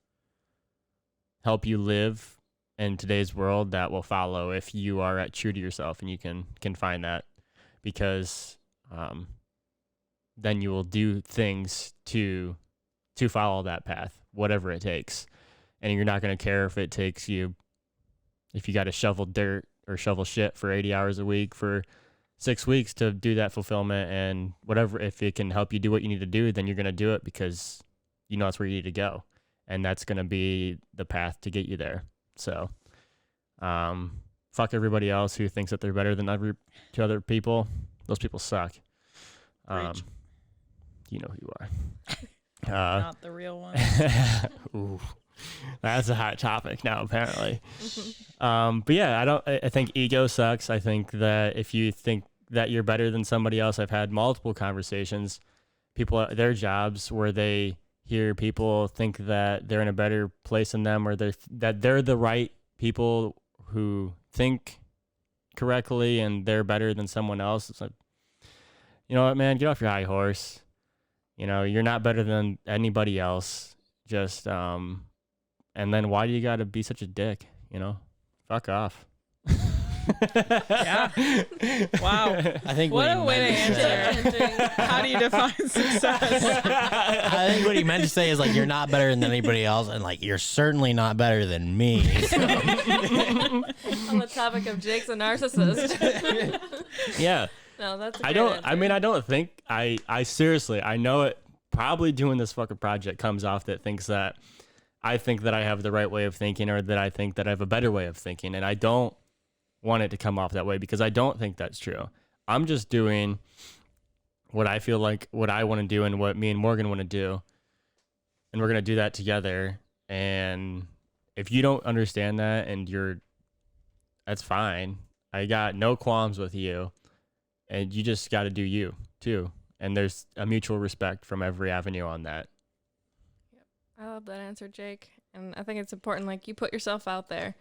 Speaker 3: help you live in today's world, that will follow if you are true to yourself and you can find that, because then you will do things to follow that path, whatever it takes. And you're not going to care if it takes you, if you got to shovel dirt or shovel shit for 80 hours a week for 6 weeks to do that fulfillment, and whatever, if it can help you do what you need to do, then you're going to do it because you know that's where you need to go. And that's going to be the path to get you there. So, fuck everybody else who thinks that they're better than to other people. Those people suck. You know who you are.
Speaker 1: Not the real one.
Speaker 3: Ooh, that's a hot topic now, apparently. But yeah, I think ego sucks. I think that if you think that you're better than somebody else, I've had multiple conversations, people at their jobs where they hear people think that they're in a better place than them, or that they're the right people who think correctly and they're better than someone else. It's like, you know what, man, get off your high horse. You know, you're not better than anybody else. Just, and then why do you got to be such a dick? You know, fuck off.
Speaker 1: Yeah. Wow.
Speaker 7: I think
Speaker 1: What
Speaker 7: what
Speaker 1: a
Speaker 7: he
Speaker 1: way to
Speaker 7: meant to say-
Speaker 1: answer. How do you define success?
Speaker 7: I think what he meant to say is like you're not better than anybody else, and like you're certainly not better than me. So.
Speaker 2: On the topic of Jake's a narcissist.
Speaker 3: Yeah.
Speaker 2: No, that's a
Speaker 3: I
Speaker 2: great
Speaker 3: don't.
Speaker 2: answer.
Speaker 3: I mean, I don't think. I seriously. I know it. Probably doing this fucking project comes off that thinks that I think that I have the right way of thinking, or that I think that I have a better way of thinking, and I don't want it to come off that way because I don't think that's true. I'm just doing what I feel like, what I want to do, and what me and Morgan want to do, and we're gonna do that together. And if you don't understand that, and that's fine. I got no qualms with you. And you just got to do you too. And there's a mutual respect from every avenue on that.
Speaker 2: I love that answer, Jake. And I think it's important, like, you put yourself out there.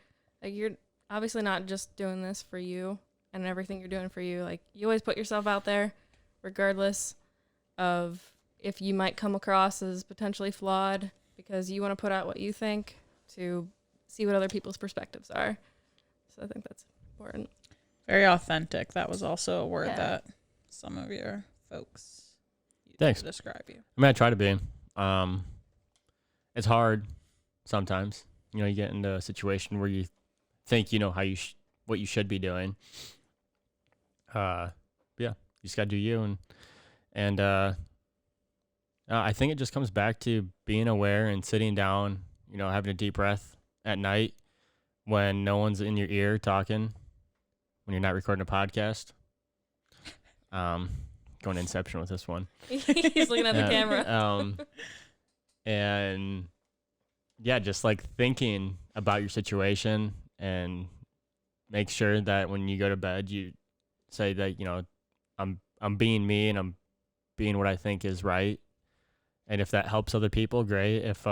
Speaker 2: Like, you're obviously not just doing this for you and everything you're doing for you. Like, you always put yourself out there, regardless of if you might come across as potentially flawed, because you want to put out what you think to see what other people's perspectives are. So I think that's important.
Speaker 1: Very authentic. That was also a word
Speaker 2: Yeah.
Speaker 1: that some of your folks used
Speaker 3: Thanks.
Speaker 1: to describe you.
Speaker 3: I mean, I try to be. It's hard sometimes. You get into a situation where you think you know how what you should be doing. Yeah, you just gotta do you, and I think it just comes back to being aware and sitting down. Having a deep breath at night when no one's in your ear talking. When you're not recording a podcast. Going Inception with this one.
Speaker 2: He's looking at the camera.
Speaker 3: And yeah, just like thinking about your situation, and make sure that when you go to bed, you say that, I'm being me, and I'm being what I think is right. And if that helps other people, great. If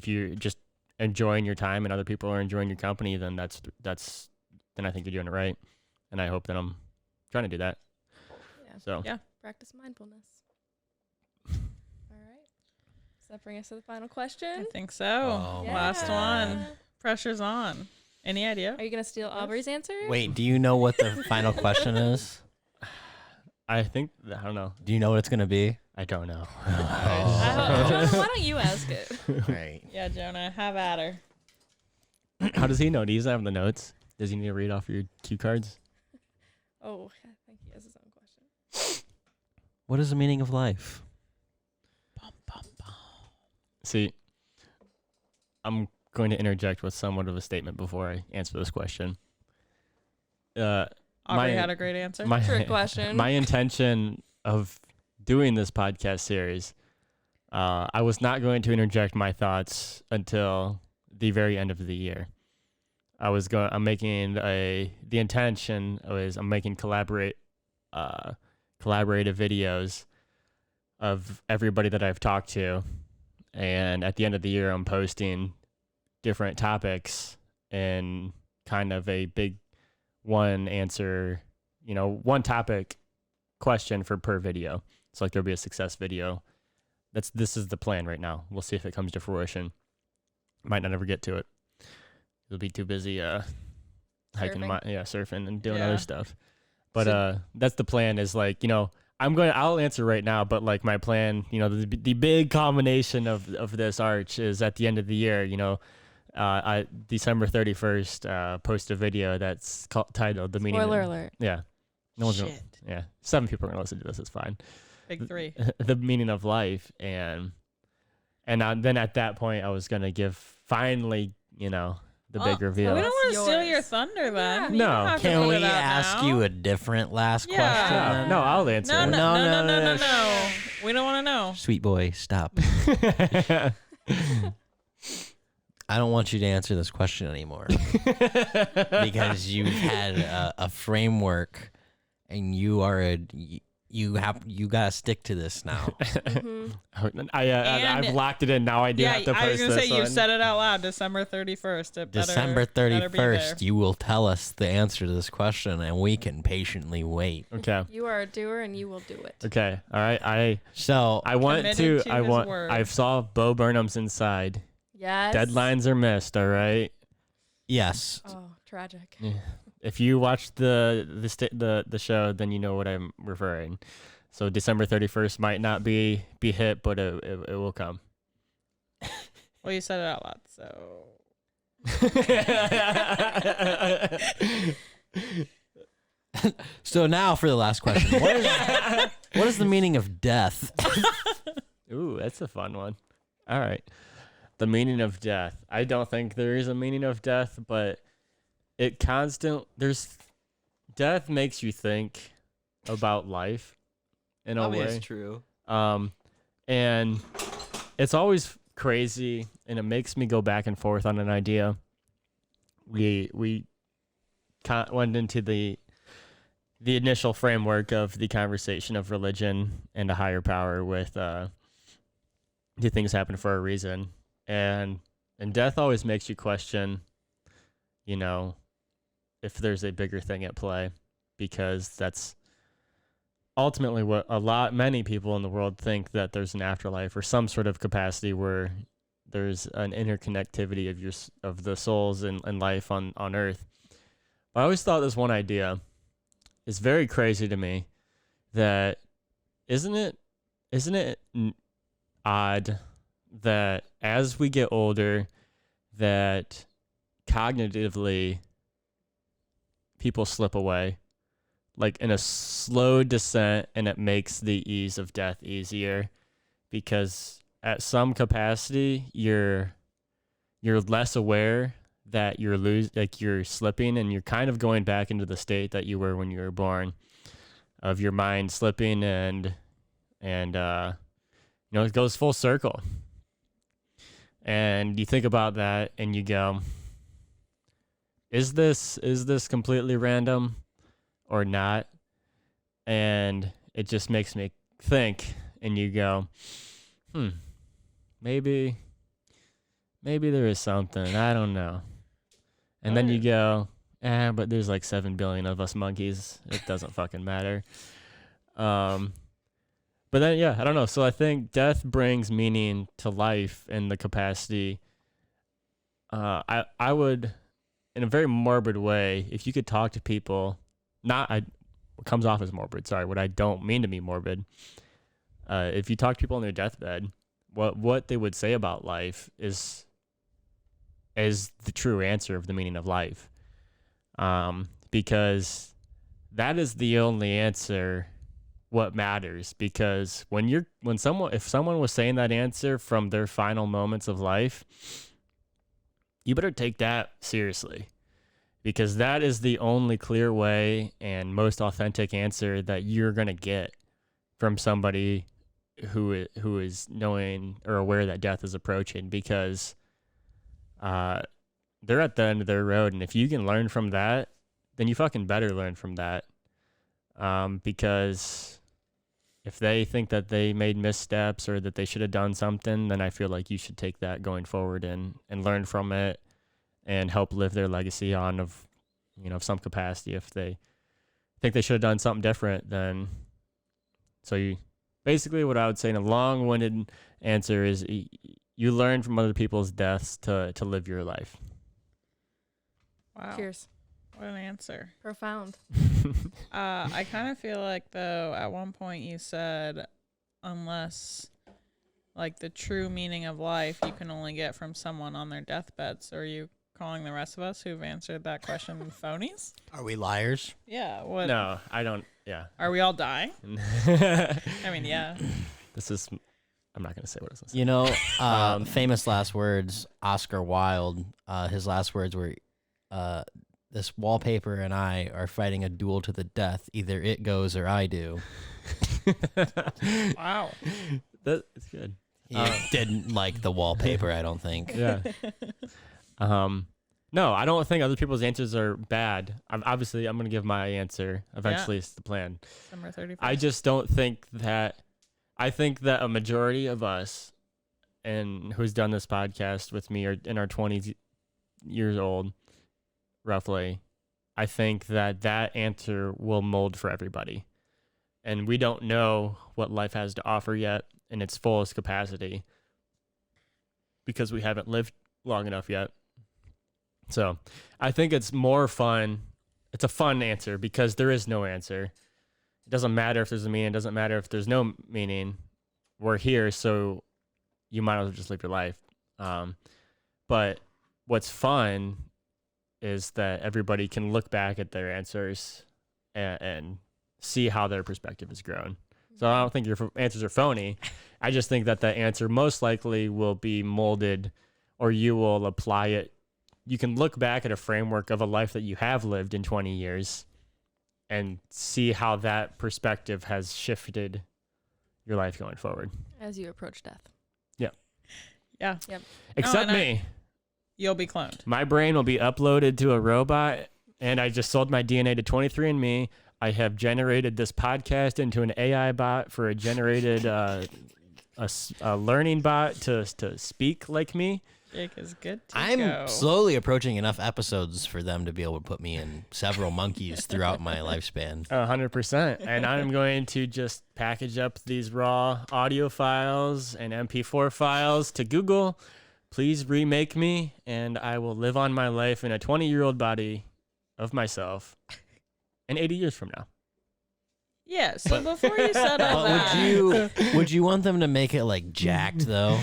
Speaker 3: you're just enjoying your time and other people are enjoying your company, then then I think you're doing it right. And I hope that I'm trying to do that.
Speaker 2: Yeah.
Speaker 3: So
Speaker 1: Yeah.
Speaker 2: Practice mindfulness. All right. Does that bring us to the final question?
Speaker 1: I think so.
Speaker 7: Oh,
Speaker 2: Yeah.
Speaker 1: Last one. Pressure's on. Any idea?
Speaker 2: Are you going to steal Aubrey's answer?
Speaker 7: Wait, do you know what the final question is?
Speaker 3: I don't know.
Speaker 7: Do you know what it's gonna be?
Speaker 3: I don't know.
Speaker 2: Jonah, why don't you ask it?
Speaker 7: Right.
Speaker 1: Yeah, Jonah, have at her.
Speaker 3: How does he know? Do you have the notes? Does he need to read off your cue cards?
Speaker 2: Oh, I think he has his own question.
Speaker 7: What is the meaning of life?
Speaker 3: See, I'm going to interject with somewhat of a statement before I answer this question.
Speaker 1: Aubrey had a great answer.
Speaker 2: Trick question.
Speaker 3: My intention of doing this podcast series, I was not going to interject my thoughts until the very end of the year. I'm making the intention is I'm making collaborative videos of everybody that I've talked to, and at the end of the year I'm posting different topics and kind of a big one topic question per video. So like there'll be a success video. This is the plan right now. We'll see if it comes to fruition. Might not ever get to it. You'll be too busy hiking, surfing and doing other stuff. But that's the plan. Is like I'll answer right now. But like my plan, the big combination of this arch is at the end of the year. I December 31st post a video that's titled "The Meaning."
Speaker 2: Spoiler alert.
Speaker 3: Yeah, no one's gonna.
Speaker 1: Shit.
Speaker 3: Yeah, 7 people are gonna listen to this. It's fine.
Speaker 1: Big 3.
Speaker 3: The meaning of life, and then at that point I was gonna give finally the big reveal.
Speaker 1: We don't want to steal
Speaker 2: yours.
Speaker 1: your thunder, then.
Speaker 2: Yeah.
Speaker 1: You
Speaker 3: No.
Speaker 1: don't have to
Speaker 7: Can
Speaker 1: put
Speaker 7: we
Speaker 1: it out
Speaker 7: ask
Speaker 1: now.
Speaker 7: you a different last
Speaker 1: Yeah.
Speaker 7: question?
Speaker 3: Yeah,
Speaker 7: then?
Speaker 3: no, I'll answer.
Speaker 1: No. We don't want to know.
Speaker 7: Sweet boy, stop. I don't want you to answer this question anymore because you've had a framework, and you gotta stick to this now.
Speaker 3: I've locked it in now. I do have to post
Speaker 1: I was gonna
Speaker 3: this
Speaker 1: say you
Speaker 3: one.
Speaker 1: said it out loud. December 31st. It
Speaker 7: December
Speaker 1: better be there.
Speaker 7: 31st, you will tell us the answer to this question, and we can patiently wait.
Speaker 3: Okay.
Speaker 2: You are a doer and you will do it.
Speaker 3: Okay. All right. I want
Speaker 1: Committed
Speaker 3: to.
Speaker 1: to
Speaker 3: I
Speaker 1: his
Speaker 3: want.
Speaker 1: word.
Speaker 3: I saw Bo Burnham's inside.
Speaker 2: Yes.
Speaker 3: Deadlines are missed. All right.
Speaker 7: Yes.
Speaker 2: Oh, tragic.
Speaker 3: Yeah. If you watch the show, then you know what I'm referring. So December 31st might not be hit, but it will come.
Speaker 1: Well, you said it out loud, so.
Speaker 7: So now for the last question. What is the meaning of death?
Speaker 3: Ooh, that's a fun one. All right. The meaning of death. I don't think there is a meaning of death, but death makes you think about life in a way.
Speaker 5: It's true.
Speaker 3: And it's always crazy, and it makes me go back and forth on an idea. We went into the initial framework of the conversation of religion and a higher power with do things happen for a reason, and death always makes you question, if there's a bigger thing at play, because that's ultimately what many people in the world think, that there's an afterlife or some sort of capacity where there's an interconnectivity of the souls and life on Earth. But I always thought this one idea is very crazy to me, that isn't it odd that as we get older, that cognitively people slip away, like in a slow descent, and it makes the ease of death easier, because at some capacity you're less aware that you're slipping, and you're kind of going back into the state that you were when you were born, of your mind slipping, and it goes full circle. And you think about that and you go, is this completely random or not? And it just makes me think, and you go, maybe there is something, I don't know. And then you go, but there's like 7 billion of us monkeys. It doesn't fucking matter. But then, I don't know. So I think death brings meaning to life and the capacity. I would, in a very morbid way, if you could talk to people, what comes off as morbid, sorry, what I don't mean to be morbid. If you talk to people on their deathbed, what they would say about life is the true answer of the meaning of life. Because that is the only answer what matters. Because if someone was saying that answer from their final moments of life, you better take that seriously, because that is the only clear way and most authentic answer that you're going to get from somebody who is knowing or aware that death is approaching, because they're at the end of their road. And if you can learn from that, then you fucking better learn from that. Because if they think that they made missteps or that they should have done something, then I feel like you should take that going forward and learn from it and help live their legacy on of some capacity. If they think they should have done something different, then basically what I would say in a long-winded answer is you learn from other people's deaths to live your life.
Speaker 1: Wow.
Speaker 2: Cheers.
Speaker 1: What an answer.
Speaker 2: Profound.
Speaker 1: I kind of feel like, though, at one point you said, unless, like, the true meaning of life you can only get from someone on their deathbed. So are you calling the rest of us who've answered that question phonies?
Speaker 7: Are we liars?
Speaker 1: Yeah. What?
Speaker 3: No, I don't. Yeah.
Speaker 1: Are we all dying? I mean, yeah.
Speaker 3: I'm not going to say what it was.
Speaker 7: Famous last words, Oscar Wilde, his last words were, this wallpaper and I are fighting a duel to the death. Either it goes or I do.
Speaker 1: Wow.
Speaker 3: That's good.
Speaker 7: He didn't like the wallpaper, I don't think.
Speaker 3: Yeah. No, I don't think other people's answers are bad. I'm going to give my answer. Eventually, It's the plan.
Speaker 1: December 31st.
Speaker 3: I just don't think that. I think that a majority of us, and who's done this podcast with me, are in our 20s years old, roughly. I think that answer will mold for everybody. And we don't know what life has to offer yet in its fullest capacity, because we haven't lived long enough yet. So I think it's more fun. It's a fun answer because there is no answer. It doesn't matter if there's a meaning. It doesn't matter if there's no meaning. We're here, so you might as well just live your life. But what's fun is that everybody can look back at their answers and see how their perspective has grown. So I don't think your answers are phony. I just think that the answer most likely will be molded, or you will apply it. You can look back at a framework of a life that you have lived in 20 years and see how that perspective has shifted your life going forward.
Speaker 2: As you approach death.
Speaker 1: Yeah.
Speaker 2: Yep.
Speaker 3: Except me.
Speaker 1: You'll be cloned.
Speaker 3: My brain will be uploaded to a robot, and I just sold my DNA to 23andMe. I have generated this podcast into an AI bot for a generated a learning bot to speak like me.
Speaker 1: Jake is good to
Speaker 7: I'm
Speaker 1: go.
Speaker 7: slowly approaching enough episodes for them to be able to put me in several monkeys throughout my lifespan.
Speaker 3: 100%. And I'm going to just package up these raw audio files and MP4 files to Google. Please remake me, and I will live on my life in a 20-year-old body of myself in 80 years from now.
Speaker 1: Yeah, so before you said all that.
Speaker 7: Would you want them to make it like jacked though?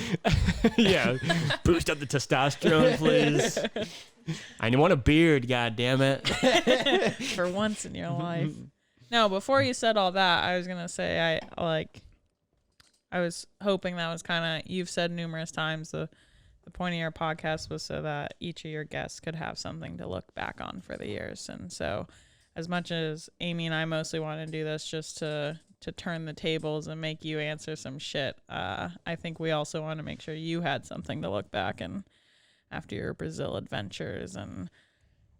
Speaker 3: Yeah. Boost up the testosterone, please. I want a beard, god damn it.
Speaker 1: For once in your life. No, before you said all that, I was going to say I was hoping that was kind of, you've said numerous times the point of your podcast was so that each of your guests could have something to look back on for the years. And so as much as Amy and I mostly want to do this just to turn the tables and make you answer some shit, I think we also want to make sure you had something to look back and after your Brazil adventures and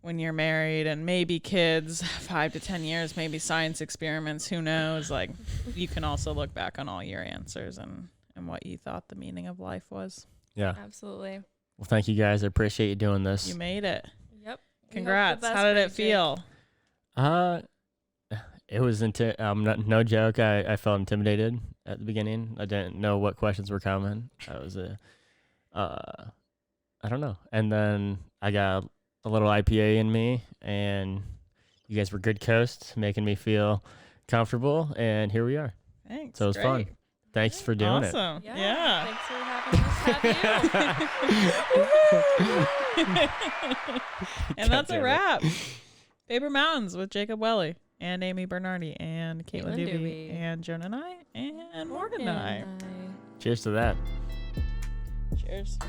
Speaker 1: when you're married and maybe kids, 5 to 10 years, maybe science experiments, who knows? Like, you can also look back on all your answers and what you thought the meaning of life was.
Speaker 3: Yeah.
Speaker 2: Absolutely.
Speaker 3: Well, thank you guys. I appreciate you doing this.
Speaker 1: You made it.
Speaker 2: Yep.
Speaker 1: Congrats. How did it feel?
Speaker 3: It was no joke. I felt intimidated at the beginning. I didn't know what questions were coming. I was I don't know. And then I got a little IPA in me, and you guys were good hosts, making me feel comfortable. And here we are.
Speaker 1: Thanks.
Speaker 3: So it was fun. Thanks for doing it.
Speaker 1: Awesome.
Speaker 2: Yeah. Thanks for having us have you.
Speaker 1: And that's a wrap. Paper Mountains with Jacob Welly and Amy Bernardy and Caitlynn Dubie and Jonah and I and Morgan and I.
Speaker 3: Cheers to that.
Speaker 1: Cheers.